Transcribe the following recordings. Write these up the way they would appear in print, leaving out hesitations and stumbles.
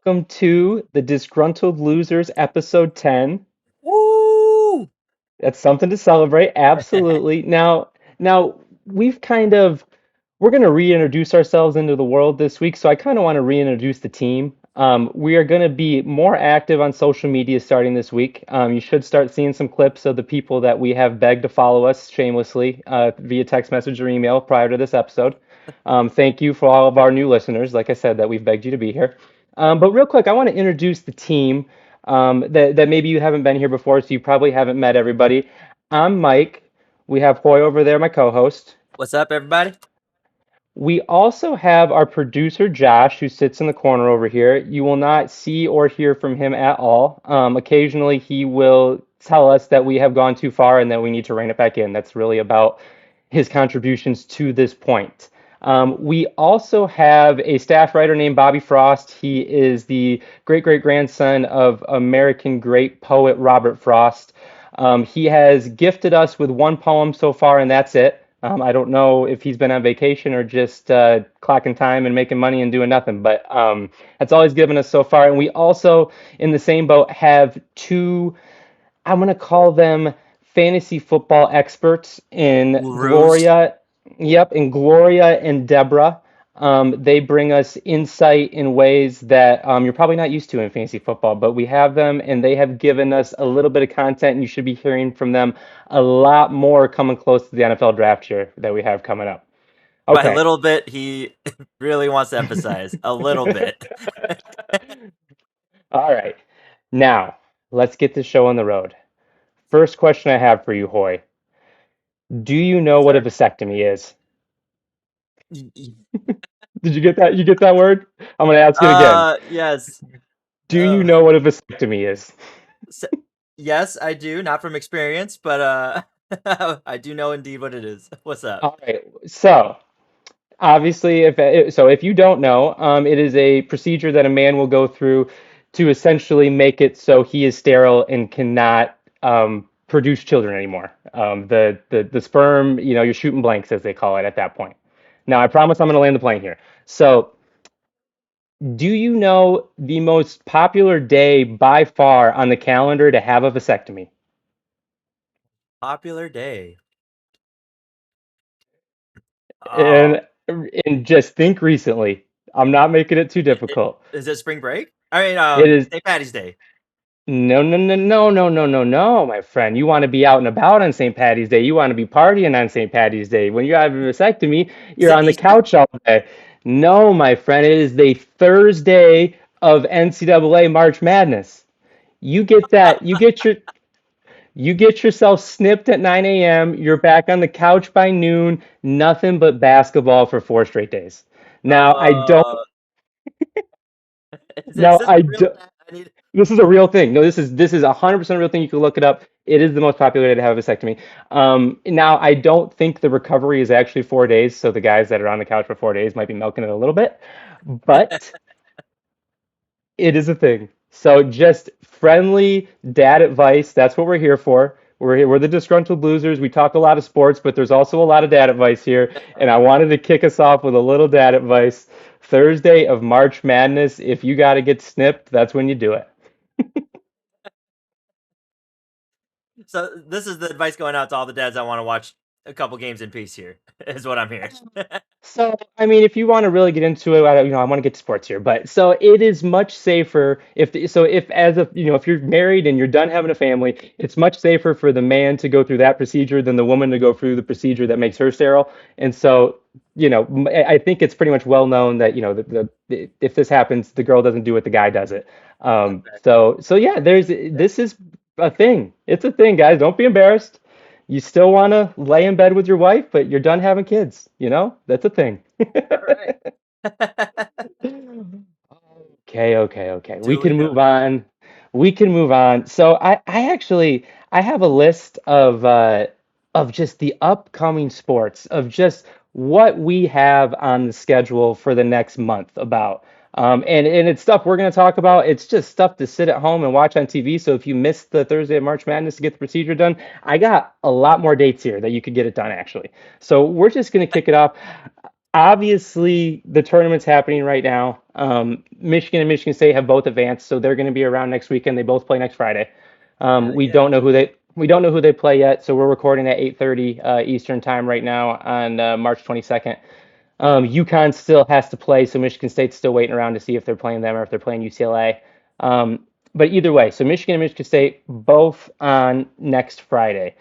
Welcome to the Disgruntled Losers episode 10. Woo! That's something to celebrate, absolutely. Now we've kind of we're going to reintroduce ourselves into the world this week, so I kind of want to reintroduce the team. We are going to be more active on social media starting this week. You should start seeing some clips of the people that we have begged to follow us shamelessly via text message or email prior to this episode. Thank you for all of our new listeners, like I said, that we've begged you to be here. But real quick, I want to introduce the team that maybe you haven't been here before, so you probably haven't met everybody. I'm Mike. We have Hoy over there, my co-host. What's up, everybody? We also have our producer Josh, who sits in the corner over here. You will not see or hear from him at all. Occasionally, he will tell us that we have gone too far and that we need to rein it back in. That's really about his contributions to this point. We also have a staff writer named Bobby Frost. He is the great great grandson of American great poet Robert Frost. He has gifted us with one poem so far, and that's it. I don't know if he's been on vacation or just clocking time and making money and doing nothing, but that's all he's given us so far. And we also, in the same boat, have two, I'm going to call them fantasy football experts in Gurus. Gloria. Yep, in Gloria and Deborah. They bring us insight in ways that you're probably not used to in fantasy football, but we have them and they have given us a little bit of content, and you should be hearing from them a lot more coming close to the NFL draft year that we have coming up. By a Okay. little bit, he really wants to emphasize a little bit. All right. Now, let's get this show on the road. First question I have for you, Hoy. Do you know Yes, what a sir. vasectomy is? Did you get that? You get that word? I'm going to ask it again. Yes. Do you Uh, know what a vasectomy is? s- yes, I do. Not from experience, but I do know indeed what it is. What's up? All right. So, obviously, if you don't know, it is a procedure that a man will go through to essentially make it so he is sterile and cannot produce children anymore. The sperm, you're shooting blanks as they call it at that point. Now, I promise I'm going to land the plane here. So, do you know the most popular day by far on the calendar to have a vasectomy? Popular day. Oh, And and just think recently. I'm not making it too difficult. is it spring break? I mean, It is St. Patty's Day. No, no, no, no, no, no, no, no, my friend. You want to be out and about on St. Patty's Day. You want to be partying on St. Patty's Day. When you have a vasectomy, Is you're it on the Easter? couch all day. No, my friend, it is the Thursday of NCAA March Madness. You get that. You get yourself snipped at 9 a.m. You're back on the couch by noon. Nothing but basketball for 4 straight days. Now, I don't. Uh, is Now, this I a real do. stat? I need. This is a real thing. No, this is 100% real thing. You can look it up. It is the most popular way to have a vasectomy. Now, I don't think the recovery is actually 4 days, so the guys that are on the couch for 4 days might be milking it a little bit, but it is a thing. So just friendly dad advice. That's what we're here for. We're the disgruntled losers. We talk a lot of sports, but there's also a lot of dad advice here. And I wanted to kick us off with a little dad advice. Thursday of March Madness, if you got to get snipped, that's when you do it. So this is the advice going out to all the dads that want to watch a couple games in peace here, is what I'm hearing. So, I mean, if you want to really get into it, I want to get to sports here, but so it is much safer if as a, if you're married and you're done having a family, it's much safer for the man to go through that procedure than the woman to go through the procedure that makes her sterile. And so, I think it's pretty much well known that, if this happens, the girl doesn't do it, the guy does it. Okay. So yeah, this is a thing. It's a thing, guys. Don't be embarrassed. You still want to lay in bed with your wife, but you're done having kids. That's a thing. All right. Okay, okay, okay. We Duly can move noted. on. We can move on. So I have a list of just the upcoming sports of just what we have on the schedule for the next month about. And it's stuff we're going to talk about. It's just stuff to sit at home and watch on TV. So if you missed the Thursday of March Madness to get the procedure done, I got a lot more dates here that you could get it done actually. So we're just going to kick it off. Obviously, the tournament's happening right now. Michigan and Michigan State have both advanced, so they're going to be around next weekend. They both play next Friday. Hell We yeah. don't know who they play yet, so we're recording at 8:30 Eastern time right now on March 22nd. UConn still has to play, so Michigan State's still waiting around to see if they're playing them or if they're playing UCLA. But either way, so Michigan and Michigan State both on next Friday.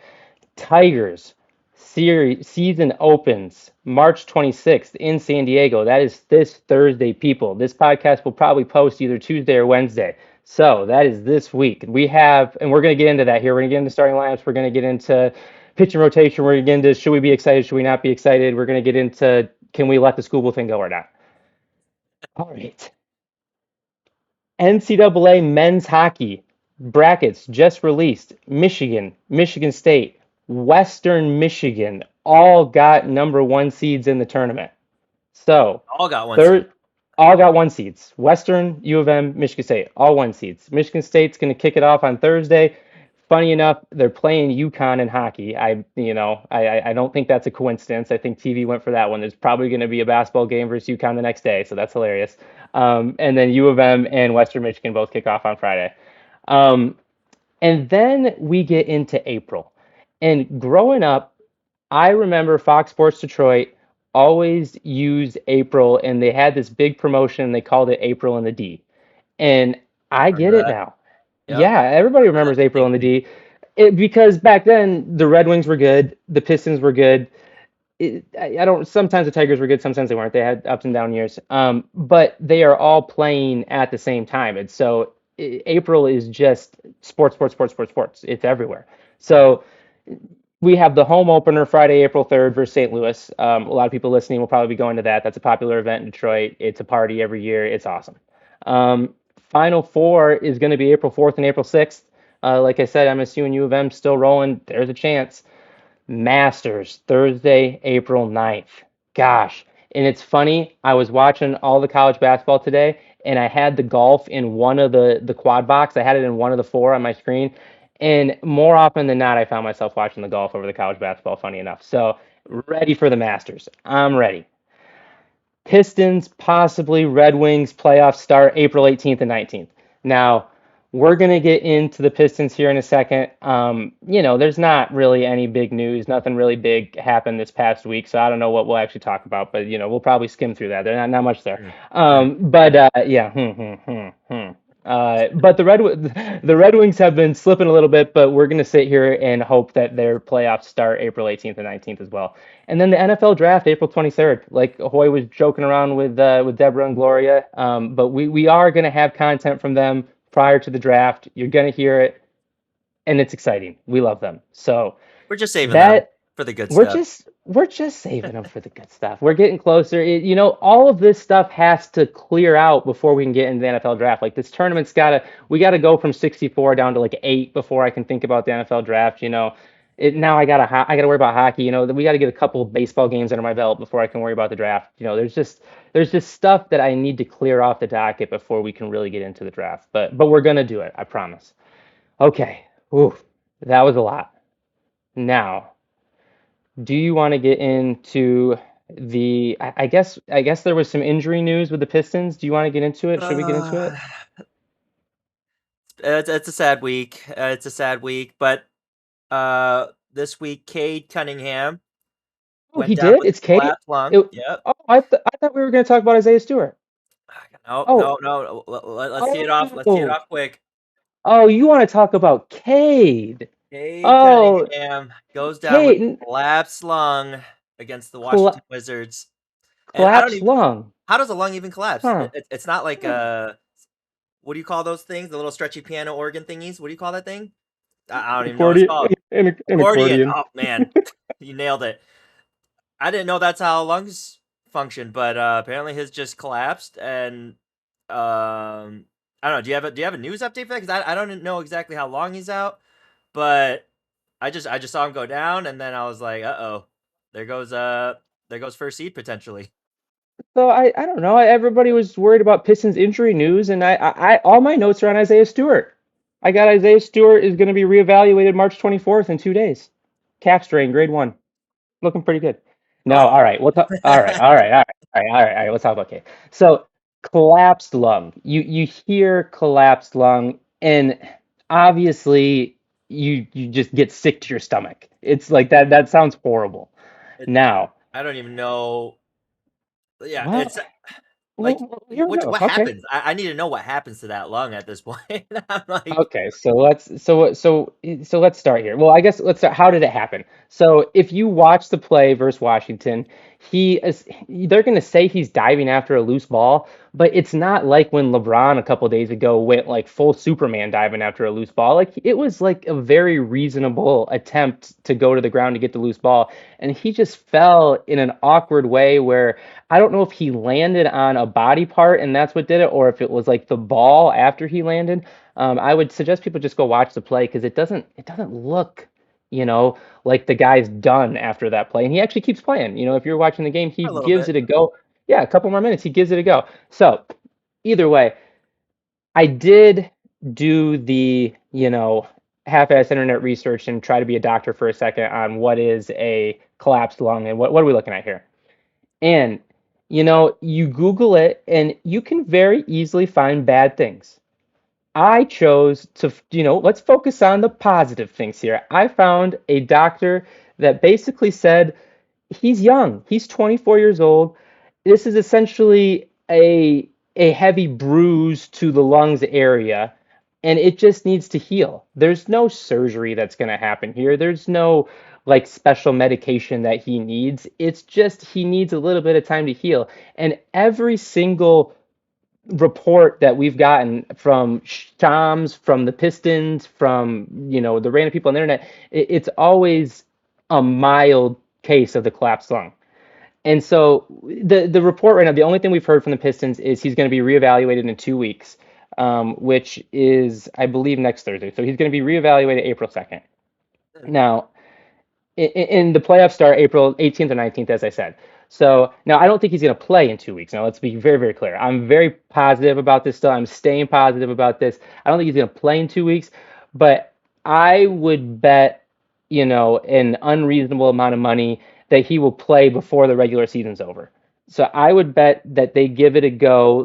Tigers series season opens March 26th in San Diego. That is this Thursday, people. This podcast will probably post either Tuesday or Wednesday. So that is this week. We have, and we're going to get into that here. We're going to get into starting lineups. We're going to get into pitch and rotation. We're going to get into should we be excited? Should we not be excited? We're going to get into can we let the Scooble thing go or not? All right. NCAA men's hockey brackets just released. Michigan, Michigan State, Western Michigan all got number one seeds in the tournament. So All got one seed. third, all got one seeds. Western, U of M, Michigan State, all one seeds. Michigan State's going to kick it off on Thursday. Funny enough, they're playing UConn in hockey. I don't think that's a coincidence. I think TV went for that one. There's probably going to be a basketball game versus UConn the next day, so that's hilarious. And then U of M and Western Michigan both kick off on Friday. Um, and then we get into April. And growing up, I remember Fox Sports Detroit always used April, and they had this big promotion. They called it April in the D. And I get Remember it that? now. Yep. Yeah, everybody Remember that remembers April in the distinctly. D. Because back then the Red Wings were good, the Pistons were good. I don't. Sometimes the Tigers were good, sometimes they weren't. They had ups and down years. But they are all playing at the same time, and so April is just sports, sports, sports, sports, sports. It's everywhere. Right. So we have the home opener Friday, April 3rd versus St. Louis. A lot of people listening will probably be going to that. That's a popular event in Detroit. It's a party every year. It's awesome. Final four is going to be April 4th and April 6th. Like I said, MSU and U of M still rolling. There's a chance. Masters, Thursday, April 9th. Gosh. And it's funny, I was watching all the college basketball today, and I had the golf in one of the quad box. I had it in one of the four on my screen. And more often than not, I found myself watching the golf over the college basketball, funny enough. So, ready for the Masters. I'm ready. Pistons, possibly Red Wings playoffs start April 18th and 19th. Now, we're going to get into the Pistons here in a second. There's not really any big news. Nothing really big happened this past week, so I don't know what we'll actually talk about, but, we'll probably skim through that. There's not much there. Mm. Right. But yeah. But the Red Wings have been slipping a little bit, but we're going to sit here and hope that their playoffs start April 18th and 19th as well. And then the NFL draft, April 23rd. Like Hoy was joking around with Deborah and Gloria, but we are going to have content from them prior to the draft. You're going to hear it, and it's exciting. We love them. So We're just saving them that for the good we're stuff. just we're just saving them for the good stuff. We're getting closer. All of this stuff has to clear out before we can get into the NFL draft. Like this tournament's we gotta go from 64 down to like 8 before I can think about the NFL draft. Now I gotta worry about hockey. We gotta get a couple of baseball games under my belt before I can worry about the draft. There's just stuff that I need to clear off the docket before we can really get into the draft. But we're gonna do it. I promise. Okay. Ooh, that was a lot. Now, do you want to get into I guess there was some injury news with the Pistons. Do you want to get into it? Should we get into Uh, it? it's a sad week. It's a sad week, but this week Cade Cunningham Oh, went he down did. with It's a Kate. collapsed lung. It, Yep. oh, I thought we were going to talk about Isaiah Stewart. No, Oh, no, no. Let's tee it off. Let's tee it oh, off quick. oh, you want to talk about Cade? Cade Oh, Cunningham goes down with Cade, a collapsed lung against the colla Washington Wizards. And I don't collapsed even. lung. How does a lung even collapse? Huh. It's not like Huh. what do you call those things? The little stretchy piano organ thingies. What do you call that thing? I don't even know what it's Accordion, called. an Accordion. accordion. Oh man, you nailed it. I didn't know that's how lungs function, but apparently his just collapsed. And I don't know. Do you have a news update for that? Because I don't know exactly how long he's out, but I just saw him go down, and then I was like, oh, there goes first seed potentially. So I don't know. Everybody was worried about Pistons injury news, and I all my notes are on Isaiah Stewart. I got Isaiah Stewart is going to be reevaluated March 24th in 2 days. Calf strain, grade 1, looking pretty good. No, all right. All right, all right, all right, all right, all right, all right. Let's talk about Cade. So, collapsed lung. You hear collapsed lung, and obviously you just get sick to your stomach. It's like that. That sounds horrible. It, Now, I don't even know. Yeah, well, it's like here we go. what Okay. happens? I need to know what happens to that lung at this point. I'm like, Okay, so let's start here. Well, I guess let's start. How did it happen? So if you watch the play versus Washington, they're going to say he's diving after a loose ball, but it's not like when LeBron a couple days ago went like full Superman diving after a loose ball. Like it was like a very reasonable attempt to go to the ground to get the loose ball, and he just fell in an awkward way where I don't know if he landed on a body part and that's what did it, or if it was like the ball after he landed. I would suggest people just go watch the play because it doesn't look, you know, like the guy's done after that play, and he actually keeps playing. If you're watching the game, he a little gives bit. it a go. Yeah, a couple more minutes, he gives it a go. So either way, I did do the, half-ass internet research and try to be a doctor for a second on what is a collapsed lung and what are we looking at here. And you Google it, and you can very easily find bad things. I chose to, let's focus on the positive things here. I found a doctor that basically said he's young. He's 24 years old. This is essentially a heavy bruise to the lungs area, and it just needs to heal. There's no surgery that's going to happen here. There's no like special medication that he needs. It's just he needs a little bit of time to heal. And every single report that we've gotten from Shams, from the Pistons, from the random people on the internet, it's always a mild case of the collapsed lung. And so the report right now, the only thing we've heard from the Pistons is he's going to be reevaluated in 2 weeks, which is I believe next Thursday. So he's going to be reevaluated April 2nd. Now, in the playoffs start April 18th or 19th, as I said. So now I don't think he's going to play in 2 weeks. Now let's be very, very clear. I'm very positive about this still. I'm staying positive about this. I don't think he's going to play in 2 weeks, but I would bet, an unreasonable amount of money that he will play before the regular season's over. So I would bet that they give it a go.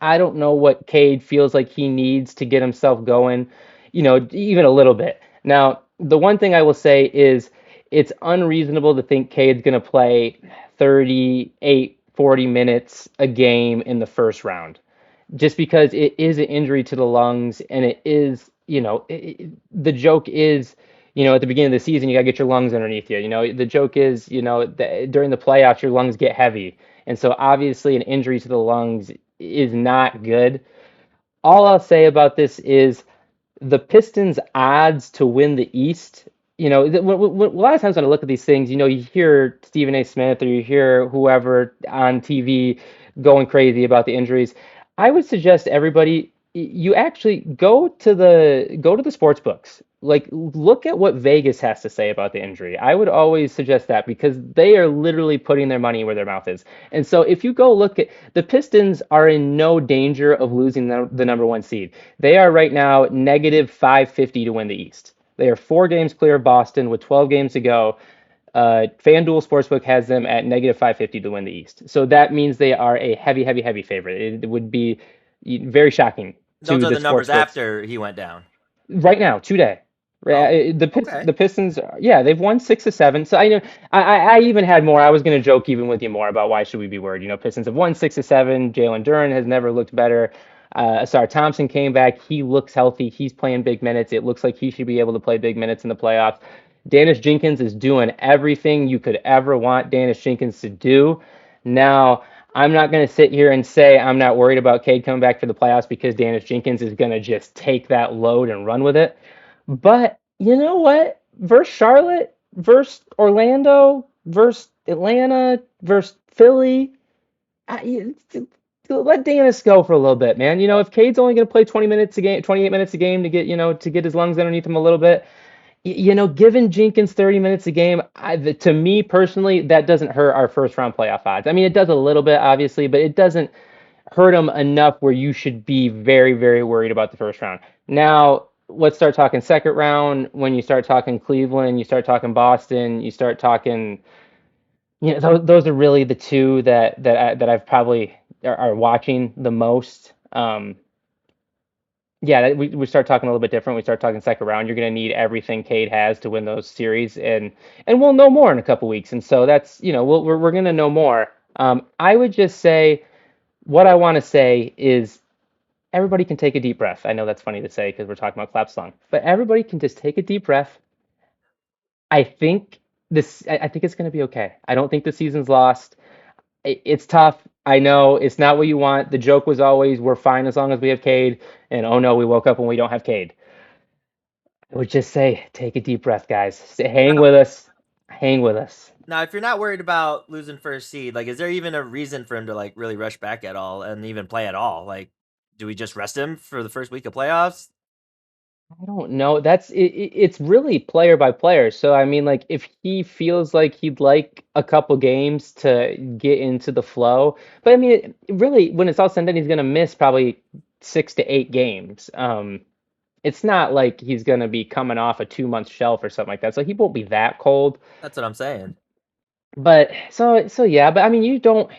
I don't know what Cade feels like he needs to get himself going, even a little bit. Now, the one thing I will say is it's unreasonable to think Cade's going to play 38, 40 minutes a game in the first round, just because it is an injury to the lungs, and it is, the joke is, at the beginning of the season, you got to get your lungs underneath you. The joke is, during the playoffs, your lungs get heavy. And so obviously an injury to the lungs is not good. All I'll say about this is the Pistons' odds to win the East. A lot of times when I look at these things, you hear Stephen A. Smith or you hear whoever on TV going crazy about the injuries. I would suggest everybody you actually go to the sports books. Like look at what Vegas has to say about the injury. I would always suggest that because they are literally putting their money where their mouth is. And so if you go look at the Pistons are in no danger of losing the number one seed. They are right now negative 550 to win the East. They are 4 games clear of Boston with 12 games to go. FanDuel Sportsbook has them at negative 550 to win the East. So that means they are a heavy, heavy, heavy favorite. It would be very shocking Those to are the the numbers sportsbooks after he went down. right now, today. Oh, The okay. Pistons, yeah, they've won 6 of 7. So I know I even had more. I was going to joke even with you more about why should we be worried. Pistons have won 6 of 7. Jalen Duren has never looked better. Asar Thompson came back. He looks healthy. He's playing big minutes. It looks like he should be able to play big minutes in the playoffs. Danis Jenkins is doing everything you could ever want Danis Jenkins to do. Now, I'm not going to sit here and say I'm not worried about Cade coming back for the playoffs because Danis Jenkins is going to just take that load and run with it. But you know what? Versus Charlotte, versus Orlando, versus Atlanta, versus Philly, let Danis go for a little bit, man. If Cade's only going to play 20 minutes a game, 28 minutes a game to get, to get his lungs underneath him a little bit, giving Jenkins 30 minutes a game, to me personally, that doesn't hurt our first round playoff odds. I mean, it does a little bit, obviously, but it doesn't hurt them enough where you should be very, very worried about the first round. Now, let's start talking second round. When you start talking Cleveland, you start talking Boston, you start talking those are really the two that I've probably are watching the most. Yeah, we start talking a little bit different. We start talking second round. You're going to need everything Cade has to win those series, and we'll know more in a couple weeks. And so that's we're going to know more. I would just say what I want to say is everybody can take a deep breath. I know that's funny to say because we're talking about clap song, but everybody can just take a deep breath. I think I think it's going to be okay. I don't think the season's lost. It's tough. I know it's not what you want. The joke was always we're fine as long as we have Cade, and oh no, we woke up when we don't have Cade. I would just say take a deep breath, guys. Hang Now, with us. Hang with us. now, if you're not worried about losing first seed, like, is there even a reason for him to like really rush back at all and even play at all? Like, do we just rest him for the first week of playoffs? I don't know. It's really player by player. So I mean, like if he feels like he'd like a couple games to get into the flow, but I mean, really, when it's all said and done, he's gonna miss probably 6 to 8 games. It's not like he's gonna be coming off a 2 month shelf or something like that. So he won't be that cold. That's what I'm saying. But so yeah, but I mean, you don't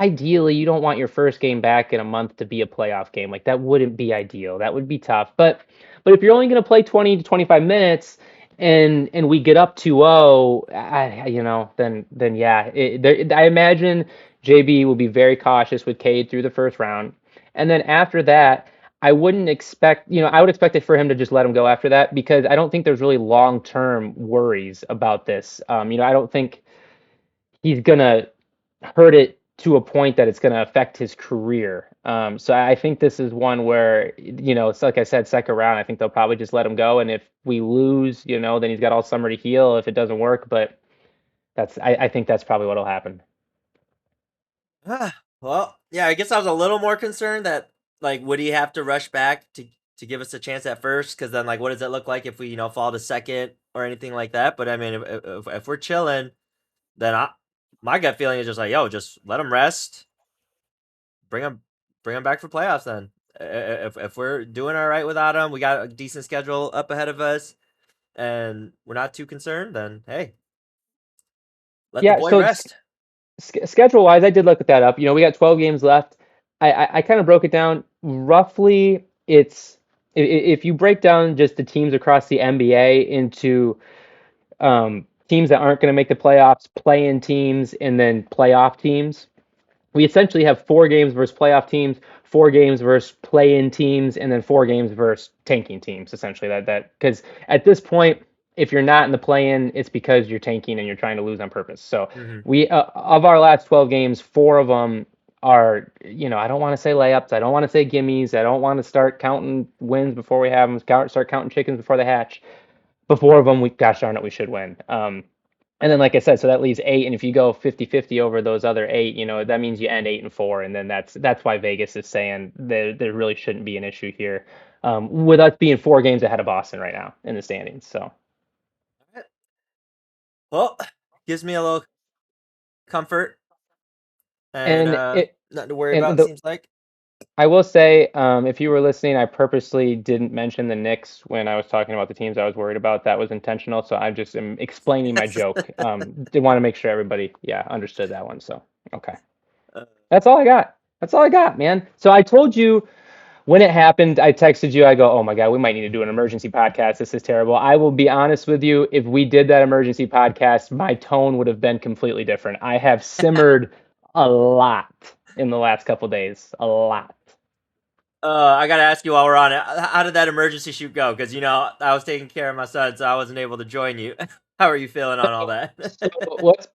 ideally you don't want your first game back in a month to be a playoff game. Like that wouldn't be ideal. That would be tough. But if you're only going to play 20 to 25 minutes and we get up 2-0, then yeah, I imagine JB will be very cautious with Cade through the first round. And then after that, I wouldn't expect, I would expect it for him to just let him go after that because I don't think there's really long-term worries about this. I don't think he's gonna hurt it to a point that it's gonna affect his career. So I think this is one where, it's like I said, second round. I think they'll probably just let him go, and if we lose, then he's got all summer to heal if it doesn't work. But I think that's probably what'll happen. Well, yeah, I guess I was a little more concerned that like would he have to rush back to give us a chance at first? Because then like what does it look like if we fall to second or anything like that? But I mean, if we're chilling, then my gut feeling is just like yo, just let him rest, bring him back for playoffs. Then if we're doing all right without him, we got a decent schedule up ahead of us, and we're not too concerned. Then hey, let the Yeah. boy So rest. schedule wise, I did look that up. We got 12 games left. I kind of broke it down. Roughly, if you break down just the teams across the NBA into teams that aren't going to make the playoffs, play-in teams, and then playoff teams. We essentially have 4 games versus playoff teams, 4 games versus play-in teams, and then 4 games versus tanking teams. Essentially, that because at this point, if you're not in the play-in, it's because you're tanking and you're trying to lose on purpose. So Mm-hmm. we of our last 12 games, 4 of them are I don't want to say layups, I don't want to say gimmies, I don't want to start counting wins before we have them, start counting chickens before they hatch. But 4 of them, gosh darn it, we should win. And then, like I said, so that leaves 8. And if you go 50-50 over those other 8, that means you end 8-4. And then that's why Vegas is saying there really shouldn't be an issue here, with us being 4 games ahead of Boston right now in the standings. So, Well, gives me a little comfort and and it nothing to worry and about. the Seems like. I will say, if you were listening, I purposely didn't mention the Knicks when I was talking about the teams I was worried about. That was intentional. So I just am explaining my joke. Did want to make sure everybody, yeah, understood that one. So, okay. Uh, That's all I got. That's all I got, man. So I told you when it happened, I texted you. I go, oh my God, we might need to do an emergency podcast. This is terrible. I will be honest with you. If we did that emergency podcast, my tone would have been completely different. I have simmered a lot in the last couple days. A lot. I gotta ask you while we're on it. How did that emergency shoot go? Because I was taking care of my son, so I wasn't able to join you. How are you feeling on all that? So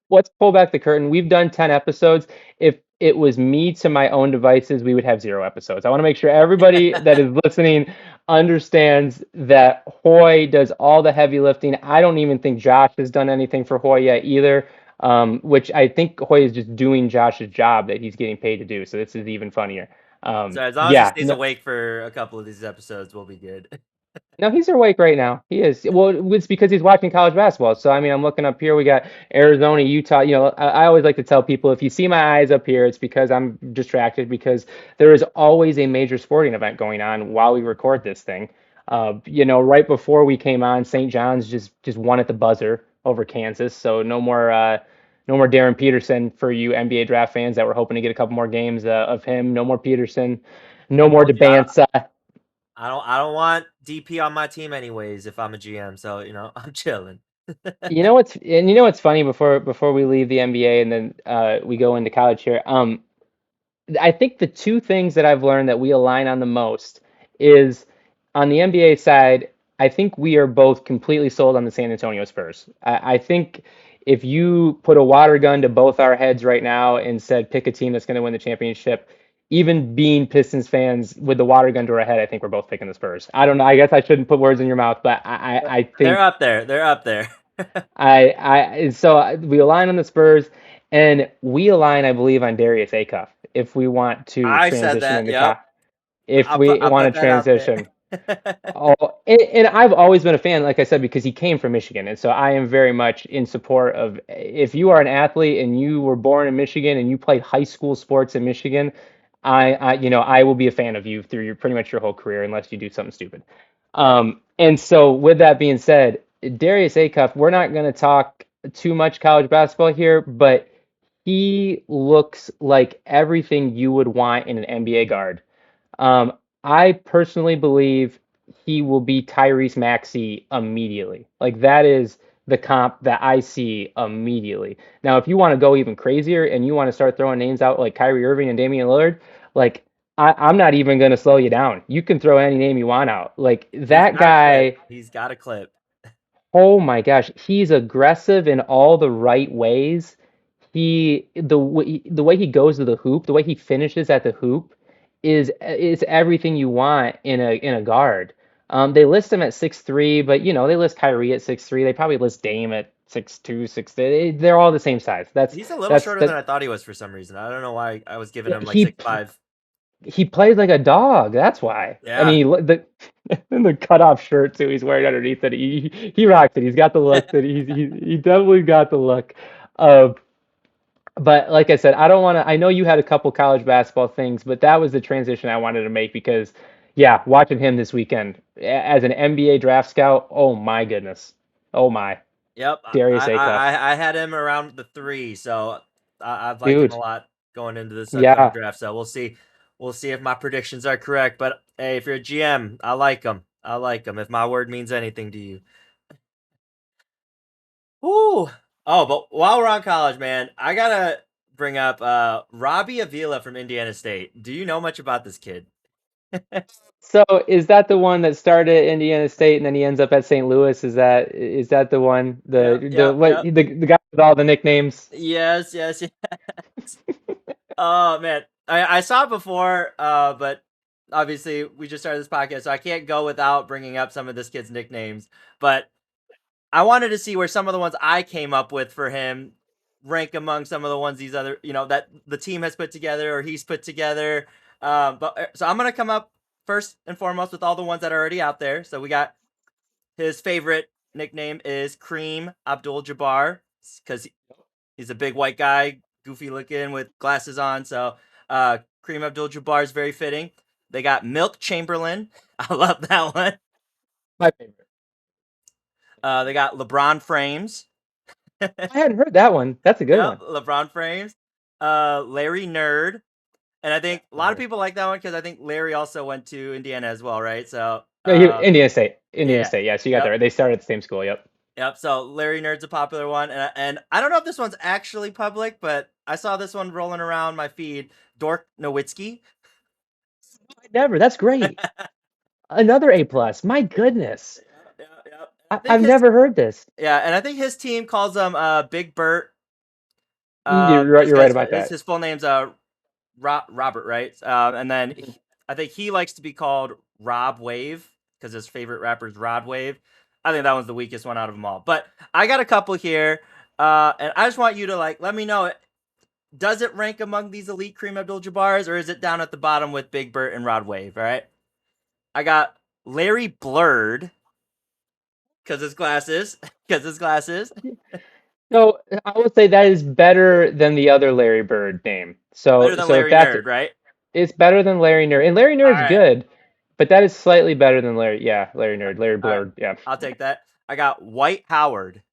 let's pull back the curtain. We've done 10 episodes. If it was me to my own devices, we would have 0 episodes. I want to make sure everybody that is listening understands that Hoy does all the heavy lifting. I don't even think Josh has done anything for Hoy yet either. Which I think Hoy is just doing Josh's job that he's getting paid to do. So this is even funnier. So as long as he Yeah, stays no, awake for a couple of these episodes, we'll be good. no, he's awake right now. He is. Well, it's because he's watching college basketball. So, I mean, I'm looking up here. We got Arizona, Utah. I always like to tell people if you see my eyes up here, it's because I'm distracted because there is always a major sporting event going on while we record this thing. Right before we came on, St. John's just won at the buzzer over Kansas. So no No more Darren Peterson for you NBA draft fans that were hoping to get a couple more games of him. No more Peterson. No more Told you, Debanza. I don't want DP on my team anyways if I'm a GM. So I'm chilling. You know what's funny before we leave the NBA and then we go into college here. I think the two things that I've learned that we align on the most is on the NBA side, I think we are both completely sold on the San Antonio Spurs. I think if you put a water gun to both our heads right now and said pick a team that's going to win the championship, even being Pistons fans with the water gun to our head, I think we're both picking the Spurs. I don't know. I guess I shouldn't put words in your mouth, but I They're think up there. They're up there. we align on the Spurs, and we align, I believe, on Darius Acuff if we want to I said transition that. into Yep. if we I'll want put to that out there. transition. Oh, and I've always been a fan, like I said, because he came from Michigan, and so I am very much in support of if you are an athlete and you were born in Michigan and you played high school sports in Michigan, I will be a fan of you through your pretty much your whole career unless you do something stupid. And so with that being said, Darius Acuff, we're not going to talk too much college basketball here, but he looks like everything you would want in an NBA guard. Um, I personally believe he will be Tyrese Maxey immediately. Like that is the comp that I see immediately. Now, if you want to go even crazier and you want to start throwing names out like Kyrie Irving and Damian Lillard, like I'm not even going to slow you down. You can throw any name you want out. Like He's that got a clip. guy, He's got a clip. oh my gosh, he's aggressive in all the right ways. The way he goes to the hoop, the way he finishes at the hoop is everything you want in a guard. They list him at 6'3", but they list Kyrie at 6'3". They probably list Dame at 6'2", 6'3". They're all the same size. He's a little shorter than I thought he was for some reason. I don't know why I was giving him like he 6'5". he plays like a dog. That's why. I Yeah. mean, the and the cutoff shirt too he's wearing underneath it. He rocks it. He's got the look that he definitely got the look of. But like I said, I don't want to. I know you had a couple college basketball things, but that was the transition I wanted to make because, yeah, watching him this weekend as an NBA draft scout. Oh my goodness. Oh my. Yep. Darius Acuff, I had him around the 3, so I've liked him a dude. lot going into this upcoming Yeah. draft. So we'll see. We'll see if my predictions are correct. But hey, if you're a GM, I like him. I like him. If my word means anything to you. Ooh. Oh, but while we're on college, man, I gotta bring up Robbie Avila from Indiana State. Do you know much about this kid? So is that the one that started at Indiana State and then he ends up at St. Louis? Is that the one? Yep, The yep, what yep. the guy with all the nicknames? Yes, yes, yes. Oh man, I saw it before, but obviously we just started this podcast, so I can't go without bringing up some of this kid's nicknames. But I wanted to see where some of the ones I came up with for him rank among some of the ones these other, that the team has put together or he's put together. So I'm gonna come up first and foremost with all the ones that are already out there. So we got his favorite nickname is Cream Abdul-Jabbar because he's a big white guy, goofy looking with glasses on. So Kareem Abdul-Jabbar is very fitting. They got Milk Chamberlain. I love that one. My favorite. They got LeBron Frames. I hadn't heard that one. That's a good Yep, one. LeBron Frames. Larry Nerd. And I think a lot of people like that one because I think Larry also went to Indiana as well, right? So, No, Indiana State. Indiana yeah. State. Yeah, so you got that Yep. right. They started at the same school. Yep. Yep. So Larry Nerd's a popular one, and I don't know if this one's actually public, but I saw this one rolling around my feed. Dork Nowitzki. Never. That's great. Another A plus. My goodness. Yeah, yeah. I think I've his never heard this. Yeah, and I think his team calls him Big Bert. You're right. Just You're right because about that. his full name's Robert, right? And then I think he likes to be called Rob Wave because his favorite rapper is Rod Wave. I think that one's the weakest one out of them all. But I got a couple here, and I just want you to let me know. Does it rank among these elite Kareem Abdul-Jabbars, or is it down at the bottom with Big Bert and Rod Wave? All right, I got Larry Blurred because his glasses, because his glasses. So I would say that is better than the other Larry Bird name. Better So than so if Larry that's Nerd, right? it's better than Larry Nerd. And Larry All Nerd's right. good, but that is slightly better than Larry. Yeah, Larry Nerd, Larry All right. Blurred. Yeah. I'll take that. I got White Howard.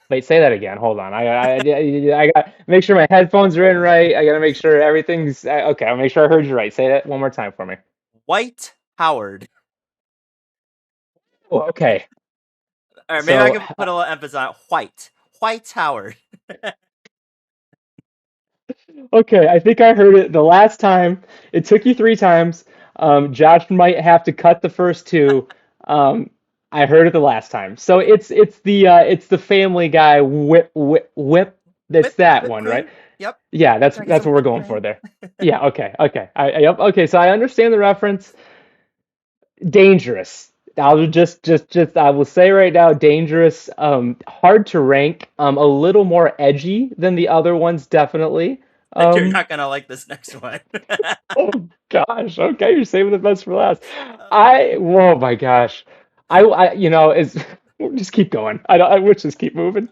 Wait, say that again. Hold on. I got make sure my headphones are in right. I gotta make sure everything's okay. I'll make sure I heard you right. Say that one more time for me. White Howard. Oh, okay. All right, maybe I So can put a little emphasis on white. White Howard. okay, I think I heard it the last time. It took you three times. Josh might have to cut the first two. Um, I heard it the last time. So it's the Family Guy whip. That's that Whipped one, right? cream. Yep. Yeah, Drinking that's some what we're whipped going for cream. there. Yeah, okay, okay. Yep, okay. So I understand the reference. Dangerous. I will say right now, dangerous. Hard to rank. A little more edgy than the other ones, definitely. Think you're Um, not gonna like this next one. oh gosh. Okay, you're saving the best for last. Uh, Oh my gosh. Is just keep going. I wish just keep moving.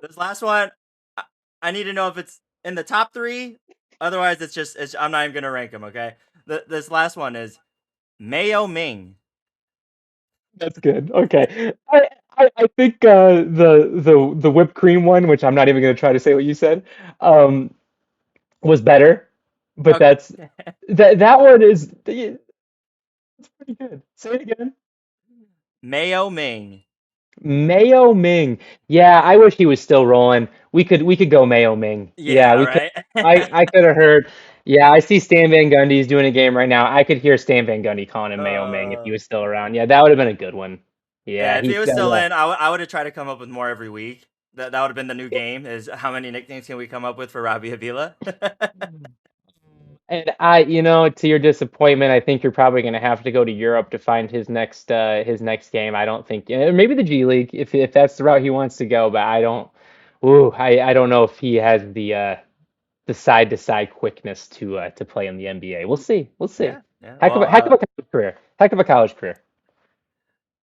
this last one, I, I need to know if it's in the top three. Otherwise, I'm not even gonna rank them. Okay. This last one is Mayo Ming. That's good. Okay. I think the whipped cream one, which I'm not even going to try to say what you said, um, was better. But Okay. that one is it's pretty good. Say it again. Mayo Ming. Mayo Ming. Yeah, I wish he was still rolling. We could go Mayo Ming. Yeah, Yeah. we could. Right. I could have heard. Yeah, I see Stan Van Gundy's doing a game right now. I could hear Stan Van Gundy calling him Mayo Ming if he uh, was still around. Yeah, that would have been a good one. yeah. Yeah, If he he's was that. still in, I would have tried to come up with more every week. That would have been the new game. Is how many nicknames can we come up with for Robbie Avila? And to your disappointment, I think you're probably going to have to go to Europe to find his next game. I don't think maybe the G League if that's the route he wants to go, but I don't. Ooh, I don't know if he has the side to side quickness to play in the NBA. We'll see. We'll see. Yeah. Yeah. Well. Heck of a college career. Heck of a college career.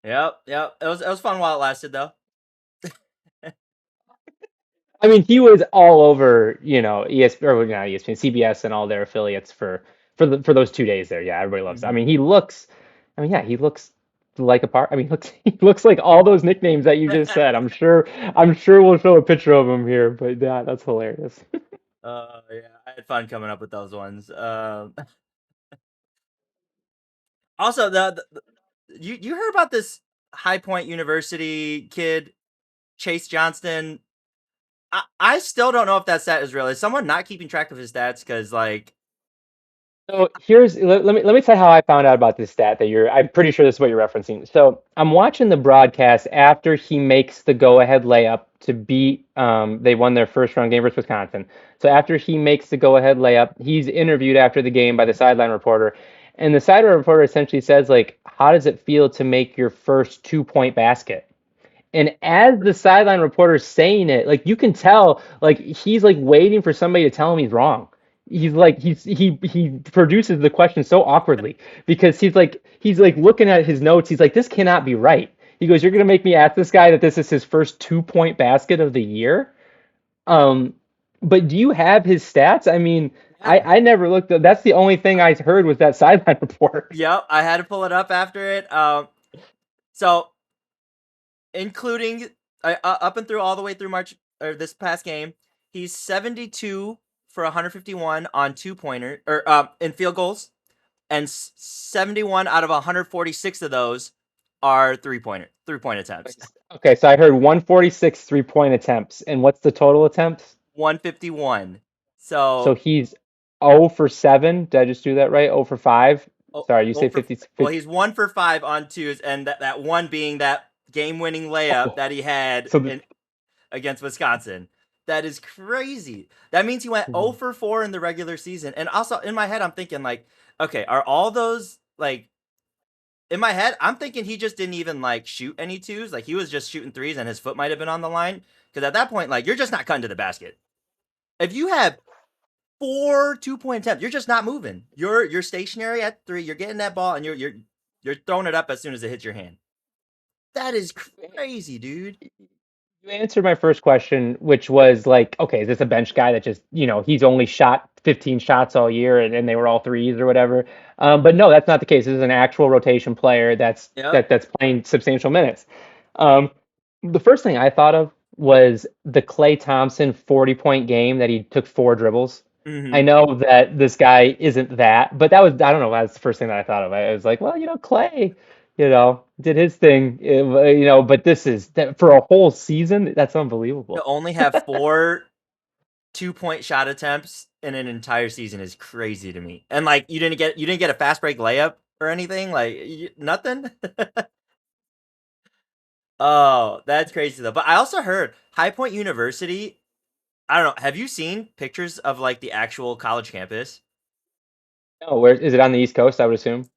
Yep. Yep. It was fun while it lasted though. I mean, he was all over, ESPN or not ESPN, CBS and all their affiliates for those 2 days there. Yeah, everybody loves. I Hmm. mean, he looks. I mean, yeah, he looks like a part. I mean, he looks like all those nicknames that you just said. I'm sure we'll show a picture of him here, but yeah, that's hilarious. Yeah, I had fun coming up with those ones. Also, you heard about this High Point University kid, Chase Johnston? I still don't know if that stat is real. Is someone not keeping track of his stats? Because like, So let me tell you how I found out about this stat that I'm pretty sure this is what you're referencing. So I'm watching the broadcast after he makes the go-ahead layup to beat they won their first round game versus Wisconsin. So after he makes the go-ahead layup, he's interviewed after the game by the sideline reporter. And the sideline reporter essentially says, like, how does it feel to make your first 2-point basket? And as the sideline reporter is saying it, like you can tell, like he's like waiting for somebody to tell him he's wrong. He produces the question so awkwardly because he's like looking at his notes. He's like, this cannot be right. He goes, you're gonna make me ask this guy that this is his first 2-point basket of the year. Um, but do you have his stats? I mean, I yeah, I never looked. That's the only thing I heard was that sideline report. yep, I had to pull it up after it. So including up and through all the way through March or this past game, he's 72 for 151 on 2-pointer or in field goals, and 71 out of 146 of those are 3-point attempts. Okay, so I heard 146 3-point attempts, and what's the total attempts? 151. So So he's 0 for 7. Did I just do that right? 0 for 5. oh, Sorry, you oh say for 50, well, 50. he's 1 for 5 on twos, and that one being that game-winning layup Oh, that he had so in against Wisconsin. That is crazy. That means he went 0 for 4 in the regular season. And also in my head, I'm thinking like, okay, are all those like in my head? I'm thinking he just didn't even like shoot any twos. Like he was just shooting threes, and his foot might have been on the line. Because at that point, like you're just not cutting to the basket. If you have 4 2-point attempts, you're just not moving. You're stationary at three. You're getting that ball, and you're throwing it up as soon as it hits your hand. That is crazy, dude. you answered my first question, which was like, okay, is this a bench guy that just, he's only shot 15 shots all year and they were all threes or whatever? But no, that's not the case. This is an actual rotation player Yep. that's playing substantial minutes. Um, the first thing I thought of was the Klay Thompson 40-point game that he took 4 dribbles. I Mm-hmm. know that this guy isn't that, but that was, I don't know, that's the first thing that I thought of. I was like, well, Klay, did his thing, but this is that for a whole season, that's To unbelievable. only have 4 2-point shot attempts in an entire season is crazy to me. And like you didn't get a fast break layup or anything, like nothing. Oh, that's crazy though. But I also heard High Point University. I don't know. Have you seen pictures of like the actual college campus? Oh, where is it on the East Coast, I would assume?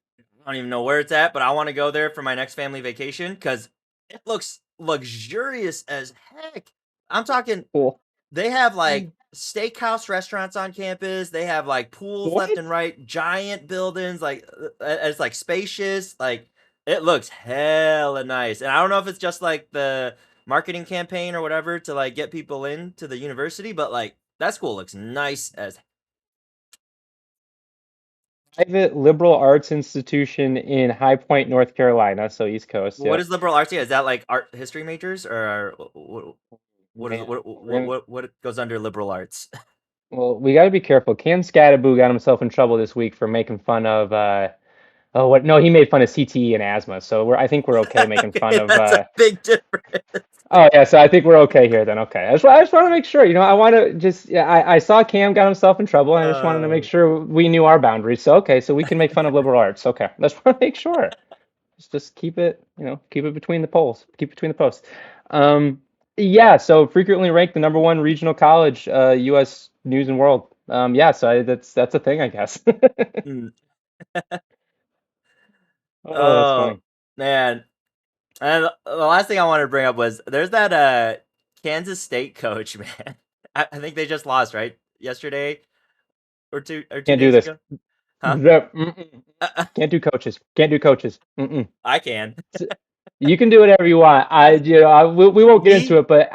I don't even know where it's at, but I want to go there for my next family vacation because it looks luxurious as heck. I'm talking Cool. they have like steakhouse restaurants on campus. They have like pools left What? and right, giant buildings. Like it's like spacious. Like it looks hella nice. And I don't know if it's just like the marketing campaign or whatever to like get people into the university, but like that school looks nice as. Private liberal arts institution in High Point, North Carolina, so East Coast, What yep. is liberal arts? Is that like art history majors or what is Man, what we're gonna, what goes under liberal arts? well, we got to be careful. Cam Scattaboo got himself in trouble this week for making fun of oh, what? No, he made fun of CTE and asthma. So I think we're okay making fun Okay, of. that's a big difference. Oh yeah, so I think we're okay here then. Okay, I just want to make sure. I want to just. Yeah, I saw Cam got himself in trouble, and I just wanted to make Uh, sure we knew our boundaries. So okay, so we can make fun of liberal arts. Okay, just want to make sure. Just keep it, keep it between the poles. Keep it between the posts. Yeah. So frequently ranked the number one regional college, U.S. News and World. Yeah. So that's a thing, I guess. mm. Oh, that's Oh funny. man. And the last thing I wanted to bring up was there's that Kansas State coach, man. I think they just lost, right? Yesterday or two Can't do days this. ago. Huh? Mm-mm. Can't do coaches. Can't do coaches. Mm-mm. I can. You can do whatever you want. We won't get into Me? it, but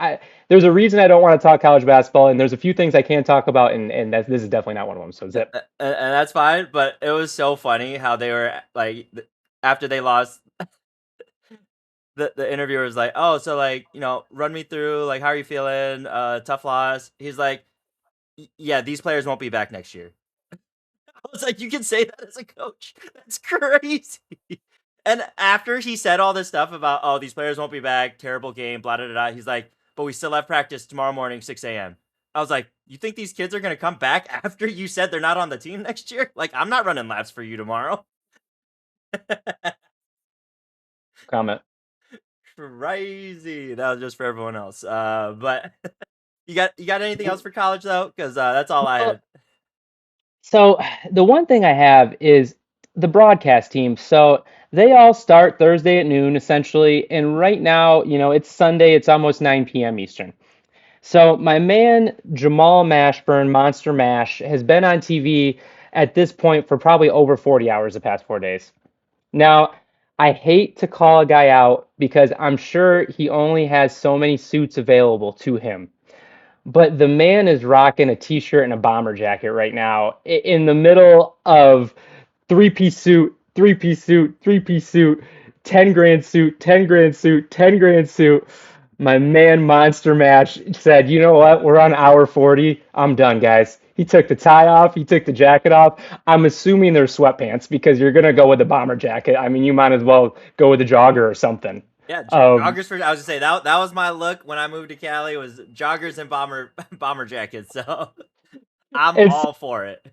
there's a reason I don't want to talk college basketball, and there's a few things I can talk about, and this is definitely not one of them. So zip. And that's fine, but it was so funny how they were like after they lost the interviewer was like, "Oh, so like, run me through like how are you feeling? Tough loss." He's like, "Yeah, these players won't be back next year." I was like, "You can say that as a coach? That's crazy." And after he said all this stuff about, "Oh, these players won't be back, terrible game, blah blah blah," he's like, "But we still have practice tomorrow morning, 6 a.m." I was like, "You think these kids are gonna come back after you said they're not on the team next year? Like, I'm not running laps for you tomorrow." Comment. Crazy. That was just for everyone else. But you got anything else for college though? Because that's all I Well, had. so the one thing I have is the broadcast team. So they all start Thursday at noon essentially, and right now, it's Sunday. It's almost 9 p.m. Eastern. So my man Jamal Mashburn, Monster Mash, has been on TV at this point for probably over 40 hours the past 4 days. Now, I hate to call a guy out because I'm sure he only has so many suits available to him. But the man is rocking a t-shirt and a bomber jacket right now in the middle of three-piece suit, three-piece suit, three-piece suit, 10 grand suit, 10 grand suit, 10 grand suit. My man Monster Mash said, you know what? We're on hour 40. I'm done, guys. He took the tie off. He took the jacket off. I'm assuming they're sweatpants because you're going to go with the bomber jacket. I mean, you might as well go with a jogger or something. Yeah, Um, joggers for. I was gonna say that was my look when I moved to Cali was joggers and bomber jackets. So I'm it's all for it.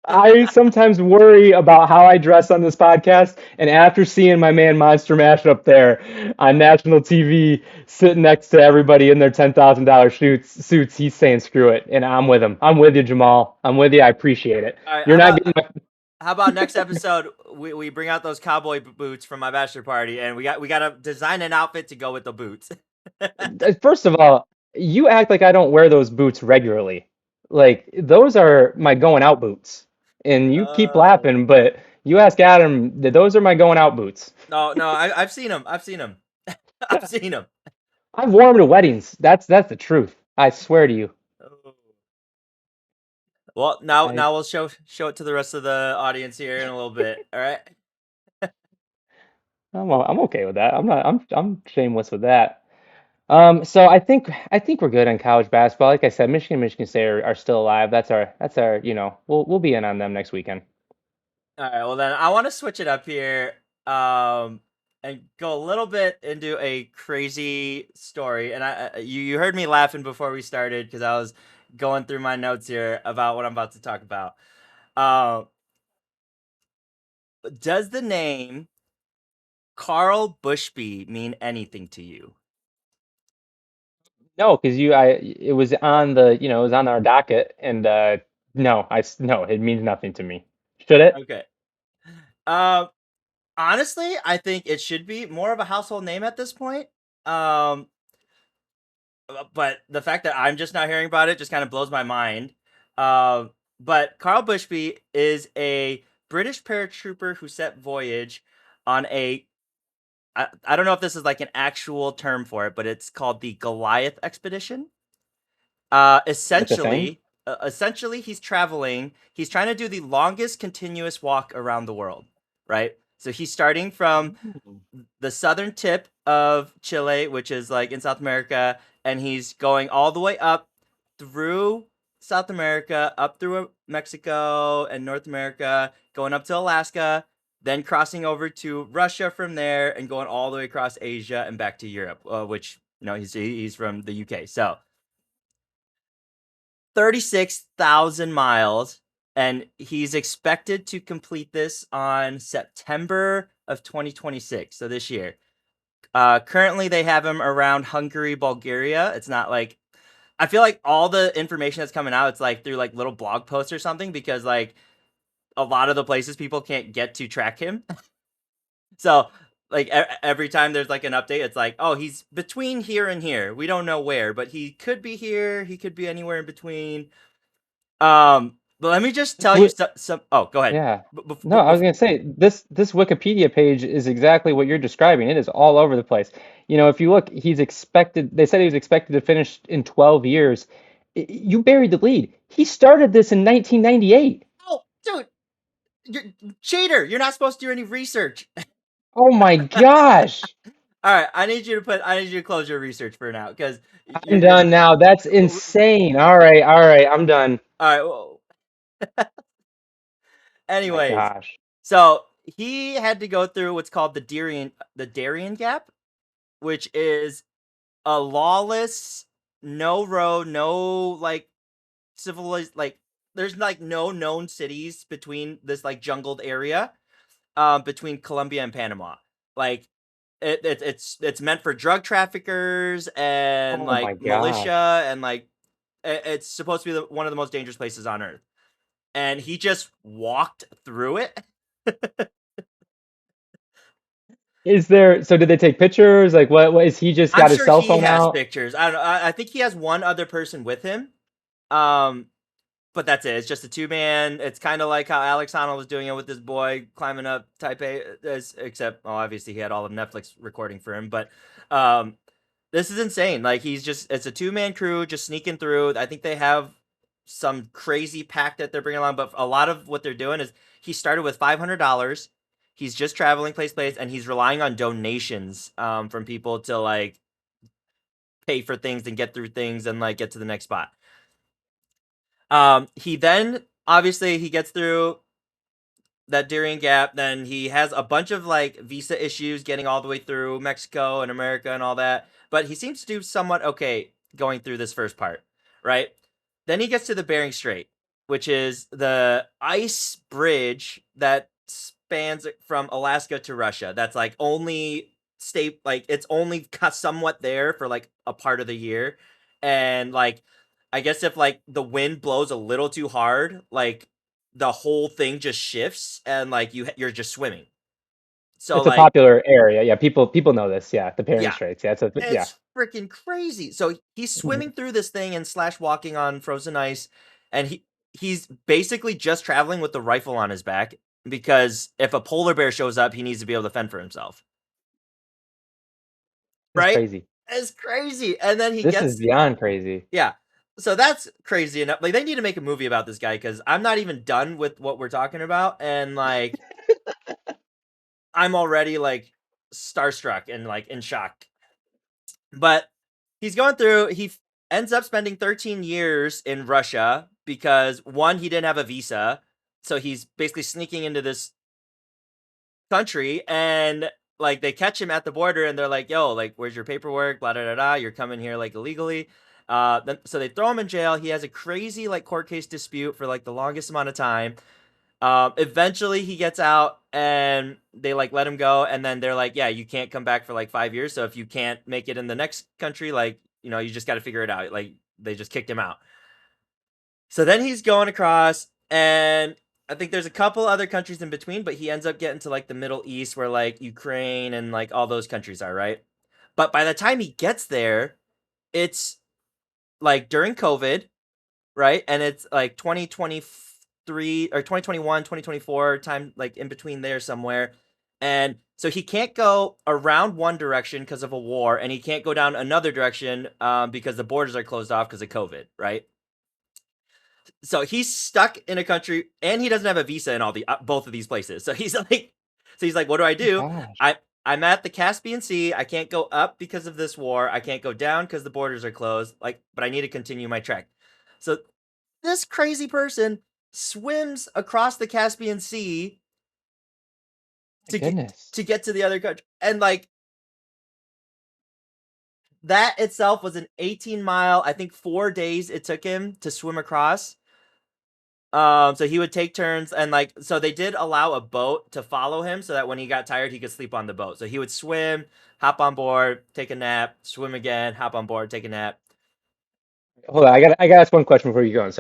I sometimes worry about how I dress on this podcast, and after seeing my man Monster Mash up there on national TV, sitting next to everybody in their $10,000 suits, he's saying screw it, and I'm with him. I'm with you, Jamal. I'm with you. I appreciate it. All right, You're not getting how about next episode we bring out those cowboy boots from my bachelor party and we gotta design an outfit to go with the boots. First of all, you act like I don't wear those boots regularly. Like those are my going out boots, and you keep uh, laughing, but you ask Adam, those are my going out boots. no, I've seen them. I've seen them. I've seen them. I've worn them to weddings. That's the truth. I swear to you. Well, now I now we'll show it to the rest of the audience here in a little bit. All right. I'm okay with that. I'm not I'm shameless with that. So I think we're good on college basketball. Like I said, Michigan, Michigan State are still alive. That's our we'll be in on them next weekend. All right, well then I want to switch it up here, and go a little bit into a crazy story. And you heard me laughing before we started because I was going through my notes here about what I'm about to talk about. Uh, does the name Karl Bushby mean anything to you? No, because it was on it was on our docket, and no, no, it means nothing to me. Should it? Okay. Um, Honestly, I think it should be more of a household name at this point. Um, but the fact that I'm just not hearing about it just kind of blows my mind. But Karl Bushby is a British paratrooper who set voyage on a. I don't know if this is like an actual term for it, but it's called the Goliath expedition. That's a thing. Essentially, he's traveling. He's trying to do the longest continuous walk around the world, right? So he's starting from Ooh. the southern tip of Chile, which is like in South America, and he's going all the way up through South America, up through Mexico and North America, going up to Alaska, then crossing over to Russia from there, and going all the way across Asia and back to Europe, which he's from the UK. So 36,000 miles, and he's expected to complete this on September of 2026, so this year. Currently, they have him around Hungary, Bulgaria. It's not like I feel like all the information that's coming out, it's like through like little blog posts or something because like a lot of the places people can't get to track him. So like every time there's like an update, it's like, oh, he's between here and here. We don't know where, but he could be here. He could be anywhere in between. But let me just tell you What? some. Oh, go ahead. Yeah. No, I was gonna say this Wikipedia page is exactly what you're describing. It is all over the place. If you look, they said he was expected to finish in 12 years. You buried the lead. He started this in 1998. Oh, dude, you're cheater. You're not supposed to do any research. Oh my gosh. All right, I need you to close your research for now because I'm you're done now. That's insane. All right, I'm done. all right. Well, Oh my anyways, gosh. so he had to go through what's called the Darien Gap, which is a lawless, no road, no like civilized, like there's like no known cities between this like jungled area, between Colombia and Panama. Like it's meant for drug traffickers and Oh my like gosh. militia, and like it's supposed to be one of the most dangerous places on earth. And he just walked through it. So did they take pictures? Like what is he just I'm got his sure cell he phone has out? pictures. I don't know. I think he has one other person with him. Um, but that's it. It's just a two man. It's kind of like how Alex Honnold was doing it with this boy climbing up Taipei, except obviously he had all of Netflix recording for him. But um, this is insane. Like it's a two man crew just sneaking through. I think they have some crazy pack that they're bringing along, but a lot of what they're doing is he started with $500. He's just traveling place to place, and he's relying on donations from people to like pay for things and get through things and like get to the next spot. He then obviously he gets through that Darien Gap. Then he has a bunch of like visa issues getting all the way through Mexico and America and all that. But he seems to do somewhat okay going through this first part, right? Then he gets to the Bering Strait, which is the ice bridge that spans from Alaska to Russia. That's like only state, like it's only somewhat there for like a part of the year. And like I guess if like the wind blows a little too hard, like the whole thing just shifts and like you're just swimming. So It's a like popular area. Yeah, people know this. Yeah, the Bering yeah, Straits. Yeah, yeah. it's freaking crazy. So he's Mhm. swimming through this thing and slash walking on frozen ice, and he's basically just traveling with the rifle on his back because if a polar bear shows up, he needs to be able to fend for himself. It's Right? crazy. It's crazy. And then he This is gets beyond crazy. yeah. So that's crazy enough. Like they need to make a movie about this guy because I'm not even done with what we're talking about, and like I'm already like starstruck and like in shock. But he's going through. Ends up spending 13 years in Russia because one, he didn't have a visa, so he's basically sneaking into this country, and like they catch him at the border, and they're like, "Yo, like, where's your paperwork? Blah da da da. You're coming here like illegally." So they throw him in jail. He has a crazy like court case dispute for like the longest amount of time. Eventually he gets out and they like let him go, and then they're like, yeah, you can't come back for like 5 years. So if you can't make it in the next country, like, you just got to figure it out. Like they just kicked him out. So then he's going across, and I think there's a couple other countries in between, but he ends up getting to like the Middle East where like Ukraine and like all those countries are, right? But by the time he gets there, it's like during COVID, right? And it's like 2023 or 2021, 2024 time, like in between there somewhere. And so he can't go around one direction because of a war, and he can't go down another direction because the borders are closed off because of COVID, right? So he's stuck in a country, and he doesn't have a visa in all the both of these places. So he's like, what do I Oh do? gosh. I'm at the Caspian Sea. I can't go up because of this war. I can't go down because the borders are closed. Like, but I need to continue my trek. So this crazy person swims across the Caspian Sea My to get goodness. to get to the other country, and like that itself was an 18-mile. I think 4 days it took him to swim across. So he would take turns, and like, so they did allow a boat to follow him so that when he got tired, he could sleep on the boat. So he would swim, hop on board, take a nap, swim again, hop on board, take a nap. Hold on, I gotta ask one question before you go on.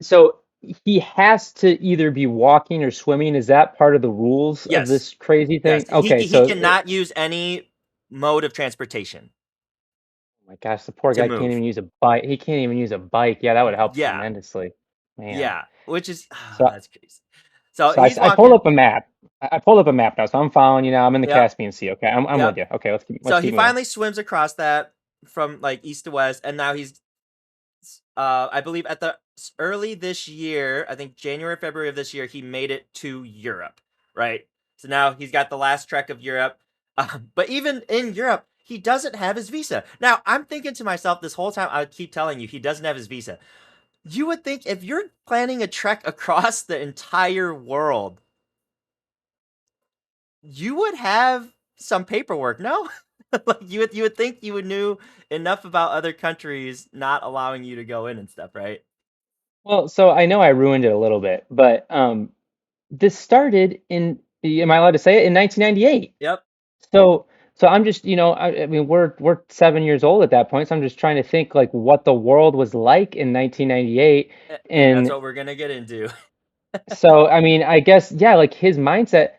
So he has to either be walking or swimming. Is that part of the rules of Yes, this crazy yes. thing? He Okay, he so cannot use any mode of transportation oh my gosh, the poor to guy can't move. even use a bike. He can't even use a bike. Yeah, that would help Yeah, tremendously. Man. yeah. Which is So that's crazy. So so I, he's I pulled walking. up a map. I pulled up a map now, so I'm following you now. I'm in the Yep, Caspian Sea. Okay, I'm with yep. you. Okay, let's So he keep moving. finally swims across that from like east to west, and now he's I believe at the early this year, I think January, February of this year, he made it to Europe, right? So now he's got the last trek of Europe. But even in Europe, he doesn't have his visa. Now, I'm thinking to myself this whole time, I keep telling you, he doesn't have his visa. You would think if you're planning a trek across the entire world, you would have some paperwork, no? Like you would think you would knew enough about other countries not allowing you to go in and stuff, right? Well, so I know I ruined it a little bit, but this started in, am I allowed to say it? In 1998. Yep. So I'm just, I mean, we're 7 years old at that point, so I'm just trying to think like what the world was like in 1998. And that's And what we're gonna get into. so, I mean, I guess, yeah, like his mindset.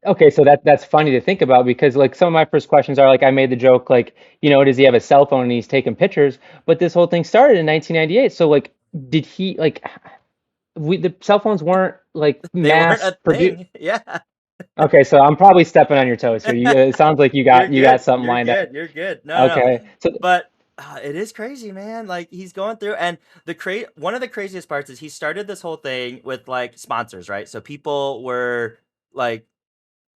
Okay, so that's funny to think about because like some of my first questions are like I made the joke like, does he have a cell phone and he's taking pictures? But this whole thing started in 1998. So like, did he like the cell phones weren't like They weren't mass a produced? thing. Yeah. Okay, so I'm probably stepping on your toes here. It sounds like you You're got you got good. something You're lined up. good. You're good. No, no. Okay, so But it is crazy, man. Like he's going through, and one of the craziest parts is he started this whole thing with like sponsors, right? So people were like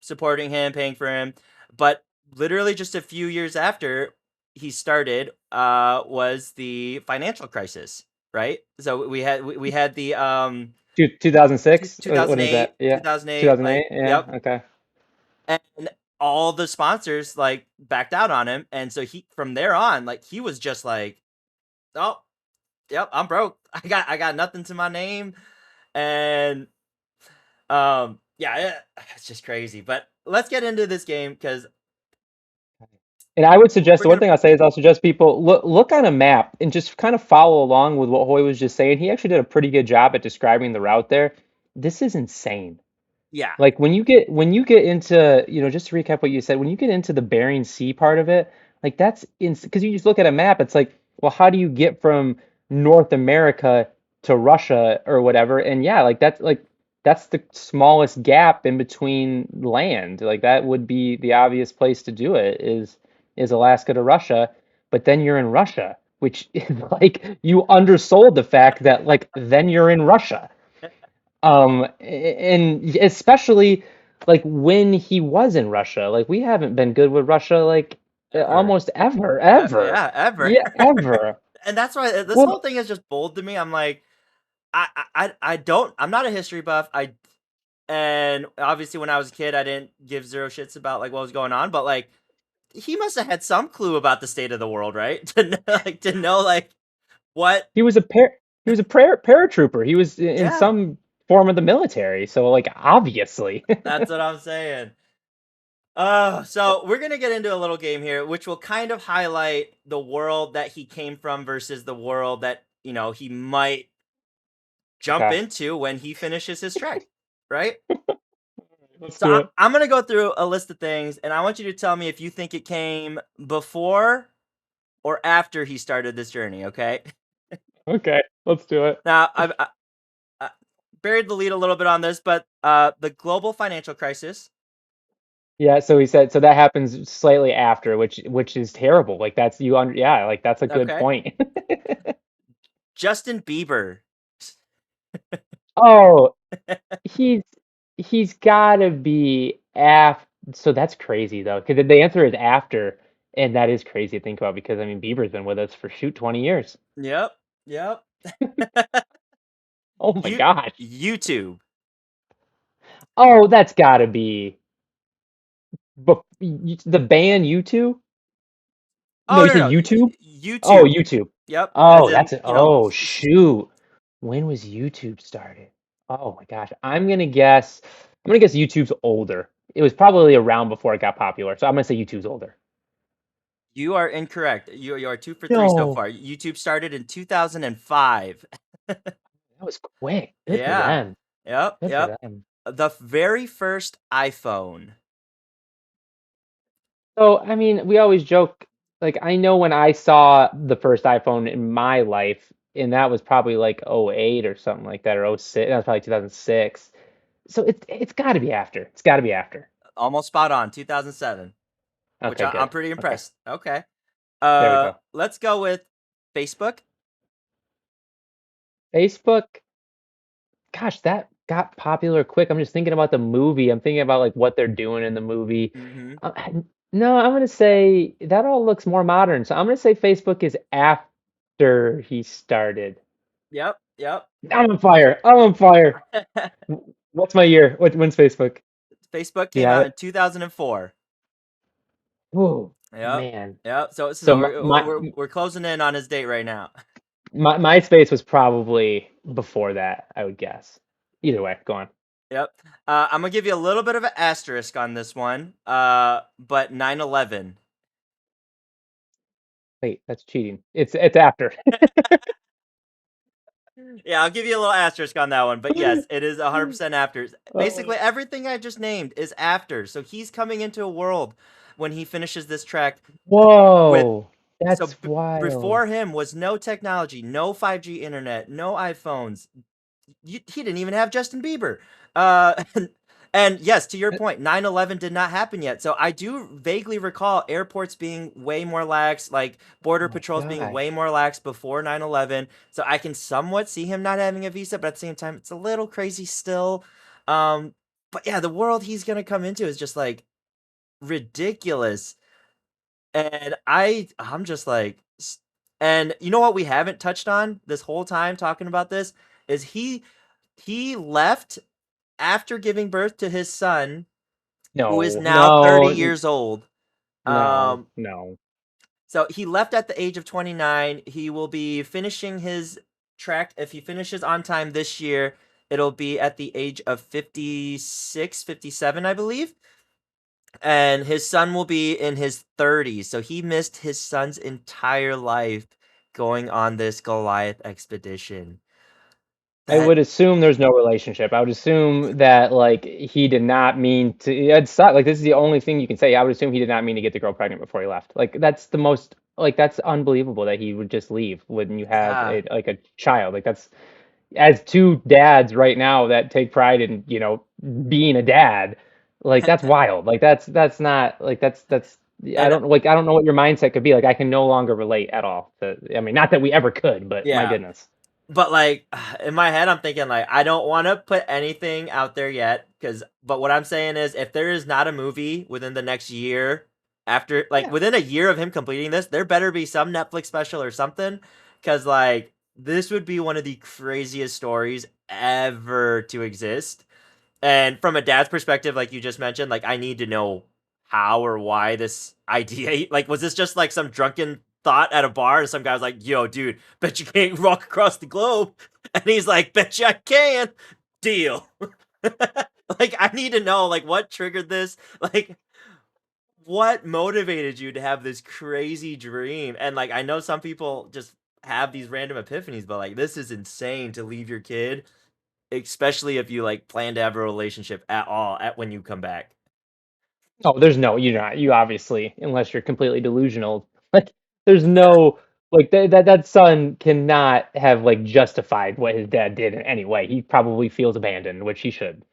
supporting him, paying for him, but literally just a few years after he started, was the financial crisis, right? So we had the 2006. What is that? 2008, Yeah, 2008, like 2008. Yeah. yep, Okay. and all the sponsors like backed out on him, and so he from there on like he was just like, oh, yep, I'm broke. I got nothing to my name, and yeah, it's just crazy. But let's get into this game because And I would suggest we're the one gonna. thing I'll say is I'll suggest people look on a map and just kind of follow along with what Hoy was just saying. He actually did a pretty good job at describing the route there. This is insane. Yeah, Like when you get into, just to recap what you said, when you get into the Bering Sea part of it, like that's because you just look at a map, it's like, well, how do you get from North America to Russia or whatever? And yeah, that's the smallest gap in between land. Like that would be the obvious place to do it is Alaska to Russia, but then you're in Russia, which is like you undersold the fact that like then you're in Russia. And especially like when he was in Russia, like we haven't been good with Russia, like Ever. almost ever. Yeah, ever. Yeah, ever. And that's why this whole Well, thing is just bold to me. I'm like, I'm not a history buff. And obviously when I was a kid, I didn't give zero shits about like what was going on. But like, he must have had some clue about the state of the world, right? To know like what. he was a he was a paratrooper. He was in Yeah, some form of the military. So like obviously. that's what I'm saying. So we're gonna get into a little game here, which will kind of highlight the world that he came from versus the world that he might jump Okay, into when he finishes his trek, right? let's So do it. I'm gonna go through a list of things, and I want you to tell me if you think it came before or after he started this journey. Okay. Okay, let's do it. Now I buried the lead a little bit on this, but the global financial crisis. Yeah, so he said so that happens slightly after, which is terrible. Like that's you under yeah, like that's a good Okay. point. Justin Bieber. Oh, he's he's gotta be after. So that's crazy though, because the answer is after, and that is crazy to think about because I mean Bieber's been with us for shoot 20 years. Yep. Yep. Oh my You gosh. YouTube. Oh, that's gotta be the band U2? No, Oh you no said no YouTube? Oh, YouTube. YouTube. Yep. As Oh, in that's it. Oh, shoot. When was YouTube started? Oh my gosh. I'm gonna guess YouTube's older. It was probably around before it got popular. So I'm gonna say YouTube's older. you are incorrect. You are 2 for 3 so No. far. YouTube started in 2005. That was quick. Good for Yeah. them. Yep. Good for Yep. them. The very first iPhone. So, I mean, we always joke, like, I know when I saw the first iPhone in my life, and that was probably like '08 or something like that, or '06. That was probably 2006. So it's got to be after. It's got to be after. Almost spot on. 2007. Which Okay, I'm good. pretty Okay, impressed. Okay. there we go. Let's go with Facebook. Facebook, gosh, that got popular quick. I'm just thinking about the movie. I'm thinking about like what they're doing in the movie. Mm-hmm. No, I'm gonna say that all looks more modern. So I'm gonna say Facebook is after he started. Yep. Yep. I'm on fire. I'm on fire. What's my year? When's Facebook? Facebook Do you came have out in it? 2004. Oh Yep. man. Yep. So So we're closing in on his date right now. my MySpace was probably before that, I would guess. Either way, go on. Yep. I'm gonna give you a little bit of an asterisk on this one. But 9/11. Wait, that's cheating. It's after. Yeah, I'll give you a little asterisk on that one. But yes, it is 100% after. Oh, Basically, everything I just named is after. So he's coming into a world when he finishes this track with. whoa, So that's wild. before him was no technology, no 5G internet, no iPhones. He didn't even have Justin Bieber. And yes, to your point, 9/11 did not happen yet. So I do vaguely recall airports being way more lax, like Oh border my patrols being way gosh. more lax before 9/11. So I can somewhat see him not having a visa, but at the same time, it's a little crazy still. Um, but yeah, the world he's gonna come into is just like ridiculous. And I'm just like, and you know what we haven't touched on this whole time talking about this is he left after giving birth to his son, who is No, now 30 no, years old. no, Um, no. so he left at the age of 29. He will be finishing his track. If he finishes on time this year, it'll be at the age of 56, 57, I believe. And his son will be in his 30s. So he missed his son's entire life going on this Goliath expedition. I That would assume there's no relationship. I would assume that like he did not mean to. It's not like this is the only thing you can say. I would assume he did not mean to get the girl pregnant before he left. Like that's the most like that's unbelievable that he would just leave when you have yeah. like a child. Like that's as two dads right now that take pride in being a dad. Like that's wild. Like that's not like that's And I don't know what your mindset could be. Like I can no longer relate at all to. I mean, not that we ever could, but my yeah. goodness. But like in my head I'm thinking like I don't want to put anything out there yet, cuz but what I'm saying is if there is not a movie within the next year after like Yeah. within a year of him completing this, there better be some Netflix special or something, because like this would be one of the craziest stories ever to exist. And from a dad's perspective, like you just mentioned, like I need to know how or why this idea, like was this just like some drunken thought at a bar and some guy was like, yo dude, bet you can't walk across the globe, and he's like, bet you I can, deal. Like I need to know like what triggered this, like what motivated you to have this crazy dream. And like I know some people just have these random epiphanies, but like this is insane to leave your kid, especially if you like plan to have a relationship at all at when you come back. Oh, there's no, you're not. You obviously, unless you're completely delusional, like there's no like that son cannot have like justified what his dad did in any way. He probably feels abandoned, which he should.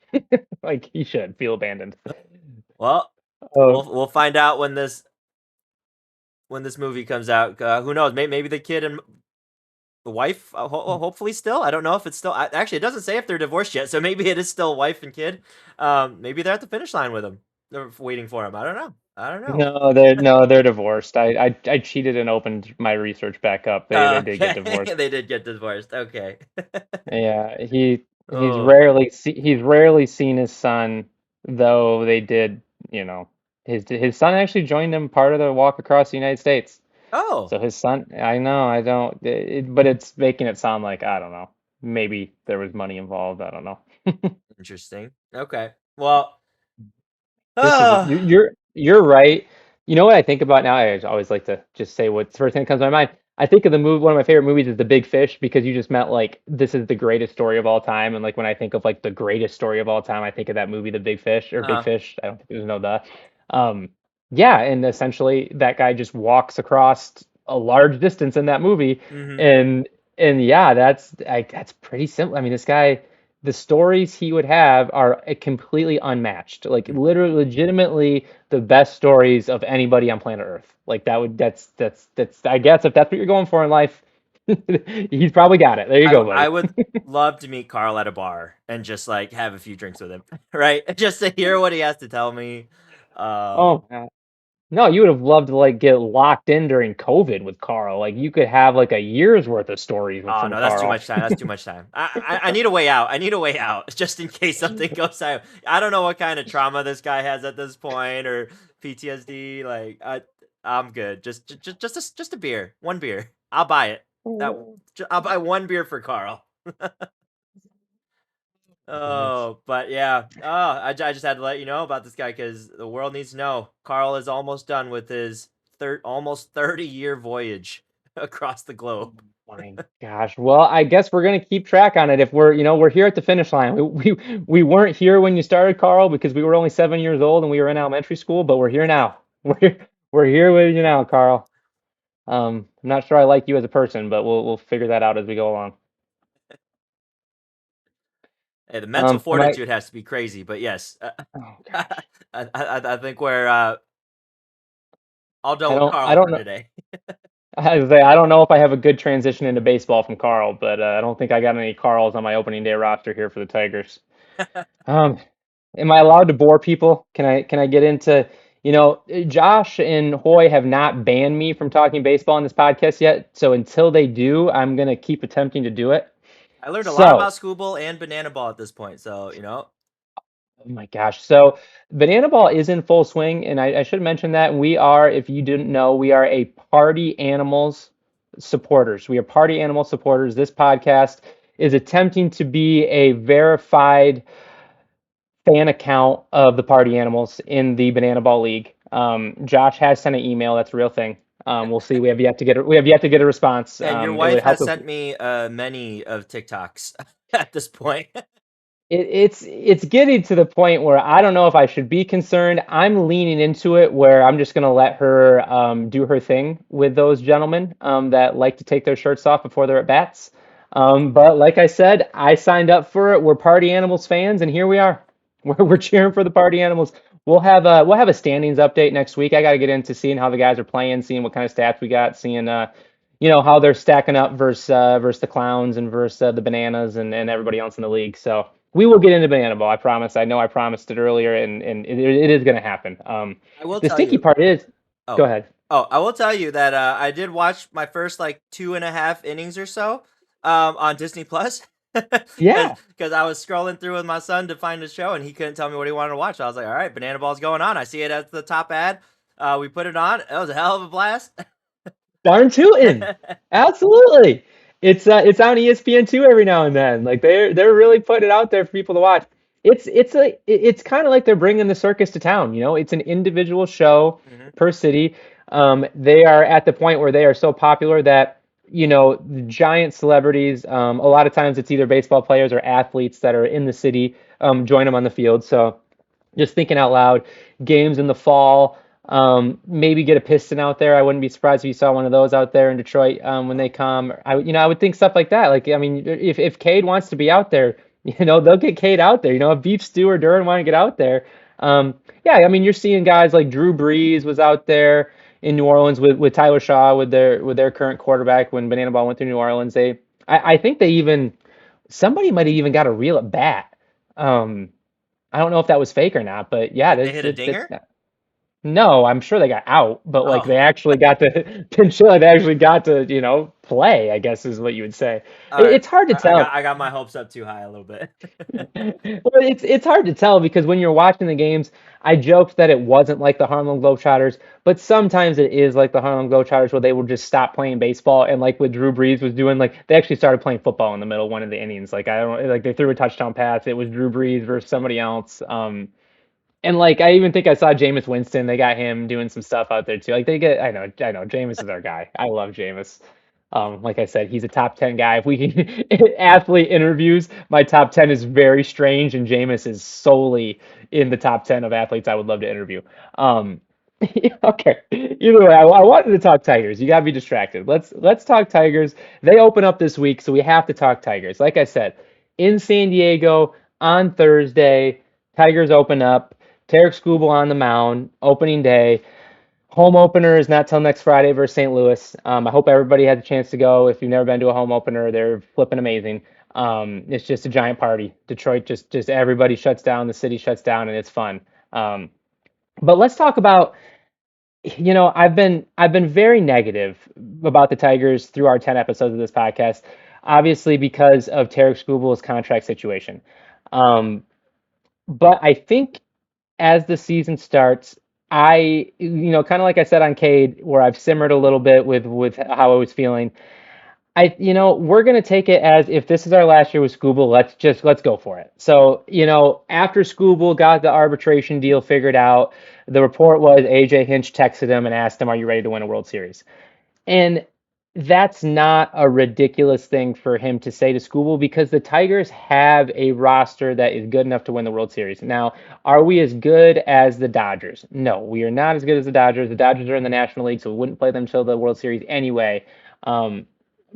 Like he should feel abandoned. Well, Oh, we'll find out when this movie comes out. Who knows? Maybe the kid and the wife, hopefully still. I don't know if it's still. Actually, it doesn't say if they're divorced yet, so maybe it is still wife and kid. Maybe they're at the finish line with him. They're waiting for him. I don't know. I don't know. no, they're divorced. I cheated and opened my research back up. They did get Okay, divorced. they did get divorced. Okay. Yeah, Oh. he's rarely seen his son, though they did, you know, his son actually joined him part of the walk across the United States. Oh. So his son, I know, I don't, but it's making it sound like I don't know, maybe there was money involved. I don't know. Interesting. Okay. Well. This is Uh, you're right. You know what I think about now? I always like to just say what's the first thing that comes to my mind. I think of the movie. One of my favorite movies is The Big Fish because you just meant like this is the greatest story of all time. And like when I think of like the greatest story of all time, I think of that movie, The Big Fish or Big uh, Fish. I don't think there's no the. Um, yeah, and essentially that guy just walks across a large distance in that movie, mm-hmm. and yeah, that's pretty simple. I mean, this guy the stories he would have are completely unmatched. Like literally, legitimately, the best stories of anybody on planet Earth. Like that's. I guess if that's what you're going for in life, he's probably got it. There you go, I buddy. would love to meet Carl at a bar and just like have a few drinks with him, right? Just to hear what he has to tell me. Um, Oh, no, you would have loved to like get locked in during COVID with Carl. Like you could have like a year's worth of stories oh from no, that's too Carl. much time. That's too much time. I need a way out. I need a way out just in case something goes out. I don't know what kind of trauma this guy has at this point or PTSD. Like I'm good. Just a beer, one beer. I'll buy it. That I'll buy one beer for Carl. Goodness. Oh, but yeah. Oh, I just had to let you know about this guy because the world needs to know. Carl is almost done with his almost 30-year voyage across the Oh globe. my gosh. Well, I guess we're gonna keep track on it. If we're here at the finish line. We weren't here when you started, Carl, because we were only 7 years old and we were in elementary school, but we're here now. We're here with you now, Carl. I'm not sure I like you as a person, but we'll figure that out as we go along. Hey, the mental Am I? fortitude has to be crazy, but yes, Oh I, gosh. I think we're all done I with don't. I Carl don't for know. today. I don't know if I have a good transition into baseball from Carl, but I don't think I got any Carls on my opening day roster here for the Tigers. Um, Am I allowed to bore people? Can I get into, Josh and Hoy have not banned me from talking baseball on this podcast yet. So until they do, I'm gonna keep attempting to do it. I learned a lot So, about school and banana ball at this point, so oh my gosh. So Banana Ball is in full swing, and I should mention that we are, if you didn't know, we are a party animals supporters. We are party animal supporters. This podcast is attempting to be a verified fan account of the party animals in the Banana Ball League. Josh has sent an email. That's a real thing. We'll see. We have yet to get a response. and your It wife would help has if sent me many of TikToks at this point. it's getting to the point where I don't know if I should be concerned. I'm leaning into it where I'm just gonna let her do her thing with those gentlemen that like to take their shirts off before they're at bats. But like I said, I signed up for it. We're Party Animals fans, and here we are. We're cheering for the Party Animals. We'll have a standings update next week. I got to get into seeing how the guys are playing, seeing what kind of stats we got, seeing how they're stacking up versus the Clowns and versus the Bananas and everybody else in the league. So we will get into Banana Ball. I promise. I know I promised it earlier, and it is going to happen. I will The tell stinky you, part is. Go Oh, ahead. I will tell you that I did watch my first like 2.5 innings or so on Disney Plus because Yeah. I was scrolling through with my son to find a show and he couldn't tell me what he wanted to watch. I was like, all right, Banana Ball's going on. I see it at the top ad. We put it on. It was a hell of a blast. Darn tootin'. Absolutely. It's on ESPN2 every now and then. Like they're really putting it out there for people to watch. It's kind of like they're bringing the circus to town, you know? It's an individual show Hmm. per city. They are at the point where they are so popular that, you know, the giant celebrities, a lot of times it's either baseball players or athletes that are in the city, join them on the field. So just thinking out loud, games in the fall. Maybe get a Piston out there. I wouldn't be surprised if you saw one of those out there in Detroit when they come. I would think stuff like that. Like, I mean, if Cade wants to be out there, they'll get Cade out there. If Beef Stew or Duran want to get out there, yeah, I mean, you're seeing guys like Drew Brees was out there in New Orleans with Tyler Shaw with their current quarterback when Banana Ball went through New Orleans. I think they even somebody might have even got a reel at bat. Um, I don't know if that was fake or not, but yeah, They hit a that's dinger. no, I'm sure they got out, but like they Oh, actually got to Pinchilla, they actually got to, play, I guess is what you would say. all right. It's hard to tell. I got my hopes up too high a little bit. Well, it's hard to tell because when you're watching the games, I joked that it wasn't like the Harlem Globetrotters, but sometimes it is like the Harlem Globetrotters where they will just stop playing baseball and like what Drew Brees was doing, like they actually started playing football in the middle of one of the innings. Like I don't like they threw a touchdown pass. It was Drew Brees versus somebody else. And like I even think I saw Jameis Winston. They got him doing some stuff out there too. Like I know. Jameis is our guy. I love Jameis. Like I said, he's a top 10 guy. If we can athlete interviews, my top 10 is very strange, and Jameis is solely in the top 10 of athletes I would love to interview. Um, okay. Either way, I wanted to talk Tigers. You gotta be distracted. Let's talk Tigers. They open up this week, so we have to talk Tigers. Like I said, in San Diego on Thursday, Tigers open up. Tarek Skubal on the mound, opening day. Home opener is not till next Friday versus St. Louis. I hope everybody had a chance to go. If you've never been to a home opener, they're flipping amazing. It's just a giant party. Detroit just everybody shuts down, the city shuts down, and it's fun. Um, but let's talk about, I've been very negative about the Tigers through our 10 episodes of this podcast, obviously because of Tarek Skubal's contract situation. Um, but I think as the season starts, kind of like I said on Cade, where I've simmered a little bit with how I was feeling. We're gonna take it as if this is our last year with Scooble, let's go for it. So, after Scooble got the arbitration deal figured out, the report was AJ Hinch texted him and asked him, "Are you ready to win a World Series?" And that's not a ridiculous thing for him to say to Skubal because the Tigers have a roster that is good enough to win the World Series. Now, are we as good as the Dodgers? No, we are not as good as the Dodgers. The Dodgers are in the National League, so we wouldn't play them till the World Series anyway. Um,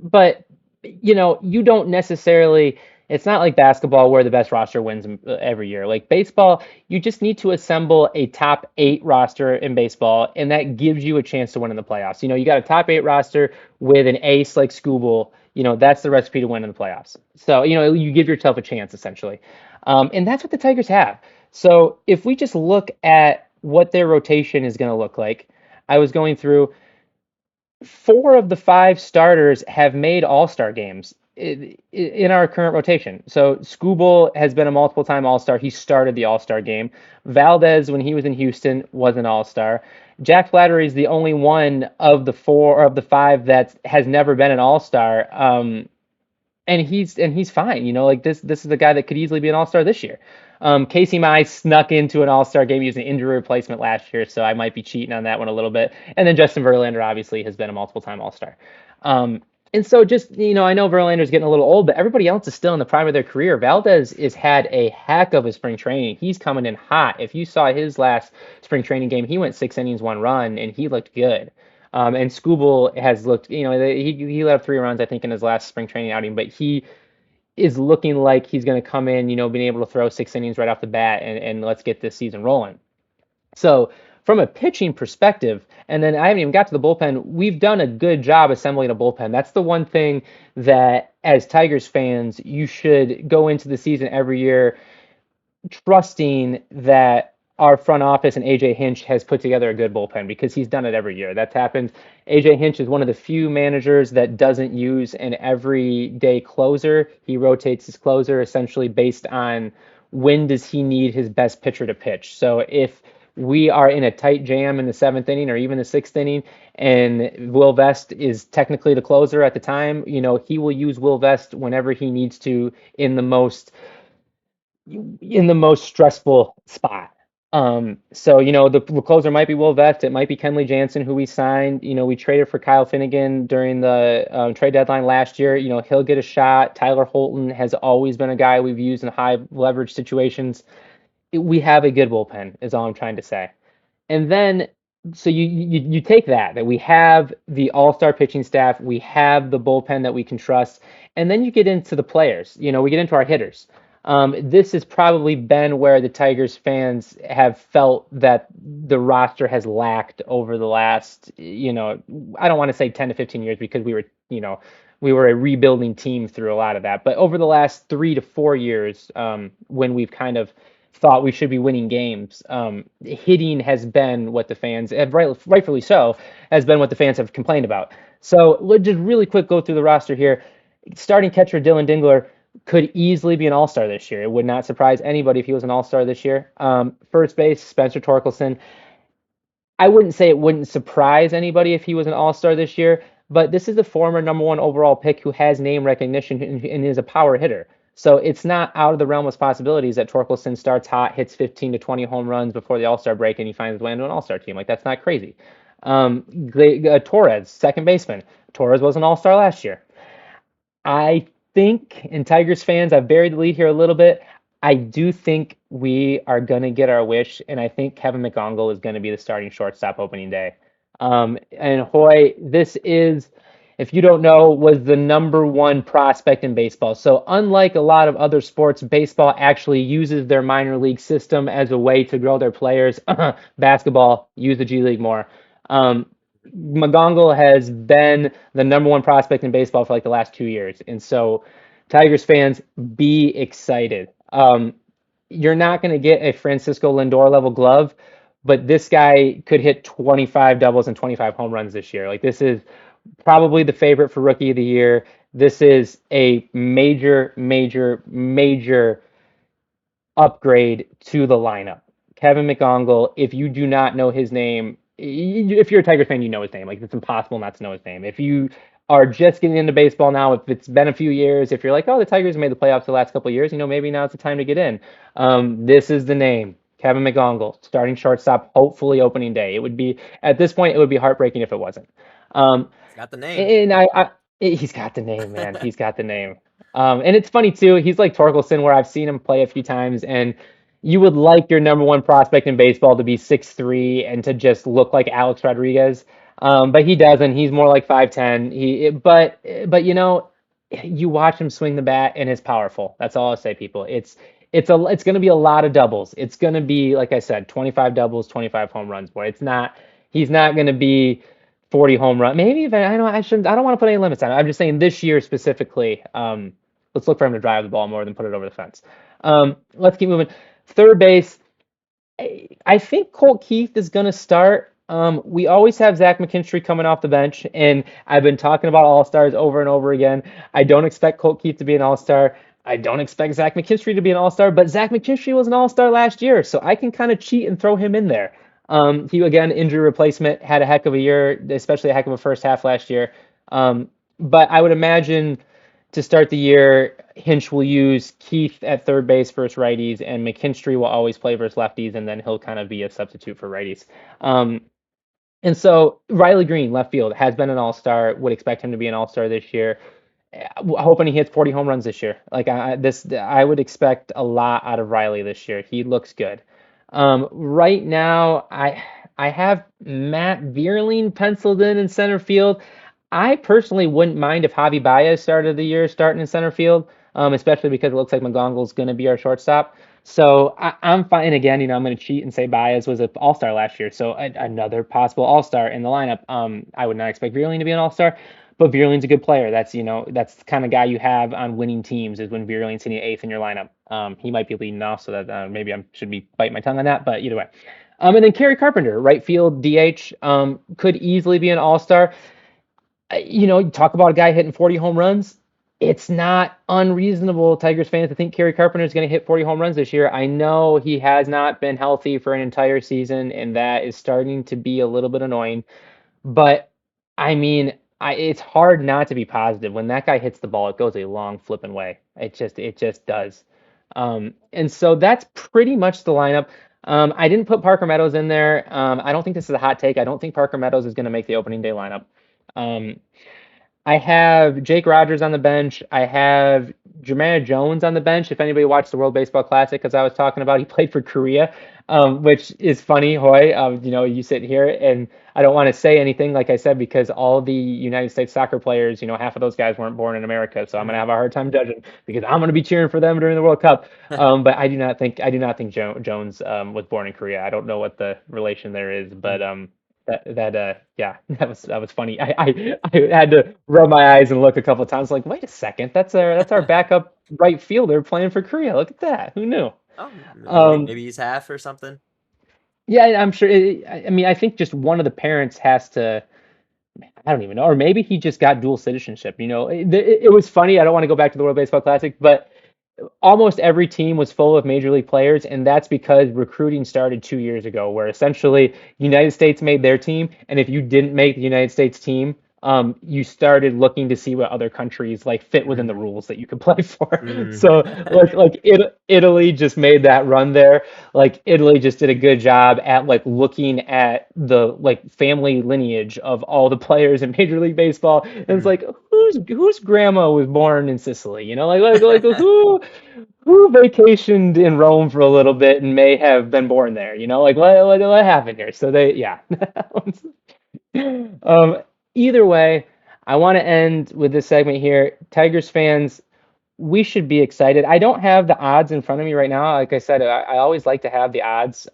but you don't necessarily. It's not like basketball where the best roster wins every year. Like baseball, you just need to assemble a top eight roster in baseball, and that gives you a chance to win in the playoffs. You got a top eight roster with an ace like Scooble. That's the recipe to win in the playoffs. So, you give yourself a chance essentially. And that's what the Tigers have. So if we just look at what their rotation is going to look like, I was going through four of the five starters have made all-star games in our current rotation. So Skubal has been a multiple-time all-star. He started the all-star game. Valdez, when he was in Houston, was an all-star. Jack Flattery is the only one of the four or of the five that has never been an all-star. And he's fine. Like this is the guy that could easily be an all-star this year. Casey Mize snuck into an all-star game using injury replacement last year, so I might be cheating on that one a little bit. And then Justin Verlander obviously has been a multiple-time all-star. And so just, I know Verlander's getting a little old, but everybody else is still in the prime of their career. Valdez has had a heck of a spring training. He's coming in hot. If you saw his last spring training game, he went 6 innings, 1 run, and he looked good. And Skubal has looked, he let up 3 runs, I think, in his last spring training outing, but he is looking like he's going to come in, being able to throw 6 innings right off the bat and let's get this season rolling. So, from a pitching perspective, and then I haven't even got to the bullpen, we've done a good job assembling a bullpen. That's the one thing that, as Tigers fans, you should go into the season every year trusting that our front office and AJ Hinch has put together a good bullpen because he's done it every year. That's happened. AJ Hinch is one of the few managers that doesn't use an everyday closer. He rotates his closer essentially based on when does he need his best pitcher to pitch. So if we are in a tight jam in the seventh inning or even the sixth inning, and Will Vest is technically the closer at the time, he will use Will Vest whenever he needs to in the most stressful spot. So the closer might be Will Vest, it might be Kenley Jansen, who we signed. We traded for Kyle Finnegan during the trade deadline last year. He'll get a shot. Tyler Holton has always been a guy we've used in high leverage situations. We have a good bullpen, is all I'm trying to say. And then, so you take that we have the all-star pitching staff, we have the bullpen that we can trust, and then you get into the players. We get into our hitters. This has probably been where the Tigers fans have felt that the roster has lacked over the last, I don't want to say 10 to 15 years because we were a rebuilding team through a lot of that. But over the last 3 to 4 years, when we've kind of thought we should be winning games, hitting has been what the fans, and rightfully so, has been what the fans have complained about. So let's just really quick go through the roster here. Starting catcher Dylan Dingler could easily be an all-star this year. It would not surprise anybody if he was an all-star this year. First base, Spencer Torkelson. I wouldn't say it wouldn't surprise anybody if he was an all-star this year, but this is the former number one overall pick who has name recognition and is a power hitter. So it's not out of the realm of possibilities that Torkelson starts hot, hits 15 to 20 home runs before the All-Star break, and he finds his way into an All-Star team. Like, that's not crazy. Torres, second baseman. Torres was an All-Star last year. I think, and Tigers fans, I've buried the lead here a little bit. I do think we are going to get our wish, and I think Kevin McGongle is going to be the starting shortstop opening day. And Hoy, this is, if you don't know, was the number one prospect in baseball. So unlike a lot of other sports, baseball actually uses their minor league system as a way to grow their players. Basketball, use the G League more. McGongle has been the number one prospect in baseball for like the last 2 years. And so Tigers fans, be excited. You're not going to get a Francisco Lindor level glove, but this guy could hit 25 doubles and 25 home runs this year. Like, this is probably the favorite for rookie of the year. This is a major, major, major upgrade to the lineup. Kevin McGongle, if you do not know his name, if you're a Tigers fan, you know his name. Like, it's impossible not to know his name. If you are just getting into baseball now, if it's been a few years, if you're like, oh, the Tigers made the playoffs the last couple of years, maybe now's the time to get in. This is the name. Kevin McGongle, starting shortstop, hopefully opening day. It would be, at this point, it would be heartbreaking if it wasn't. He's got the name. And he's got the name, man. He's got the name. And it's funny too. He's like Torkelson, where I've seen him play a few times, and you would like your number one prospect in baseball to be 6'3" and to just look like Alex Rodriguez. But he doesn't. He's more like 5'10". But you watch him swing the bat, and it's powerful. That's all I'll say, people. It's going to be a lot of doubles. It's going to be, like I said, 25 doubles, 25 home runs. Boy, he's not going to be 40 home run. Maybe even, I don't want to put any limits on it. I'm just saying this year specifically, let's look for him to drive the ball more than put it over the fence. Let's keep moving. Third base, I think Colt Keith is going to start. We always have Zach McKinstry coming off the bench, and I've been talking about all-stars over and over again. I don't expect Colt Keith to be an all-star. I don't expect Zach McKinstry to be an all-star, but Zach McKinstry was an all-star last year, so I can kind of cheat and throw him in there. He, again, injury replacement, had a heck of a year, especially a heck of a first half last year. But I would imagine to start the year, Hinch will use Keith at third base versus righties, and McKinstry will always play versus lefties, and then he'll kind of be a substitute for righties. And so Riley Green, left field, has been an all-star, would expect him to be an all-star this year. Hoping he hits 40 home runs this year. Like, I would expect a lot out of Riley this year. He looks good. Right now, I have Matt Vierling penciled in center field. I personally wouldn't mind if Javi Baez started the year starting in center field, especially because it looks like McGongle's going to be our shortstop. So I'm fine. And again, I'm going to cheat and say Baez was an all-star last year, so another possible all-star in the lineup. I would not expect Vierling to be an all-star. But Vierling's a good player. That's that's the kind of guy you have on winning teams is when Vierling's hitting eighth in your lineup. He might be leading off, so that maybe I should be biting my tongue on that. But either way, and then Kerry Carpenter, right field DH, could easily be an all-star. You talk about a guy hitting 40 home runs. It's not unreasonable, Tigers fans, to think Kerry Carpenter is going to hit 40 home runs this year. I know he has not been healthy for an entire season, and that is starting to be a little bit annoying. But I mean, it's hard not to be positive. When that guy hits the ball, it goes a long flipping way. It just does. And so that's pretty much the lineup. I didn't put Parker Meadows in there. I don't think this is a hot take. I don't think Parker Meadows is going to make the opening day lineup. Um, I have Jake Rogers on the bench. I have Jermaine Jones on the bench. If anybody watched the World Baseball Classic, as I was talking about, he played for Korea, which is funny, Hoy. You sit here, and I don't want to say anything, like I said, because all the United States soccer players, half of those guys weren't born in America, so I'm gonna have a hard time judging because I'm gonna be cheering for them during the World Cup. But I do not think Jones was born in Korea. I don't know what the relation there is, but yeah, that was funny. I had to rub my eyes and look a couple of times like, wait a second, that's our backup right fielder playing for Korea. Look at that. Who knew? Oh, maybe Um, maybe he's half or something. yeah, I'm sure. I mean, I think just one of the parents has to. I don't even know, or maybe he just got dual citizenship. It was funny. I don't want to go back to the World Baseball Classic, but almost every team was full of major league players, and that's because recruiting started 2 years ago, where essentially United States made their team, and if you didn't make the United States team, you started looking to see what other countries like fit within the Mm, rules that you could play for. mm. So Italy just made that run there. Like Italy just did a good job at like looking at the like family lineage of all the players in Major League Baseball, and it's Mhm. like whose grandma was born in Sicily? Like who vacationed in Rome for a little bit and may have been born there? Like what happened here? So yeah. Um, Either way, I want to end with this segment here. Tigers fans, we should be excited. I don't have the odds in front of me right now. Like I said, I always like to have the odds.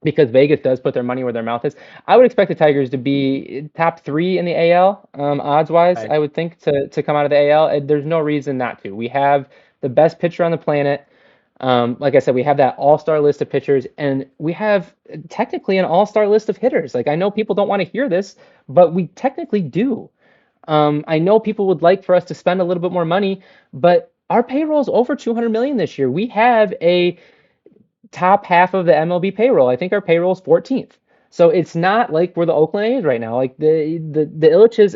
Because Vegas does put their money where their mouth is. I would expect the Tigers to be top three in the AL, odds wise. Right. I would think to come out of the AL. There's no reason not to. We have the best pitcher on the planet. Like I said, we have that all-star list of pitchers, and we have technically an all-star list of hitters. Like I know people don't want to hear this, but we technically do. I know people would like for us to spend a little bit more money, but our payroll is over 200 million this year. We have a top half of the MLB payroll. I think our payroll is 14th. So it's not like we're the Oakland A's right now. Like the Illiches,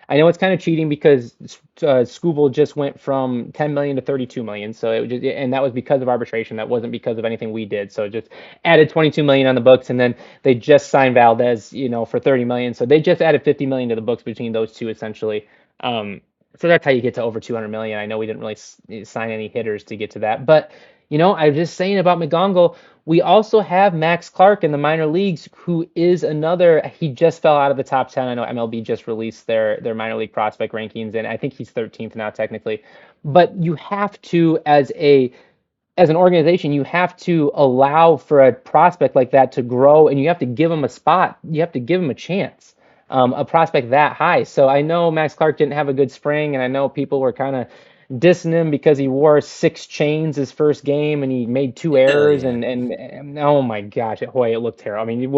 I know it's kind of cheating because Scooble just went from 10 million to 32 million. So and that was because of arbitration. That wasn't because of anything we did. So it just added 22 million on the books, and then they just signed Valdez, for 30 million. So they just added 50 million to the books between those two essentially. So that's how you get to over 200 million. I know we didn't really sign any hitters to get to that, but I'm just saying about McGonagall. We also have Max Clark in the minor leagues, who is another. He just fell out of the top 10. I know MLB just released their minor league prospect rankings, and I think he's 13th now technically. But you have to, as an organization, you have to allow for a prospect like that to grow, and you have to give him a spot. You have to give him a chance. A prospect that high. So I know Max Clark didn't have a good spring, and I know people were kind of dissing him because he wore six chains his first game and he made two Hell errors yeah. and oh my gosh, it looked terrible. I mean,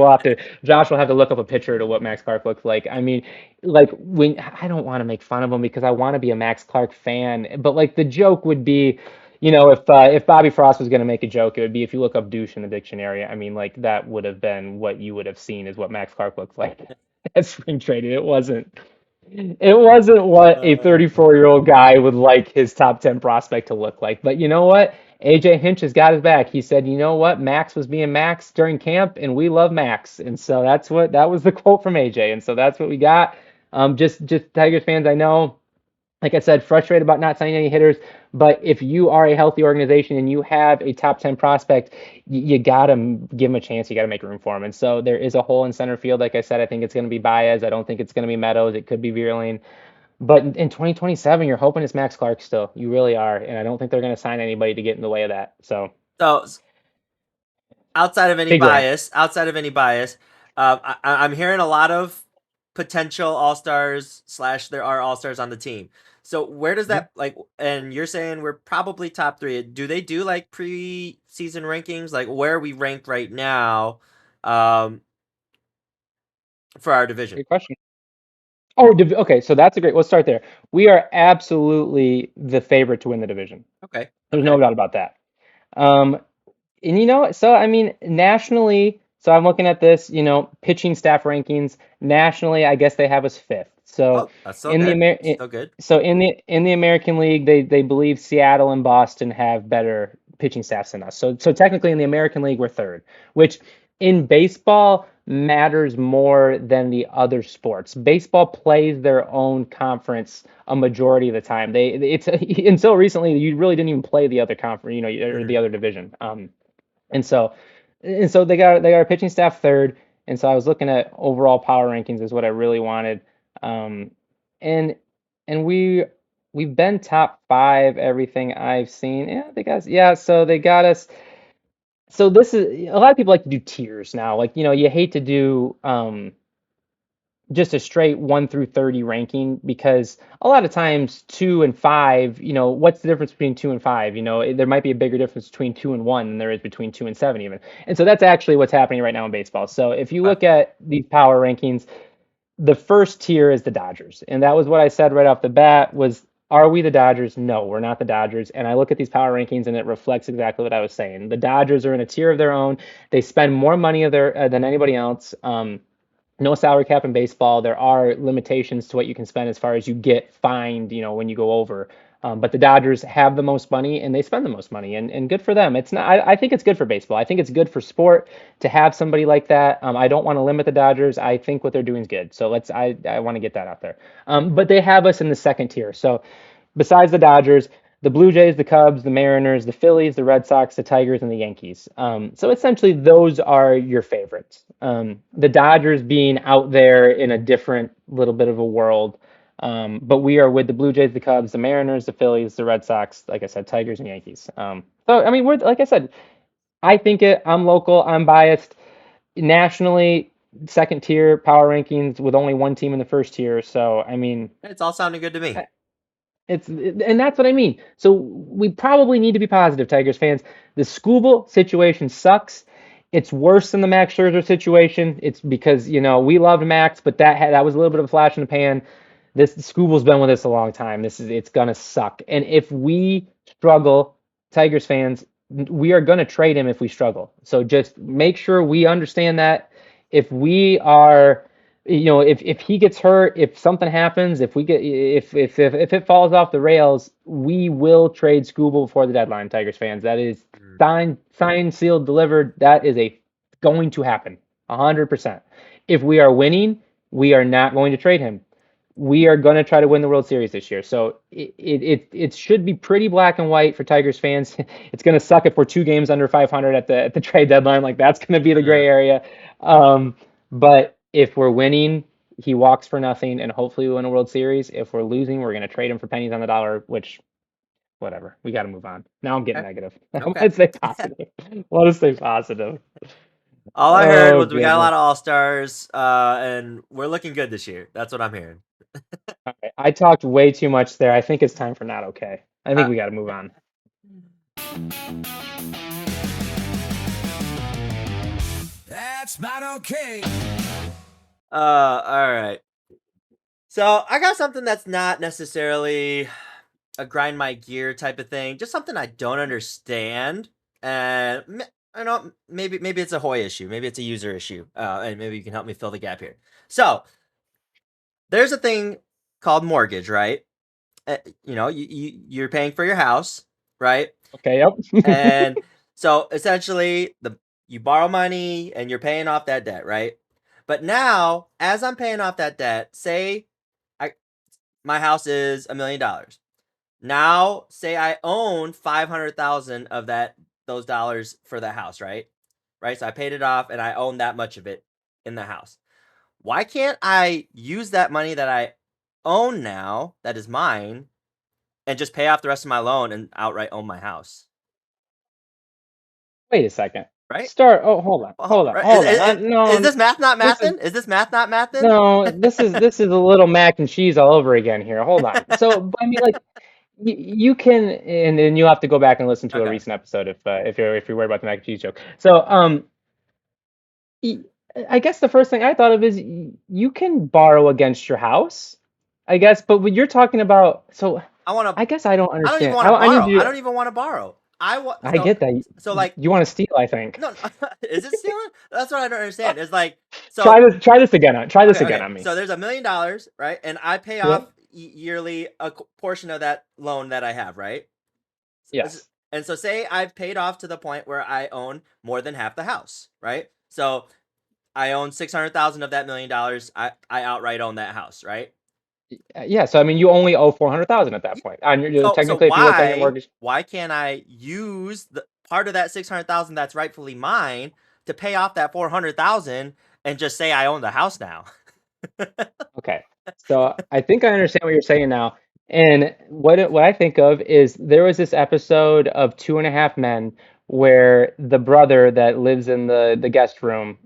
Josh will have to look up a picture to what Max Clark looks like. I mean, like when I don't want to make fun of him because I want to be a Max Clark fan, but like the joke would be, if Bobby Frost was going to make a joke, it would be if you look up douche in the dictionary. I mean, like that would have been what you would have seen is what Max Clark looks like at spring training. It wasn't. It wasn't what a Uh, 34-year-old guy would like his top 10 prospect to look like. But you know what? AJ Hinch has got his back. He said, "You know what? Max was being Max during camp, and we love Max." And so that was the quote from AJ. And so that's what we got. Just Tigers fans, I know, like I said, frustrated about not signing any hitters. But if you are a healthy organization and you have a top 10 prospect, you got to give him a chance. You got to make room for him. And so there is a hole in center field. Like I said, I think it's going to be Baez. I don't think it's going to be Meadows. It could be Vierling. But in 2027, you're hoping it's Max Clark still. You really are. And I don't think they're going to sign anybody to get in the way of that. So so outside of any big rant. bias, I'm hearing a lot of potential all-stars / there are all-stars on the team. So where does that like? And you're saying we're probably top 3. Do they do like pre-season rankings? Like where are we ranked right now, for our division? Great question. Oh, okay, so that's a great. Let's start there. We are absolutely the favorite to win the division. Okay. There's Okay. no doubt about that. Um, And so I mean, nationally, so I'm looking at this, pitching staff rankings. Nationally, I guess they have us fifth. So Oh, that's still in the good. Amer Still good. so in the American League, they believe Seattle and Boston have better pitching staffs than us. So technically in the American League, we're third, which in baseball matters more than the other sports. Baseball plays their own conference a majority of the time. It's until recently you really didn't even play the other conference, or Mm-hmm. the other division. And so they got our pitching staff third. And so I was looking at overall power rankings is what I really wanted. Um, and and we've been top 5 everything I've seen. So they got us. So this is a lot of people like to do tiers now. Like, you hate to do just a straight 1 through 30 ranking because a lot of times 2 and 5, what's the difference between 2 and 5? There might be a bigger difference between 2 and 1 than there is between 2 and 7 even. And so that's actually what's happening right now in baseball. So if you Okay. look at these power rankings, the first tier is the Dodgers. And that was what I said right off the bat was, are we the Dodgers? No, we're not the Dodgers. And I look at these power rankings and it reflects exactly what I was saying. The Dodgers are in a tier of their own. They spend more money than anybody else. No salary cap in baseball. There are limitations to what you can spend as far as you get fined, when you go over. But the Dodgers have the most money and they spend the most money, and good for them. It's not. I think it's good for baseball. I think it's good for sport to have somebody like that. I don't want to limit the Dodgers. I think what they're doing is good. So I want to get that out there. But they have us in the second tier. So besides the Dodgers, the Blue Jays, the Cubs, the Mariners, the Phillies, the Red Sox, the Tigers, and the Yankees. So essentially, those are your favorites. The Dodgers being out there in a different little bit of a world. But we are with the Blue Jays, the Cubs, the Mariners, the Phillies, the Red Sox, like I said, Tigers, and Yankees. So, I mean, we're like I said, I think I'm local, I'm biased. Nationally, second tier power rankings with only one team in the first tier. So, I mean, It's all sounding good to me. and that's what I mean. So we probably need to be positive, Tigers fans. The Skubal situation sucks. It's worse than the Max Scherzer situation. It's because we loved Max, but that was a little bit of a flash in the pan. This Skubal's been with us a long time. It's gonna suck. And if we struggle, Tigers fans, we are gonna trade him if we struggle. So just make sure we understand that if we are if he gets hurt, if something happens, if it falls off the rails, we will trade Scooble before the deadline, Tigers fans. That is Mm. signed, sealed, delivered. That is going to happen, 100%. If we are winning, we are not going to trade him. We are going to try to win the World Series this year. So it should be pretty black and white for Tigers fans. It's going to suck if we're 2 games under 500 at the trade deadline. Like that's going to be the gray Mm. area. But if we're winning, he walks for nothing, and hopefully we win a World Series. If we're losing, we're going to trade him for pennies on the dollar, which, whatever. We got to move on. Now I'm getting Okay. negative. Okay. Let's stay positive. Let us stay positive. All I heard Oh, was we got a goodness. lot of all stars, and we're looking good this year. That's what I'm hearing. All right. I talked way too much there. I think it's time for not okay. I think Uh, we got to move on. That's not okay. all right. So I got something that's not necessarily a grind my gear type of thing, just something I don't understand, and I know maybe it's a Hoy issue, maybe it's a user issue, and maybe you can help me fill the gap here. So there's a thing called mortgage, right? You're paying for your house, right? Okay, yep. And so essentially you borrow money and you're paying off that debt, right? But now, as I'm paying off that debt, say I my house is $1 million. Now, say I own 500,000 of those dollars for the house, right? Right? So I paid it off and I own that much of it in the house. Why can't I use that money that I own now, that is mine, and just pay off the rest of my loan and outright own my house? Wait a second. right? Oh, hold on, Well, hold on, right? hold on. Is No, this math not this is mathin? Is this math not mathin? no, this is a little mac and cheese all over again here. Hold on. So, I mean, like, you can, and you'll have to go back and listen to a Okay. recent episode if you're worried about the mac and cheese joke. So, y- I guess the first thing I thought of is you can borrow against your house, I guess. But what you're talking about, so I want to. I guess I don't I don't even understand. want to I need borrow. I you. don't even want to borrow. I want I get that. so like You want to steal, I think. no. Is it stealing? That's what I don't understand. It's like Try so. this. Try this again. Try this Okay, again okay. on me. So there's $1 million, right? And I pay off Yep. yearly a portion of that loan that I have, right? Yes. And so say I've paid off to the point where I own more than half the house, right? So I own 600,000 of that $1 million. I outright own that house, right? Yeah. So I mean, you only owe 400,000 at that point. On your So technically, if you look on your mortgage. why can't I use the part of that 600,000 that's rightfully mine to pay off that 400,000 and just say I own the house now? Okay. So I think I understand what you're saying now. And what I think of is there was this episode of Two and a Half Men where the brother that lives in the guest room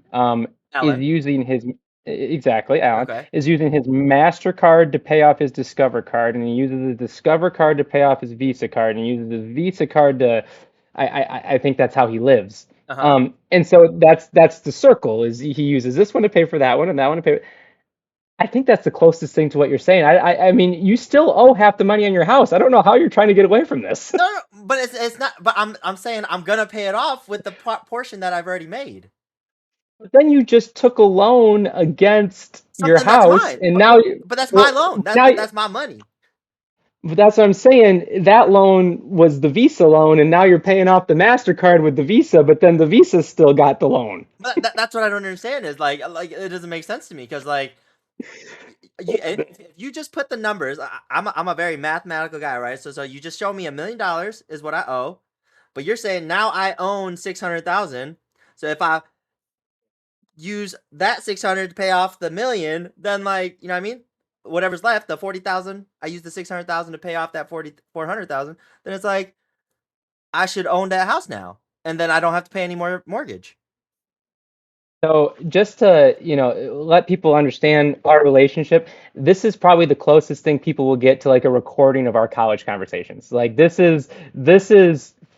is Ellen. using his exactly Alan Okay. is using his MasterCard to pay off his Discover card, and he uses the Discover card to pay off his Visa card, and he uses his Visa card to I think that's how he lives. Uh-huh. And so that's the circle is he uses this one to pay for that one and that one to pay. I think that's the closest thing to what you're saying. I mean, you still owe half the money on your house. I don't know how you're trying to get away from this. No, but it's not. But I'm saying I'm gonna pay it off with the portion that I've already made. But then you just took a loan against your Something that's house, mine. and now But that's my well, loan. now That's my money. that's what I'm saying. That loan was the Visa loan, and now you're paying off the MasterCard with the Visa, but then the Visa still got the loan. But that's what I don't understand is like it doesn't make sense to me because like if you just put the numbers. I'm a very mathematical guy, right? So you just show me $1 million is what I owe, but you're saying now I own 600,000. So if I use that 600 to pay off the million, then like you know what I mean, whatever's left, the 40,000, I use the 600,000 to pay off that 400,000. Then it's like I should own that house now, and then I don't have to pay any more mortgage. So just to, let people understand our relationship, this is probably the closest thing people will get to like a recording of our college conversations. Like this is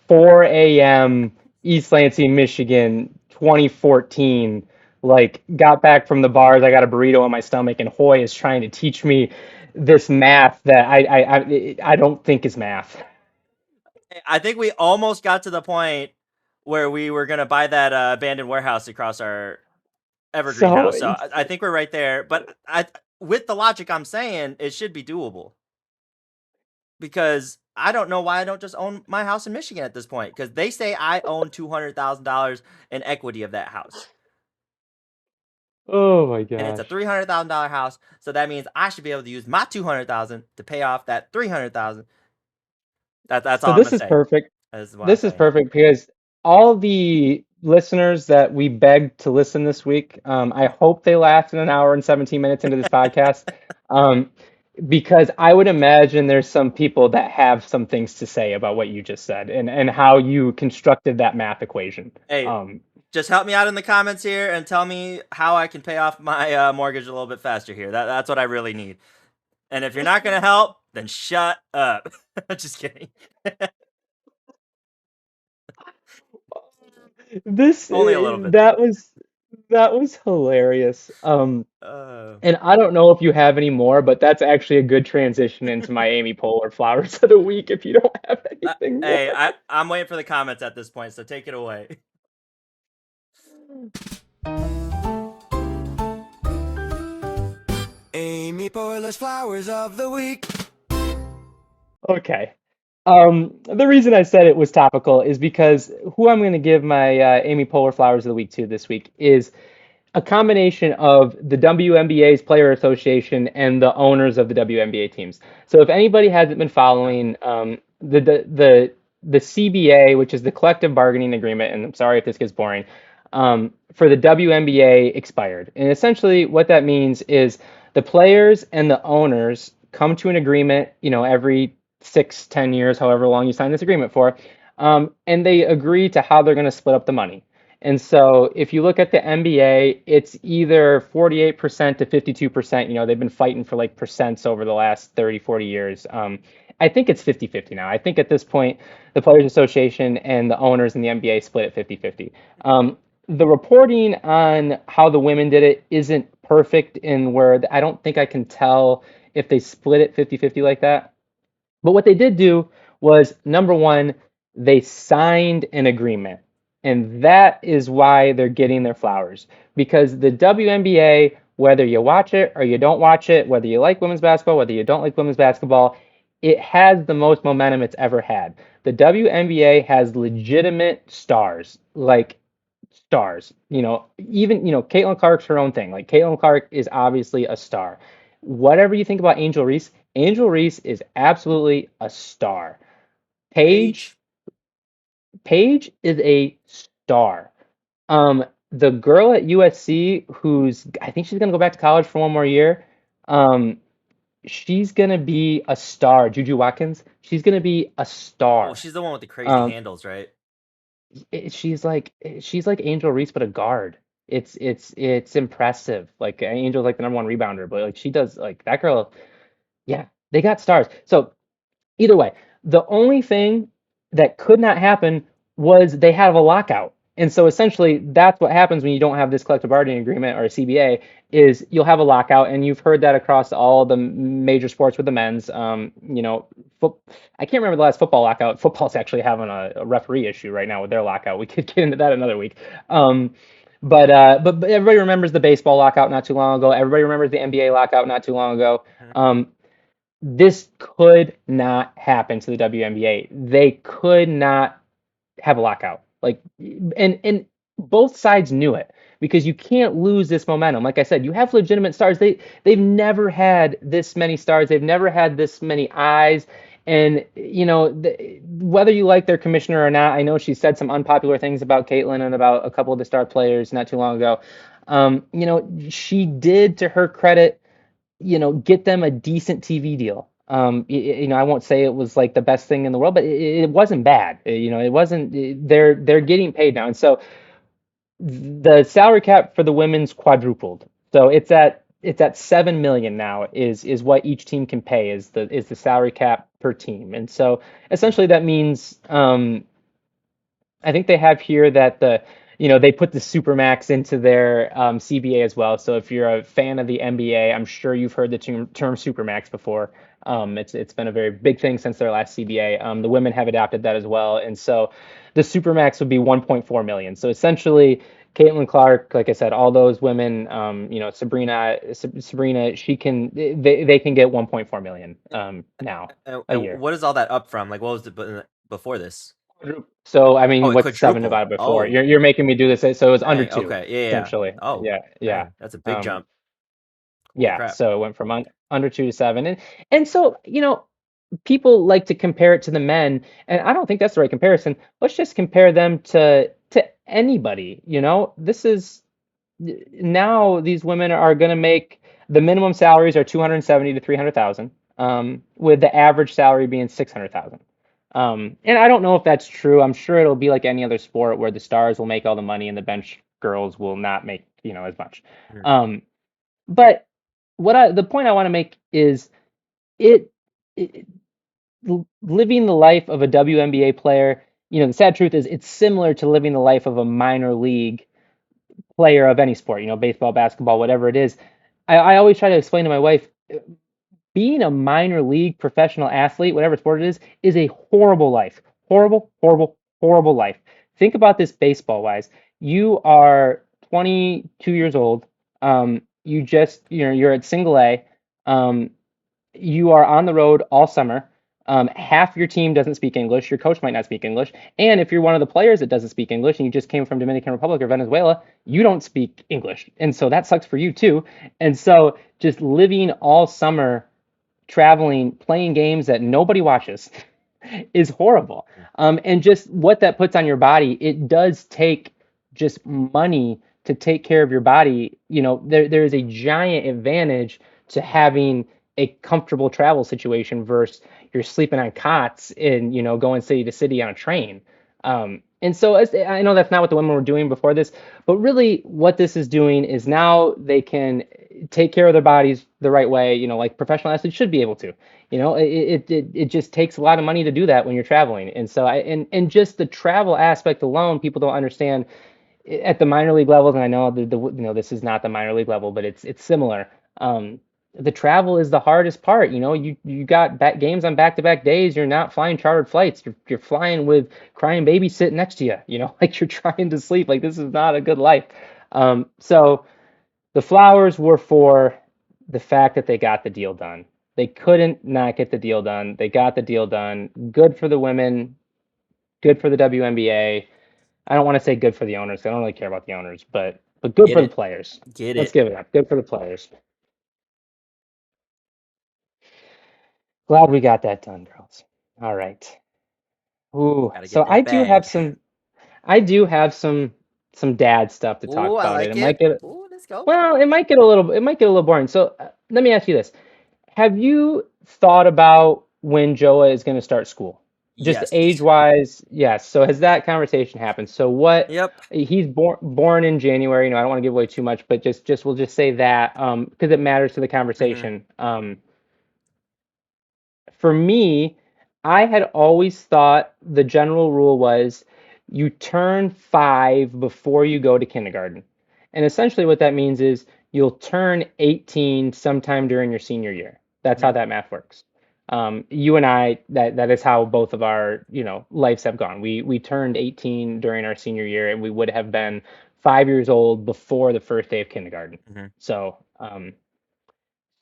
4 a.m. East Lansing, Michigan, 2014. Like got back from the bars, I got a burrito in my stomach, and Hoy is trying to teach me this math that I don't think is math. I think we almost got to the point where we were gonna buy that abandoned warehouse across our Evergreen So house. So I think we're right there. But with the logic I'm saying, it should be doable because I don't know why I don't just own my house in Michigan at this point because they say I own $200,000 in equity of that house. oh my And it's a gosh. $300,000 house, so that means I should be able to use my 200,000 to pay off that 300,000. That's So all I'm this gonna is say. perfect. That's what I'm This is saying. perfect because all the listeners that we begged to listen this week, I hope they lasted an hour and 17 minutes into this podcast. Um, because I would imagine there's some people that have some things to say about what you just said and how you constructed that math equation. Hey, just help me out in the comments here and tell me how I can pay off my mortgage a little bit faster here. That's what I really need. And if you're not gonna help, then shut up. Just kidding. This Only a little bit. that was hilarious. Uh, And I don't know if you have any more, but that's actually a good transition into my Amy Poehler Flowers of the Week if you don't have anything more. hey, I'm waiting for the comments at this point, so take it away. Amy Poehler's Flowers of the Week. Okay. The reason I said it was topical is because who I'm going to give my Amy Poehler Flowers of the Week to this week is a combination of the WNBA's Player Association and the owners of the WNBA teams. So if anybody hasn't been following the CBA, which is the collective bargaining agreement, and I'm sorry if this gets boring, for the WNBA expired. And essentially what that means is the players and the owners come to an agreement, every 6, 10 years, however long you sign this agreement for, and they agree to how they're going to split up the money. And so if you look at the NBA, it's either 48% to 52%. They've been fighting for like percents over the last 30, 40 years. I think it's 50-50 now. I think at this point, the Players Association and the owners in the NBA split at 50-50. The reporting on how the women did it isn't perfect in where I don't think I can tell if they split it 50-50 like that. But what they did do was number one, they signed an agreement. And that is why they're getting their flowers. Because the WNBA, whether you watch it or you don't watch it, whether you like women's basketball, whether you don't like women's basketball, it has the most momentum it's ever had. The WNBA has legitimate stars, like stars. Even, Caitlin Clark's her own thing. Like Caitlin Clark is obviously a star. Whatever you think about Angel Reese is absolutely a star. Paige, Age. Paige is a star. The girl at USC I think she's gonna go back to college for one more year. Um, she's gonna be a star. Juju Watkins, she's gonna be a Oh, star. she's the one with the crazy Um, handles, right? she's like Angel Reese, but a guard. It's impressive. Like Angel's like the number one rebounder, but like she does like that girl. Yeah, they got stars. So either way, the only thing that could not happen was they have a lockout. And so essentially that's what happens when you don't have this collective bargaining agreement or a CBA is you'll have a lockout, and you've heard that across all the major sports with the men's. I can't remember the last football lockout. Football's actually having a referee issue right now with their lockout. We could get into that another week. But everybody remembers the baseball lockout not too long ago. Everybody remembers the NBA lockout not too long ago. This could not happen to the WNBA. They could not have a lockout. Like, and both sides knew it because you can't lose this momentum. Like I said, you have legitimate stars. They've never had this many stars. They've never had this many eyes. And whether you like their commissioner or not, I know she said some unpopular things about Caitlin and about a couple of the star players not too long ago. She did, to her credit, get them a decent TV deal. I won't say it was like the best thing in the world, but it wasn't bad. It wasn't. They're getting paid now, and so the salary cap for the women's quadrupled. So it's at 7 million now. Is what each team can pay is the salary cap per team, and so essentially that means I think they have here that they put the supermax into their CBA as well. So if you're a fan of the NBA, I'm sure you've heard the term supermax before. It's been a very big thing since their last CBA. The women have adopted that as well, and so the supermax would be 1.4 million. So essentially, Caitlin Clark, like I said, all those women, Sabrina, they can get 1.4 million now a year. What is all that up from? Like, what was it before this? So I mean, Oh, it what's 7 quadrupled. divided by 4? Oh, You're making me do this. So it was under dang. 2, Okay. Yeah. essentially. Oh, Yeah. dang. That's a big jump. Holy Yeah. crap. So it went from under 2 to 7, and so people like to compare it to the men, and I don't think that's the right comparison. Let's just compare them to anybody. This is now these women are going to make the minimum salaries are 270 to 300,000, with the average salary being 600,000. And I don't know if that's true. I'm sure it'll be like any other sport where the stars will make all the money and the bench girls will not make as much. Hmm. But the point I want to make is it, it living the life of a WNBA player. The sad truth is it's similar to living the life of a minor league player of any sport, baseball, basketball, whatever it is. I always try to explain to my wife, being a minor league professional athlete, whatever sport it is a horrible life. Horrible, horrible, horrible life. Think about this baseball wise. You are 22 years old. You're at single A. You are on the road all summer. Half your team doesn't speak English. Your coach might not speak English. And if you're one of the players that doesn't speak English and you just came from Dominican Republic or Venezuela, you don't speak English. And so that sucks for you too. And so just living all summer, traveling, playing games that nobody watches is horrible. And just what that puts on your body, it does take just money to take care of your body. There is a giant advantage to having a comfortable travel situation versus you're sleeping on cots and going city to city on a train. And so I know that's not what the women were doing before this, but really what this is doing is now they can take care of their bodies the right way, like professional athletes should be able to. It just takes a lot of money to do that when you're traveling. And so and just the travel aspect alone, people don't understand at the minor league levels, and I know this is not the minor league level, but it's similar. Um, the travel is the hardest part. You got games on back-to-back days. You're not flying chartered flights. You're flying with crying babies sitting next to you. Like you're trying to sleep. Like this is not a good life. So the flowers were for the fact that they got the deal done. They couldn't not get the deal done. They got the deal done. Good for the women. Good for the WNBA. I don't want to say good for the owners. I don't really care about the owners, but good Get for the it? players. Get Let's it? give it up. Good for the players. Glad we got that done, girls. All right. Ooh, Gotta so get that bag. I do have some dad stuff to Ooh, talk I about. like It might it. get Ooh, let's go. well, it might get a little boring. So let me ask you this: have you thought about when Joa is going to start school? Just Yes. age-wise, yes. So has that conversation happened? So what? Yep. He's born in January. I don't want to give away too much, but just we'll just say that because it matters to the Hmm. conversation. For me, I had always thought the general rule was you turn 5 before you go to kindergarten. And essentially what that means is you'll turn 18 sometime during your senior year. That's how Hmm. that math works. You and I, that is how both of our, lives have gone. We turned 18 during our senior year, and we would have been 5 years old before the first day of kindergarten. Hmm.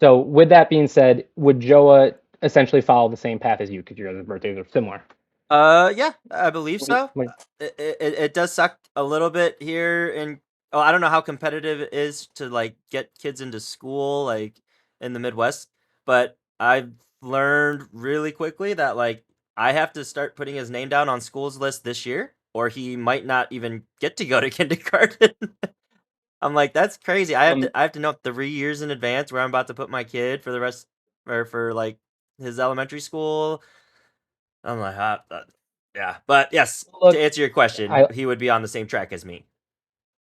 So with that being said, would Joa essentially follow the same path as you because your guys' birthdays are similar? Yeah, I believe What do you, so. what, It does suck a little bit here in. Oh, I don't know how competitive it is to like get kids into school like in the Midwest, but I've learned really quickly that like I have to start putting his name down on school's list this year, or he might not even get to go to kindergarten. I'm like, that's crazy. um, I have to know 3 years in advance where I'm about to put my kid for the rest or for like his elementary school. I'm like, yeah. But yes, to look, answer your question, I he would be on the same track as me.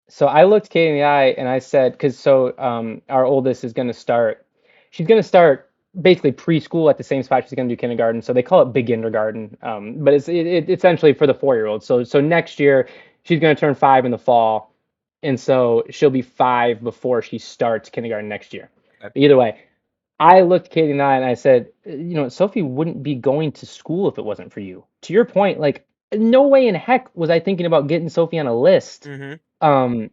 so I looked Kate in the eye and I said, because our oldest is going to start, she's going to start basically preschool at the same spot she's going to do kindergarten. So they call it big kindergarten, but it's essentially for the 4 year old. So next year she's going to turn 5 in the fall, and so she'll be 5 before she starts kindergarten next year. Okay. But either way, I looked Katie and I said, Sophie wouldn't be going to school if it wasn't for you. To your point, like, no way in heck was I thinking about getting Sophie on a list Mm-hmm. um,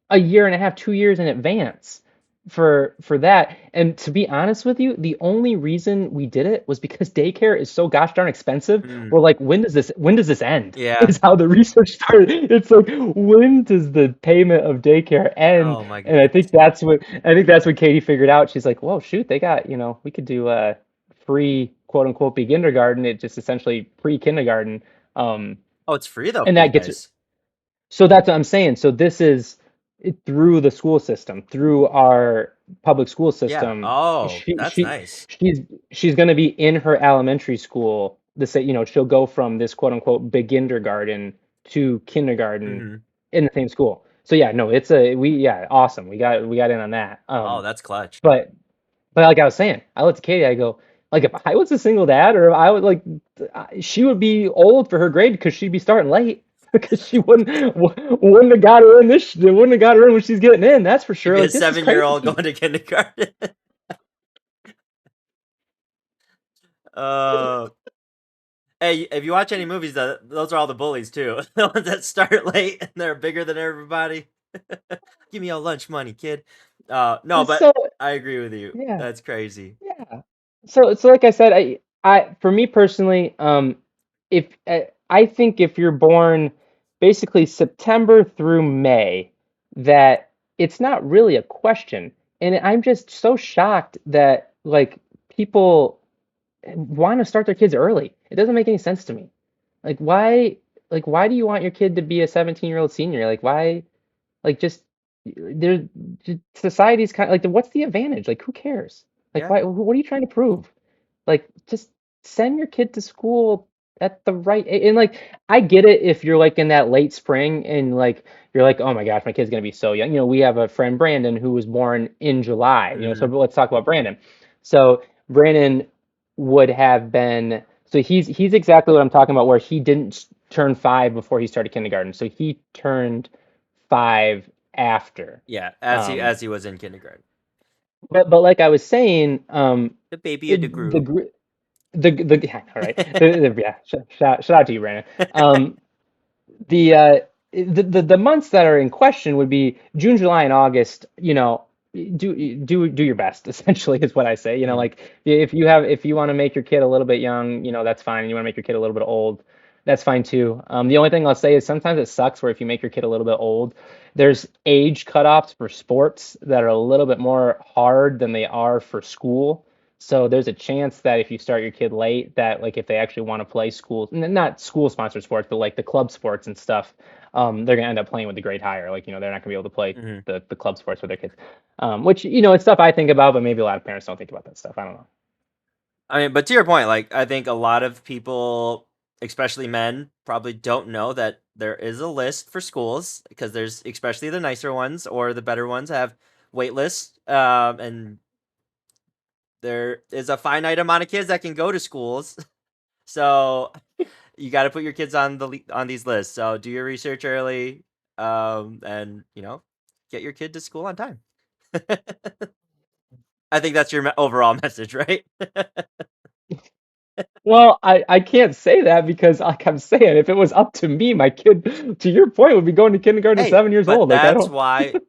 a year and a half, 2 years in advance for that. And to be honest with you, the only reason we did it was because daycare is so gosh darn expensive. Mm. We're like, when does this end? Yeah. Is how the research started. It's like, when does the payment of daycare end? Oh my And I goodness. think that's what Katie figured out. She's like, whoa, shoot, they got, we could do a free quote unquote be kindergarten. It just essentially pre-kindergarten. Um, Oh, it's free though and for you that gets guys. so that's what I'm saying. So this is through the school system, through our public school Yeah. system. Oh, She that's she nice. she's going to be in her elementary school. She'll go from this quote unquote begindergarten to kindergarten Mm-hmm. in the same school. So yeah, no, it's a we yeah, awesome. We got in on that. Oh, that's clutch. But like I was saying, I looked at Katie. I go, like if I was a single dad, or if I was like, she would be old for her grade because she'd be starting late because she wouldn't have got her in this. They wouldn't have got her in when she's getting in. That's for You'd sure. be a Like this is 7-year-old crazy. going to kindergarten. uh, hey, if you watch any movies, those are all the bullies too. The ones that start late and they're bigger than everybody. Give me your lunch money, kid. No, but So I agree with you. yeah, That's crazy. yeah. So like I said, I for me personally, if I think if you're born basically September through May, that it's not really a question. And I'm just so shocked that like people want to start their kids early. It doesn't make any sense to me. Like why do you want your kid to be a 17-year-old senior? Like why just there society's kind of like what's the advantage? Like who cares? Like Yeah. what are you trying to prove? Like just send your kid to school at the right and like I get it if you're like in that late spring and like you're like, oh my gosh, my kid's gonna be so young. We have a friend Brandon who was born in July. So Mm-hmm. let's talk about Brandon. So Brandon would have been so he's exactly what I'm talking about, where he didn't turn 5 before he started kindergarten. So he turned 5 after. Yeah, Um, as he was in kindergarten. but like I was saying, The baby of the it, the group. gr- the yeah, all right. Yeah, shout out to you, Brandon. Um, the the months that are in question would be June, July, and August. Do your best. Essentially, is what I say. Mhm. Like if you want to make your kid a little bit young, that's fine. And you want to make your kid a little bit old, that's fine too. The only thing I'll say is sometimes it sucks where if you make your kid a little bit old, there's age cutoffs for sports that are a little bit more hard than they are for school. So there's a chance that if you start your kid late, that like if they actually want to play school, not school sponsored sports, but like the club sports and stuff, they're gonna end up playing with the grade higher. Like they're not gonna be able to play Mhm. the club sports with their kids, which it's stuff I think about, but maybe a lot of parents don't think about that stuff. I don't know. I mean, but to your point, like I think a lot of people, especially men, probably don't know that there is a list for schools because there's especially the nicer ones or the better ones have wait lists, and there is a finite amount of kids that can go to schools. So you got to put your kids on on these lists. So do your research early, and get your kid to school on time. I think that's your overall message, right? Well, I can't say that because, like I'm saying, if it was up to me, my kid, to your point, would be going to kindergarten at Hey, 7 years but old. Like I that's don't. why,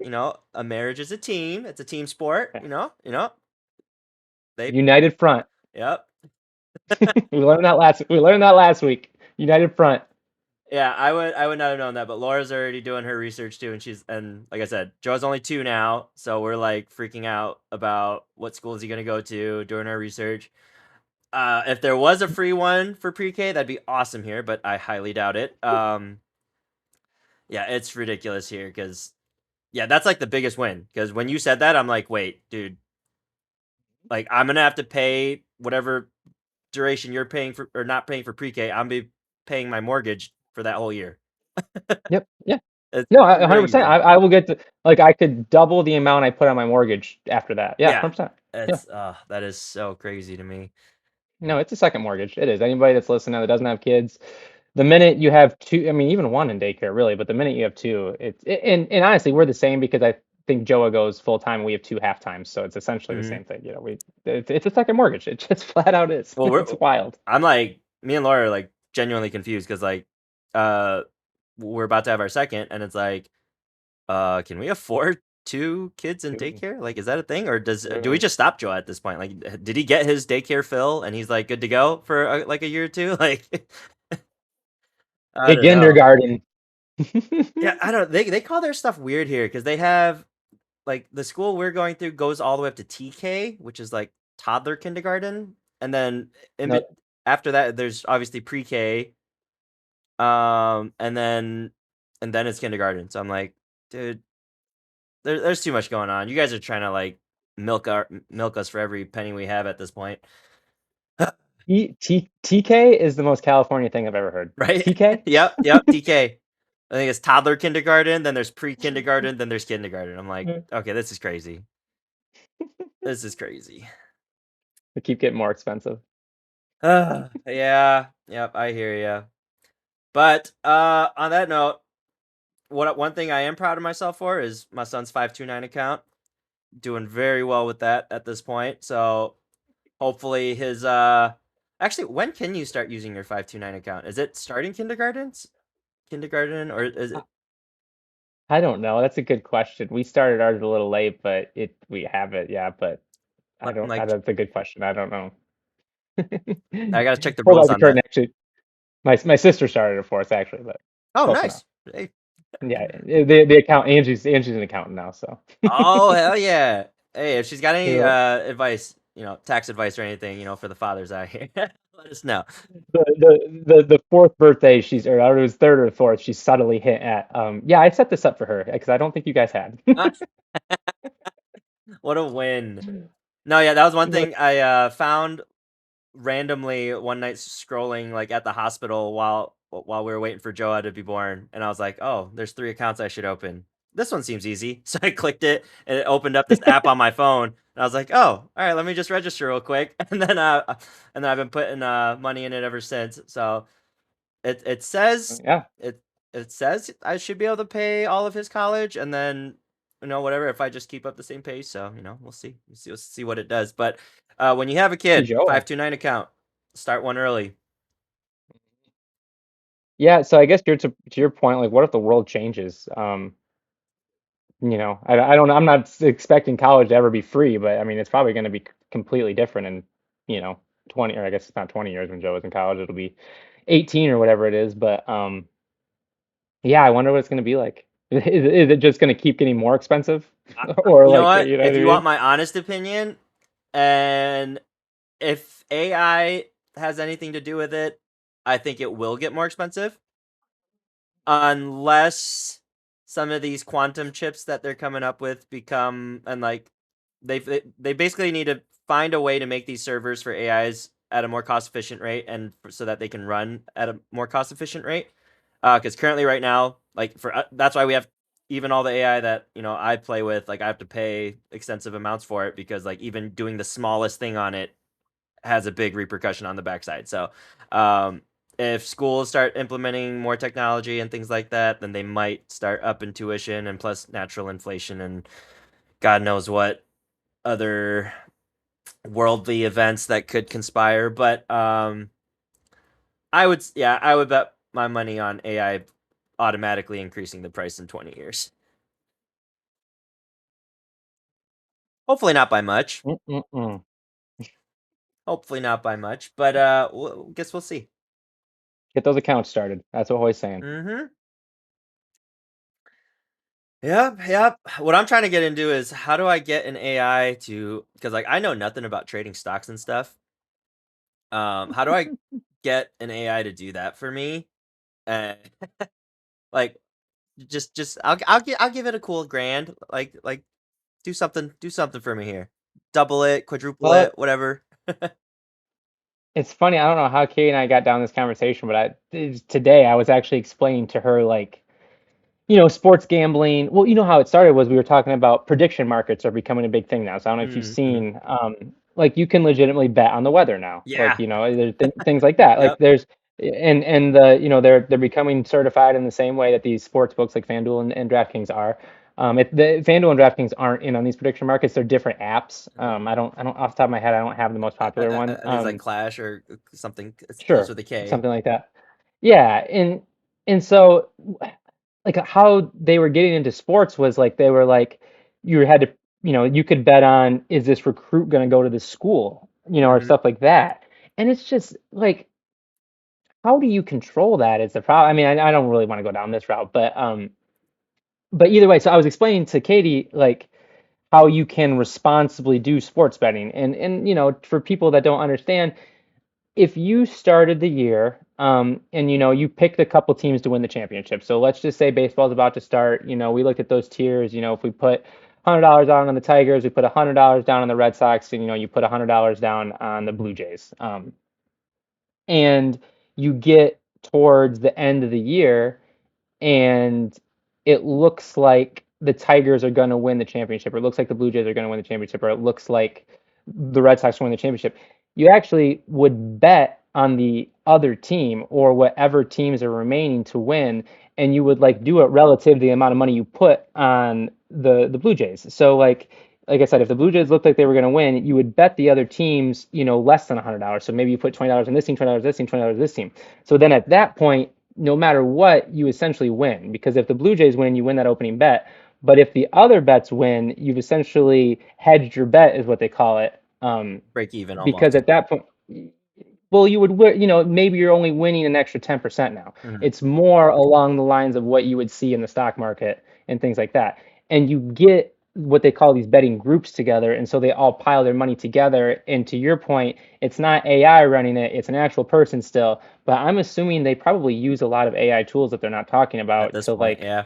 a marriage is a team. It's a team sport, They United Front. Yep. We learned that last week. United Front. Yeah, I would not have known that, but Laura's already doing her research too, and like I said, Joe's only 2 now, so we're like freaking out about what school is he gonna go to, doing our research. If there was a free one for pre-K, that'd be awesome here, but I highly doubt it. Yeah, it's ridiculous here because yeah, that's like the biggest win. Because when you said that, I'm like, wait, dude, like I'm gonna have to pay whatever duration you're paying for or not paying for pre-K. I'm be paying my mortgage for that whole year. Yep. Yeah. It's No, 100%. crazy. I will get to like I could double the amount I put on my mortgage after that. Yeah, Yeah, 100%. Yeah. it's that is so crazy to me. No, it's a second mortgage. It is. Anybody that's listening that doesn't have kids, the minute you have two, I mean, even one in daycare, really, but the minute you have two, and honestly, we're the same because I think Joa goes full time. We have two half times, so it's essentially the Hmm. same thing. It's a second mortgage. It just flat out is. Well, It's wild. I'm like me and Laura are like genuinely confused because like uh we're about to have our second, and it's like can we afford 2 kids in Two, daycare? Like, is that a thing, or do we two. just stop Joe at this point? Like, did he get his daycare fill and he's like good to go for like a year or two? Like, I A don't know. kindergarten. Yeah, I don't. They call their stuff weird here because they have like the school we're going through goes all the way up to TK, which is like toddler kindergarten, and then in No, bet after that there's obviously pre-K, and then it's kindergarten. So I'm like, dude, there's too much going on. You guys are trying to like milk us for every penny we have at this point, TK is the most California thing I've ever heard. right? TK? Yep, TK. I think it's toddler kindergarten, then there's pre-kindergarten, then there's kindergarten. I'm like, okay, this is crazy. This is crazy. They keep getting more expensive. Yeah, yep, I hear you. But on that note, one thing I am proud of myself for is my son's 529 account. Doing very well with that at this point. So hopefully his actually, when can you start using your 529 account? Is it starting kindergarten, or is it I don't know. That's a good question. We started ours a little late, but we have it, yeah, but like that's a good question. I don't know. I gotta check the Pull rules back the on curtain, that. actually. My sister started it for us actually, but Oh, close enough. nice. Hey. Yeah, the account Angie's an accountant now, so Oh, hell yeah. Hey, if she's got any the advice, tax advice or anything, for the fathers out here, let us know. the fourth birthday she's or it was third or fourth, she subtly hit at yeah, I set this up for her because I don't think you guys had. Ah, what a win. No, yeah, that was one She's like, thing I found randomly one night scrolling like at the hospital while we were waiting for Joa to be born, and I was like, oh, there's 3 accounts I should open. This one seems easy. So I clicked it and it opened up this app on my phone. And I was like, oh, all right, let me just register real quick. And then I've been putting money in it ever since. So it says Yeah. it says I should be able to pay all of his college, and then whatever, if I just keep up the same pace. So we'll see. We'll see what it does. But when you have a kid, Joe. 529 account, start one early. Yeah, so I guess to your point, like, what if the world changes? I don't know. I'm not expecting college to ever be free, but I mean, it's probably going to be completely different in, 20, or I guess it's not 20 years when Joe was in college. It'll be 18 or whatever it is. But yeah, I wonder what it's going to be like. Is it just going to keep getting more expensive, or You know like, what? you know what If I you want mean? my honest opinion, and if AI has anything to do with it, I think it will get more expensive. Unless some of these quantum chips that they're coming up with become, and like they basically need to find a way to make these servers for AIs at a more cost efficient rate, and so that they can run at a more cost efficient rate. Because currently, right now, like that's why we have even all the AI that I play with. Like I have to pay extensive amounts for it, because like even doing the smallest thing on it has a big repercussion on the backside. So, if schools start implementing more technology and things like that, then they might start up in tuition, and plus natural inflation and God knows what other worldly events that could conspire. But I would bet my money on AI automatically increasing the price in 20 years. Hopefully not by much. Mm-mm-mm. Hopefully not by much, but guess we'll see. Get those accounts started. That's what I'm always saying. Mm-hmm. Yeah. What I'm trying to get into is, how do I get an AI to, because like I know nothing about trading stocks and stuff. How do I get an AI to do that for me? And like just I'll give it a cool grand. Like do something for me here. Double it, quadruple Well, it, whatever. it's funny. I don't know how Kate and I got down this conversation, but today I was actually explaining to her, like, sports gambling. Well, you know how it started was we were talking about prediction markets are becoming a big thing now. So I don't know if you've Mm-hmm. seen, like, you can legitimately bet on the weather now. Like, Yeah. there's things like that. Like Yep. there's, and they're becoming certified in the same way that these sports books like FanDuel and DraftKings are. The FanDuel and DraftKings aren't in on these prediction markets. They're different apps. Mm-hmm. I don't off the top of my head, I don't have the most popular one. I think it's like Clash or something. It starts Sure, with a K. something like that. Yeah, and so, like, how they were getting into sports was like they were like, you had to, you could bet on, is this recruit going to go to this school, or Mm-hmm. stuff like that. And it's just like, how do you control that is the problem. I mean, I don't really want to go down this route, but either way, so I was explaining to Katie, like, how you can responsibly do sports betting, and for people that don't understand, if you started the year, and you picked a couple teams to win the championship. So let's just say baseball's about to start. We looked at those tiers. If we put $100 down on the Tigers, we put $100 down on the Red Sox, and you put $100 down on the Blue Jays. And you get towards the end of the year, and it looks like the Tigers are going to win the championship, or it looks like the Blue Jays are going to win the championship, or it looks like the Red Sox win the championship. You actually would bet on the other team or whatever teams are remaining to win, and you would like do it relative to the amount of money you put on the Blue Jays. So like I said, if the Blue Jays looked like they were going to win, you would bet the other teams, less than $100. So maybe you put $20 on this team, $20 this team, $20 this team. So then at that point, no matter what, you essentially win, because if the Blue Jays win, you win that opening bet. But if the other bets win, you've essentially hedged your bet, is what they call it. Break even Because almost. at that point, well, you would, maybe you're only winning an extra 10% now. Mm-hmm. It's more along the lines of what you would see in the stock market and things like that. And you get what they call these betting groups together. And so they all pile their money together. And to your point, it's not AI running it, it's an actual person still. But I'm assuming they probably use a lot of AI tools that they're not talking At about this to, point, like, yeah.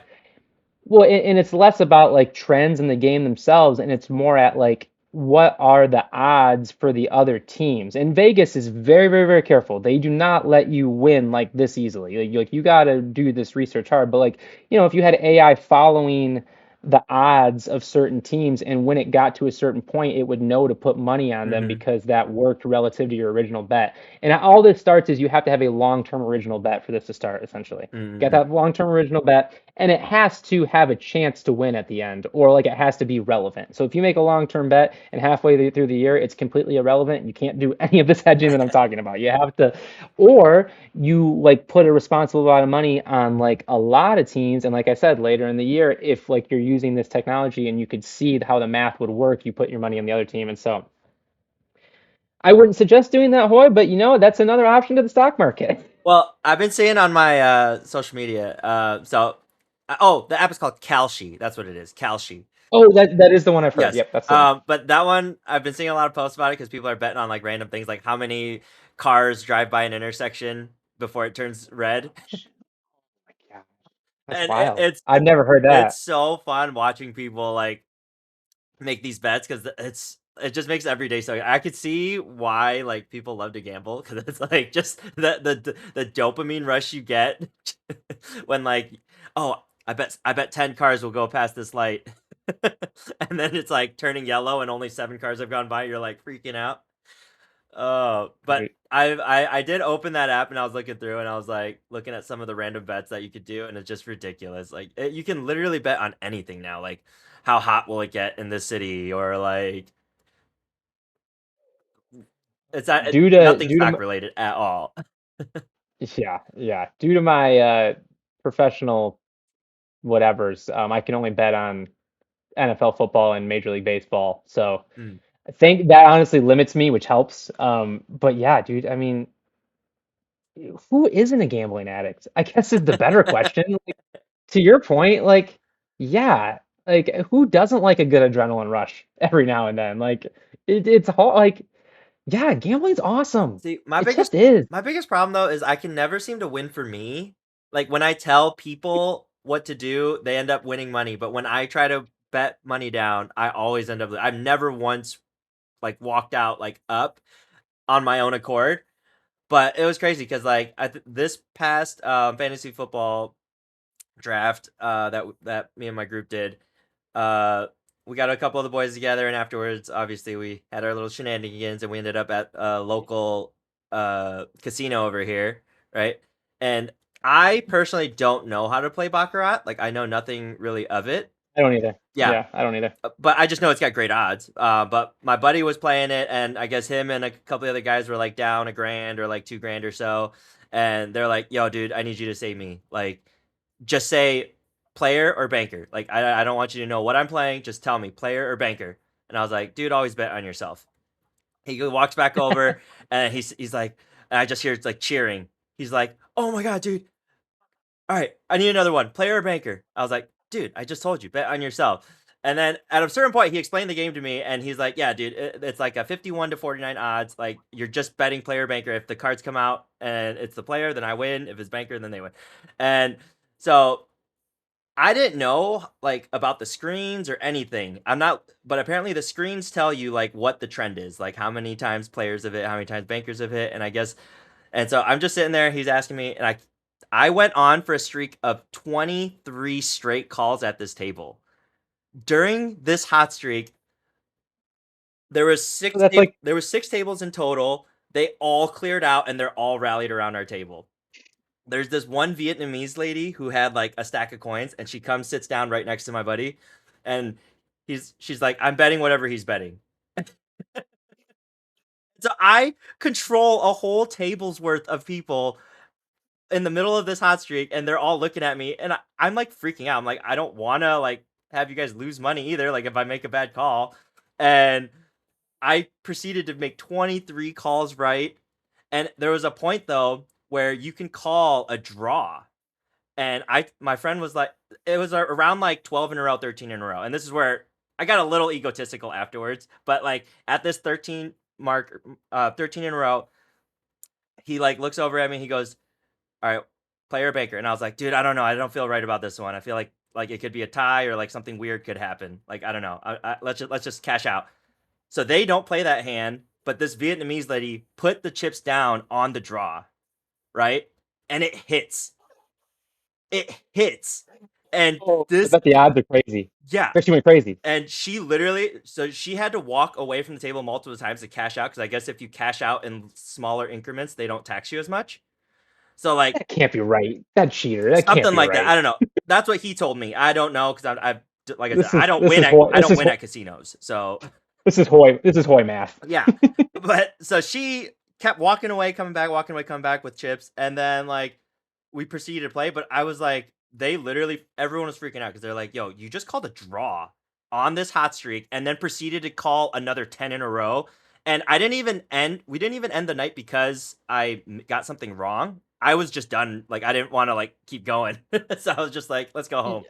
well, and it's less about like trends in the game themselves, and it's more at like what are the odds for the other teams. And Vegas is very, very, very careful. They do not let you win like this easily. You got to do this research hard. But like, if you had AI following the odds of certain teams, and when it got to a certain point, it would know to put money on them Mm-hmm. because that worked relative to your original bet. And all this starts is you have to have a long-term original bet for this to start, essentially. You got to Mm-hmm. have long-term original bet, and it has to have a chance to win at the end, or like it has to be relevant. So if you make a long-term bet and halfway through the year it's completely irrelevant, you can't do any of this hedging that I'm talking about. You have to, or you like put a responsible amount of money on like a lot of teams, and like I said, later in the year, if like you're using this technology and you could see how the math would work, you put your money on the other team. And so I wouldn't suggest doing that, Hoy, but that's another option to the stock market. Well, I've been seeing on my social media. The app is called Kalshi. That's what it is, Kalshi. Oh, that is the one I've heard. Yes. Yep, that's the one. But that one, I've been seeing a lot of posts about it because people are betting on like random things, like how many cars drive by an intersection before it turns red. Oh my gosh, that's And wild. it's I've never heard it's that. so fun watching people like make these bets because it just makes every day so I could see why like people love to gamble because it's like just the dopamine rush you get when like, oh, I bet 10 cars will go past this light. And then it's like turning yellow and only 7 cars have gone by, you're like freaking out. But Right. I did open that app and I was looking through and I was like looking at some of the random bets that you could do, and it's just ridiculous. Like you can literally bet on anything now, like how hot will it get in this city, or like it's not Due to nothing due to stock my, related at all. yeah, due to my professional whatevers, I can only bet on NFL football and Major League Baseball. So Mm. I think that honestly limits me, which helps. But yeah, dude, I mean, who isn't a gambling addict? I guess is the better question. Like, to your point, like, yeah, like who doesn't like a good adrenaline rush every now and then? Like, it's hard. Like, yeah, gambling's awesome. See, It just is. my biggest problem though is I can never seem to win for me. Like when I tell people what to do, they end up winning money, but when I try to bet money down, I always end up I've never once like walked out like up on my own accord. But it was crazy because like this past fantasy football draft that me and my group did, uh, we got a couple of the boys together, and afterwards, obviously, we had our little shenanigans, and we ended up at a local casino over here, right? And I personally don't know how to play baccarat. Like I know nothing really of it. I don't either. Yeah, Yeah, I don't either. but I just know it's got great odds. But my buddy was playing it, and I guess him and a couple of other guys were like down a grand or like 2 grand or so, and they're like, "Yo, dude, I need you to save me. Like, just say player or banker. Like, I don't want you to know what I'm playing. Just tell me player or banker." And I was like, "Dude, always bet on yourself." He walks back over, and he's like, and I just hear it's like cheering. He's like, "Oh my god, dude! All right, I need another one. Player or banker?" I was like, "Dude, I just told you, bet on yourself." And then at a certain point, he explained the game to me, and he's like, "Yeah, dude, it's like a 51 to 49 odds. Like you're just betting player or banker. If the cards come out and it's the player, then I win. If it's banker, then they win." And so I didn't know like about the screens or anything. I'm not, but apparently the screens tell you like what the trend is, like how many times players have hit, how many times bankers have hit, and I guess and so I'm just sitting there. He's asking me, and I went on for a streak of 23 straight calls at this table. During this hot streak, So that's like, there was 6 tables in total. They all cleared out, and they're all rallied around our table. There's this one Vietnamese lady who had like a stack of coins, and she comes sits down right next to my buddy, and she's like, "I'm betting whatever he's betting." So I control a whole table's worth of people in the middle of this hot streak, and they're all looking at me, and I'm like freaking out. I'm like, I don't want to like have you guys lose money either. Like if I make a bad call, and I proceeded to make 23 calls right, and there was a point though where you can call a draw, and my friend was like, it was around like 12 in a row, 13 in a row, and this is where I got a little egotistical afterwards. But like at this 13 mark, 13 in a row, he like looks over at me, he goes, "All right, player banker." And I was like, "Dude, I don't know. I don't feel right about this one. I feel like it could be a tie or like something weird could happen. Like I don't know. Let's just cash out." So they don't play that hand, but this Vietnamese lady put the chips down on the draw, right? And it hits. It hits. And I this, bet the odds are crazy. yeah. Especially went crazy. And she literally, so she had to walk away from the table multiple times to cash out, because I guess if you cash out in smaller increments, they don't tax you as much. So like That can't be right. That cheater. That can't something be like right. that. I don't know. That's what he told me. I don't know, because I've like I said, This is I don't this win is at Hoy, I this don't is win Hoy, at casinos. So this is Hoy math. yeah. But so she kept walking away, coming back, walking away, coming back with chips, and then like we proceeded to play. But I was like, they literally, everyone was freaking out because they're like, "Yo, you just called a draw on this hot streak, and then proceeded to call another 10 in a row." And I didn't even end. We didn't even end the night because I got something wrong. I was just done. Like I didn't want to like keep going, so I was just like, "Let's go home."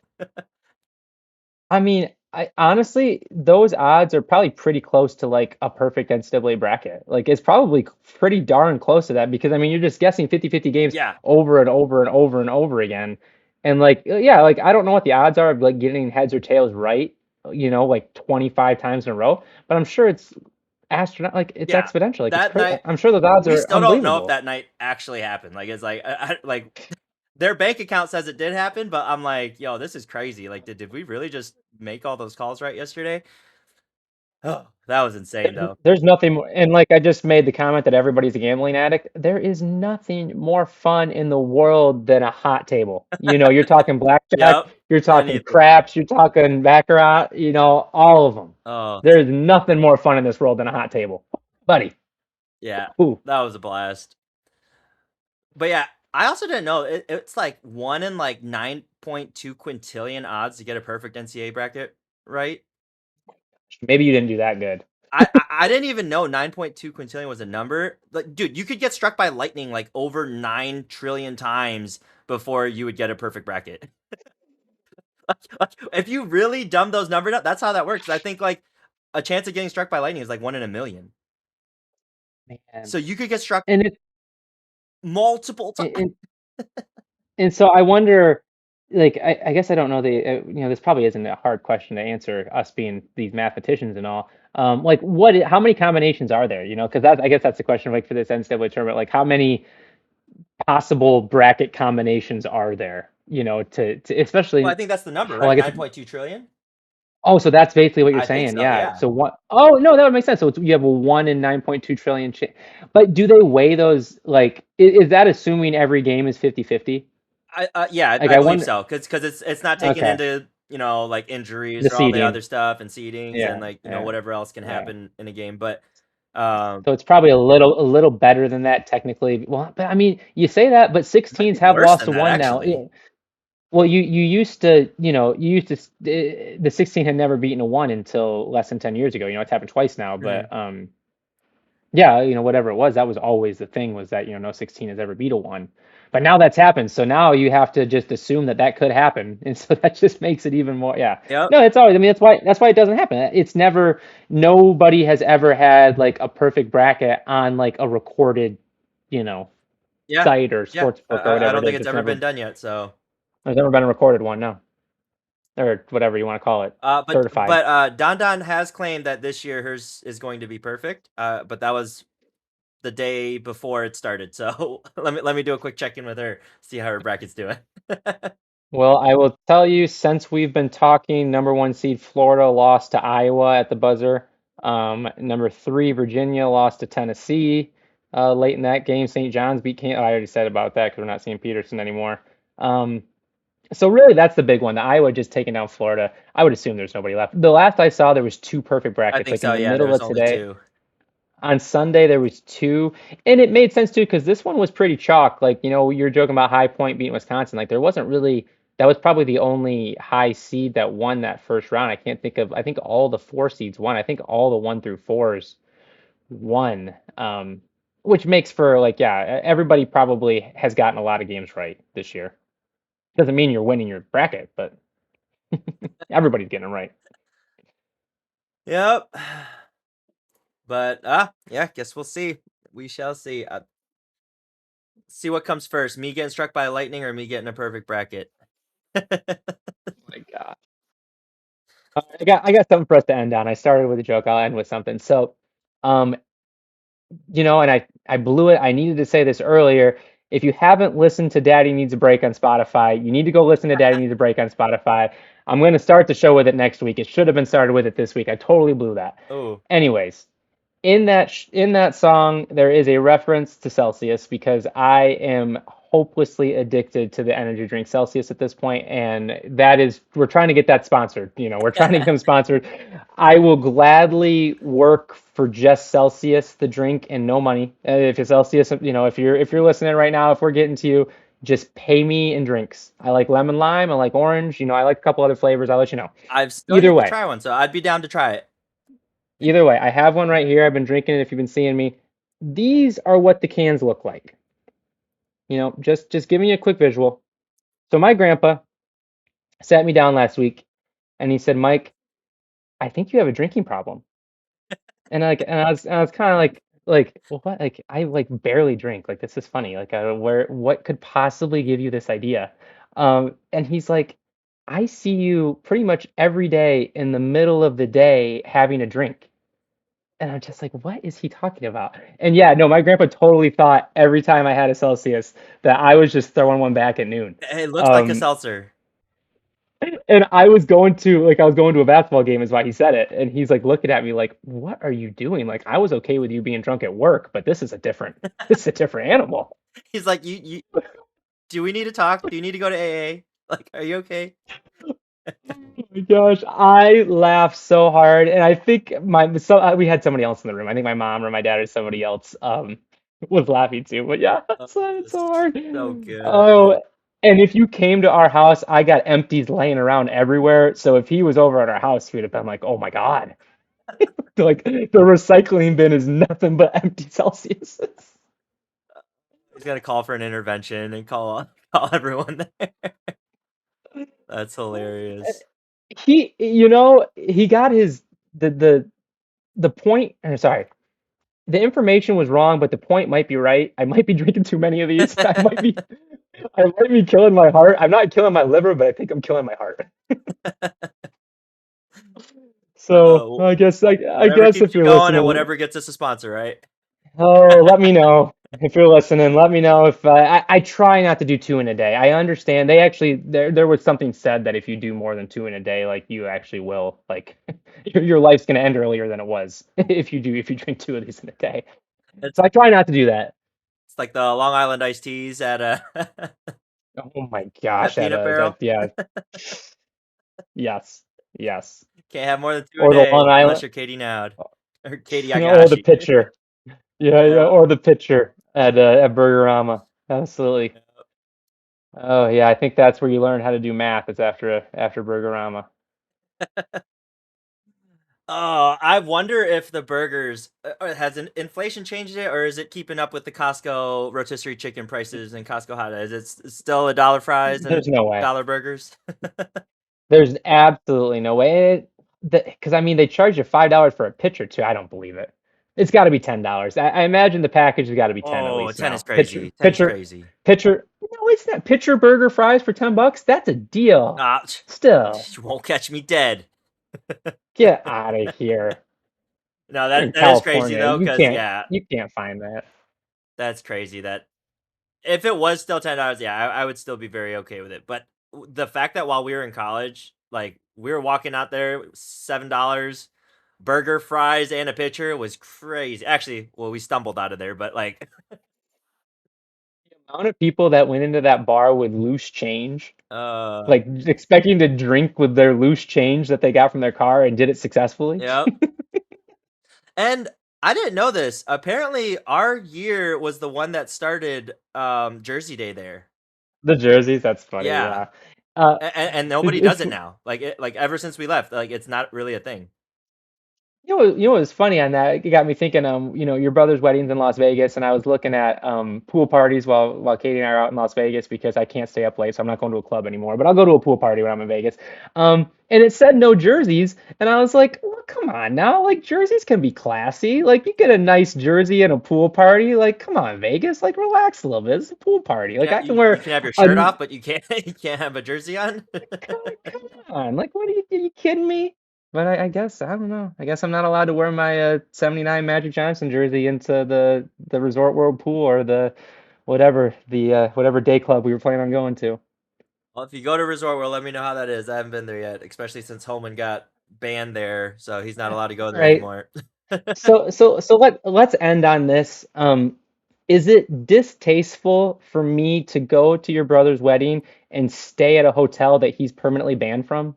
I mean, I honestly, those odds are probably pretty close to like a perfect NCAA bracket. Like it's probably pretty darn close to that because I mean, you're just guessing 50-50 games Yeah, over and over and over and over again. And like, yeah, like I don't know what the odds are of like getting heads or tails right, like 25 times in a row, but I'm sure it's astronaut like it's yeah. exponential. Like it's That crazy. night, I'm sure those odds we are still don't know if unbelievable. that night actually happened. Like it's like like their bank account says it did happen, but I'm like, yo, this is crazy. Like, did we really just make all those calls right yesterday? Oh, that was insane though. There's nothing more, and like I just made the comment that everybody's a gambling addict. There is nothing more fun in the world than a hot table. You're talking blackjack, Yep. you're talking Anything. craps, you're talking baccarat, all of them. Oh, There's nothing more fun in this world than a hot table, buddy. yeah. Ooh, That was a blast. But yeah, I also didn't know it's like 1 in like 9.2 quintillion odds to get a perfect NCAA bracket, right? maybe you didn't do that good. I didn't even know 9.2 quintillion was a number. Like, dude, you could get struck by lightning like over 9 trillion times before you would get a perfect bracket. If you really dumb those numbers up, that's how that works. I think like a chance of getting struck by lightning is like 1 in a million. Man, So you could get struck and it, multiple times. and, and so I wonder, like, I guess I don't know this probably isn't a hard question to answer, us being these mathematicians and all. Like, how many combinations are there? Because I guess that's the question, like, for this NCAA tournament, like, how many possible bracket combinations are there? To Well, I especially, think that's the number, well, I right? guess. 9.2 trillion. Oh, so that's basically what you're I think saying, so. yeah. Yeah. So what? Oh, no, that would make sense. So you have a 1 in 9.2 trillion. But do they weigh those? Like, is that assuming every game is 50-50? Yeah, Like, I I believe wonder. so, because it's not taking Okay, into like injuries the or all the seeding. other stuff and seedings Yeah, and like yeah, whatever else can yeah. happen in a game. But So it's probably a little better than that technically. Well, but I mean, you say that, but it might 16s be have worse lost than to that one now. actually. Well, the 16 had never beaten a one until less than 10 years ago. It's happened twice now, Mhm. but yeah, whatever it was, that was always the thing was that, no 16 has ever beat a one. But now that's happened. So now you have to just assume that that could happen. And so that just makes it even more, yeah. Yep. No, it's always, I mean, that's why it doesn't happen. It's never, nobody has ever had like a perfect bracket on like a recorded, you know, Yeah. site or Yeah. sports book or I whatever don't it think is. it's It's ever never, been done yet. So, there's never been a recorded one, no. Or whatever you want to call it. but Certified. Don Don has claimed that this year hers is going to be perfect. But that was the day before it started. So let me do a quick check in with her, see how her bracket's doing. Well, I will tell you, since we've been talking, number one seed Florida lost to Iowa at the buzzer. Number three, Virginia lost to Tennessee late in that game. St. John's beat I already said about that because we're not seeing Peterson anymore. So really, that's the big one. The Iowa just taking down Florida. I would assume there's nobody left. The last I saw, there was two perfect I brackets, think like in so. the Yeah, there middle was of only today. 2. On Sunday, there was two, and it made sense too because this one was pretty chalk. Like, you're joking about High Point beating Wisconsin. Like, there wasn't really. That was probably the only high seed that won that first round. I can't think of. I think all the four seeds won. I think all the 1 through 4s won. Which makes for like, yeah, everybody probably has gotten a lot of games right this year. Doesn't mean you're winning your bracket, but everybody's getting them right. Yep. But yeah, guess we'll see. We shall see. See what comes first: me getting struck by lightning or me getting a perfect bracket. My God. I got something for us to end on. I started with a joke. I'll end with something. So, um, and I blew it. I needed to say this earlier. If you haven't listened to Daddy Needs a Break on Spotify, you need to go listen to Daddy Needs a Break on Spotify. I'm going to start the show with it next week. It should have been started with it this week. I totally blew that. Oh, Anyways, in that song there is a reference to Celsius because I am hopelessly addicted to the energy drink Celsius at this point, and that is we're trying to get that sponsored. We're trying to get them sponsored. I will gladly work for just Celsius, the drink, and no money. If it's Celsius, if you're listening right now, if we're getting to you, just pay me in drinks. I like lemon lime, I like orange, I like a couple other flavors. I'll let you know. I've still Either yet to way. try one, so I'd be down to try it. Either way, I have one right here. I've been drinking it if you've been seeing me. These are what the cans look like. Just giving you a quick visual. So my grandpa sat me down last week and he said, "Mike, I think you have a drinking problem." And I was kind of like, well, what? Like I like barely drink. Like this is funny. Like what could possibly give you this idea? And he's like, "I see you pretty much every day in the middle of the day having a drink." And I'm just like, what is he talking about? And yeah, no, my grandpa totally thought every time I had a Celsius that I was just throwing one back at noon. It looks like a Um, seltzer. and I was going to a basketball game is why he said it. And he's like looking at me like, what are you doing? Like I was okay with you being drunk at work, but this is a different animal. He's like, you. Do we need to talk? Do you need to go to AA? Like, are you okay? Oh my gosh, I laughed so hard, and I think we had somebody else in the room. I think my mom or my dad or somebody else was laughing too. But yeah, Oh, it's laughing this so is hard. so good. Oh, and if you came to our house, I got empties laying around everywhere. So if he was over at our house, he would have been like, "Oh my God!" Like the recycling bin is nothing but empty Celsius. He's gonna call for an intervention and call everyone there. That's hilarious. He got the point. Sorry, the information was wrong, but the point might be right. I might be drinking too many of these. I might be killing my heart. I'm not killing my liver, but I think I'm killing my heart. So Uh, I guess I whatever guess keeps if you you're going and listening, whatever gets us a sponsor, right? let me know if you're listening. Let me know if I try not to do two in a day. I understand they actually there was something said that if you do more than two in a day, like you actually will like your life's gonna end earlier than it was if you drink two of these in a day. It's So I try not to do that. it's like the Long Island iced teas at Oh my gosh, at Peanut that Barrel. yeah, yes, yes. Can't have more than two a Or the day Long unless Island, you're Katie Naud or Katie or the Yagashi. pitcher. Yeah, yeah, Yeah. or the pitcher at Burgerama. Absolutely. Oh yeah, I think that's where you learn how to do math. It's after Burgerama. Oh, I wonder if the burgers has inflation changed it, or is it keeping up with the Costco rotisserie chicken prices and Costco hot dogs? Is it still a dollar fries There's and no way. dollar burgers? There's absolutely no way. Because I mean, they charge you $5 for a pitcher too. I don't believe it. It's got to be $10. I imagine the package has got to be 10 at Oh, least 10 is now. crazy. 10 is Pitcher, crazy. pitcher. No, it's not. Pitcher burger fries for $10. That's a deal. Ah, Still, you won't catch me dead. get out of here. No, You're in that is crazy California. though, You because can't yeah, you can't find that. that's crazy. That if it was still $10, yeah, I would still be very okay with it. But the fact that while we were in college, like we were walking out there, $7, burger, fries, and a pitcher was crazy. Actually, well, we stumbled out of there, but like, The amount of people that went into that bar with loose change, uh, like expecting to drink with their loose change that they got from their car and did it successfully. yep. And I didn't know this. Apparently, our year was the one that started Jersey Day there. The jerseys, that's funny, Yeah, yeah. Uh, and nobody does it's it now. Like ever since we left, like it's not really a thing. what was funny on that? It got me thinking. Your brother's wedding's in Las Vegas, and I was looking at pool parties while Katie and I are out in Las Vegas because I can't stay up late, so I'm not going to a club anymore. But I'll go to a pool party when I'm in Vegas. And it said no jerseys, and I was like, well, come on now, like jerseys can be classy. Like you get a nice jersey in a pool party. Like come on, Vegas, like relax a little bit. It's a pool party. Like Yeah, I can you wear can have your a shirt off, but you can't you can't have a jersey on. come on. Like what are you kidding me? But I guess I don't know. I guess I'm not allowed to wear my 79 Magic Johnson jersey into the Resort World pool or the whatever day club we were planning on going to. Well, if you go to Resort World, let me know how that is. I haven't been there yet, especially since Holman got banned there, so he's not allowed to go there Right. anymore. So let's end on this. Is it distasteful for me to go to your brother's wedding and stay at a hotel that he's permanently banned from?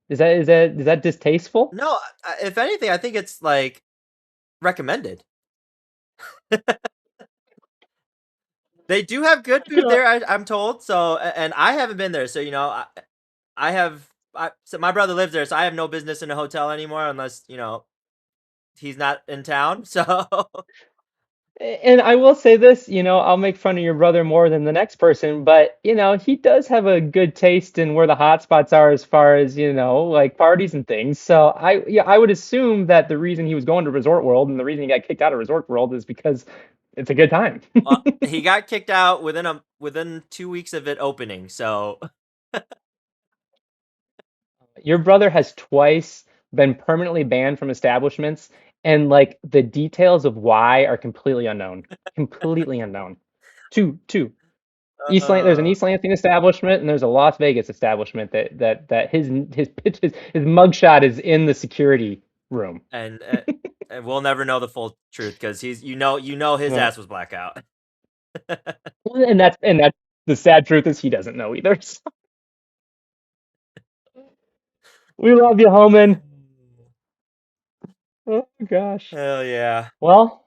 Is that distasteful? No, if anything, I think it's like recommended. They do have good food there, I'm told. So, and I haven't been there, so I have. So my brother lives there, so I have no business in a hotel anymore unless he's not in town. So, And I will say this, I'll make fun of your brother more than the next person, but he does have a good taste in where the hot spots are as far as, like parties and things. So I would assume that the reason he was going to Resort World and the reason he got kicked out of Resort World is because it's a good time. he got kicked out within 2 weeks of it opening. So, Your brother has twice been permanently banned from establishments, and like the details of why are completely unknown. Completely unknown. Two. There's an uh, East Lansing establishment and there's a Las Vegas establishment that his mugshot is in the security room. and and we'll never know the full truth because he's his Yeah. ass was blackout. And that's the sad truth is he doesn't know either. So, we love you, Homan. Oh gosh. Hell yeah. Well,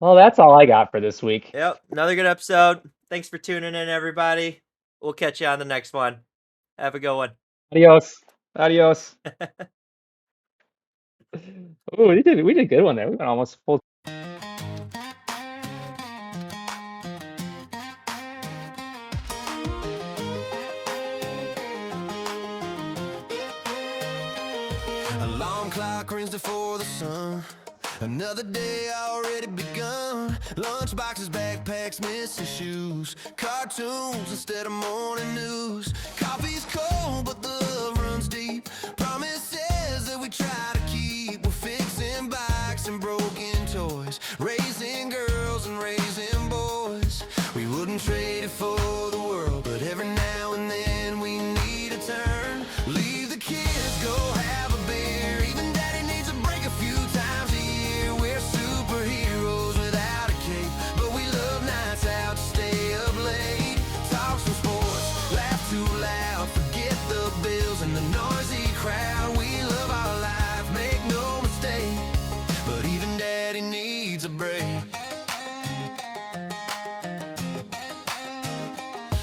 that's all I got for this week. Yep, another good episode. Thanks for tuning in, everybody. We'll catch you on the next one. Have a good one. Adios. Adios. Oh, we did a good one there. We went almost full. Alarm clock rings before the sun. Another day already begun. Lunch boxes, backpacks, missing shoes. Cartoons instead of morning news. Coffee's cold, but the love runs deep. Promises that we try to keep. We're fixing bikes and broken toys. Raising girls and raising boys. We wouldn't trade it for the world, but every now and then we need a turn. Leave the kids, go have a beer. Even daddy needs a break a few times a year. We're superheroes without a cape, but we love nights out to stay up late. Talk some sports, laugh too loud, forget the bills and the noisy crowd. We love our life, make no mistake, but even daddy needs a break.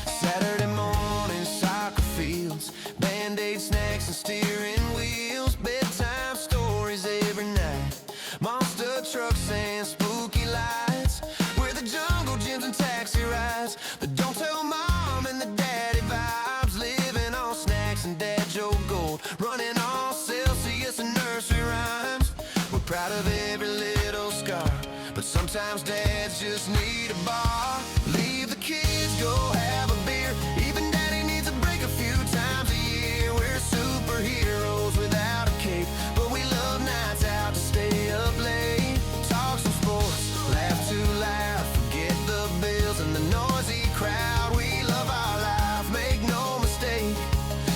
Saturday morning, soccer fields, Band-Aid snacks and steering wheels, bedtime stories every night, monster trucks and spooky lights. We're the jungle gyms and taxi rides, the don't tell mom and the daddy vibes, living on snacks and dad joke gold, running on Celsius and nursery rhymes. We're proud of every little scar, but sometimes dads just need a bar. Leave the kids, go have a beer. Even daddy needs a break a few times a year. We're superheroes without a cape, but we love nights out to stay up late. Talk some sports, laugh too loud, forget the bills and the noisy crowd. We love our life, make no mistake,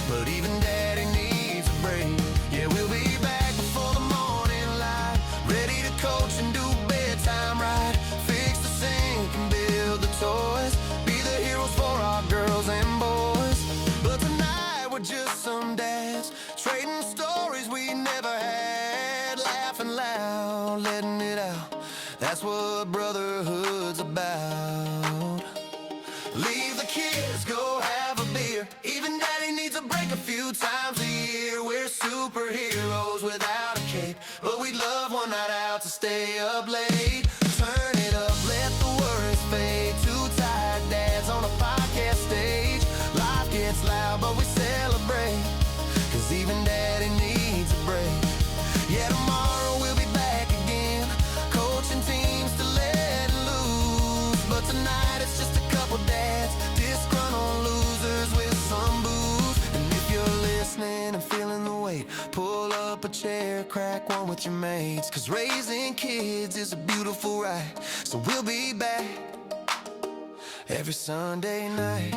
but even daddy needs a break. Yeah, we'll be back before the morning light, ready to coach and do bedtime right, fix the sink and build the toys, be the heroes for our girls and boys. But tonight we're just some dads, trading stories we never had, laughing loud, letting it out. That's what brotherhood's about. Leave the kids, go have a beer. Even daddy needs a break a few times a year. We're superheroes without a cape, but we love one night out to stay up late. Turn it up, let the worries fade. Two tired dads on a podcast stage. Life gets loud, but we celebrate, 'cause even daddy needs a break. Yeah, tomorrow we'll be back again, coaching teams to let loose. But tonight it's just a couple dads, disgruntled losers with some booze. And if you're listening and feeling the weight, pull Pull up a chair, crack one with your mates, 'cause raising kids is a beautiful ride. So we'll be back every Sunday night.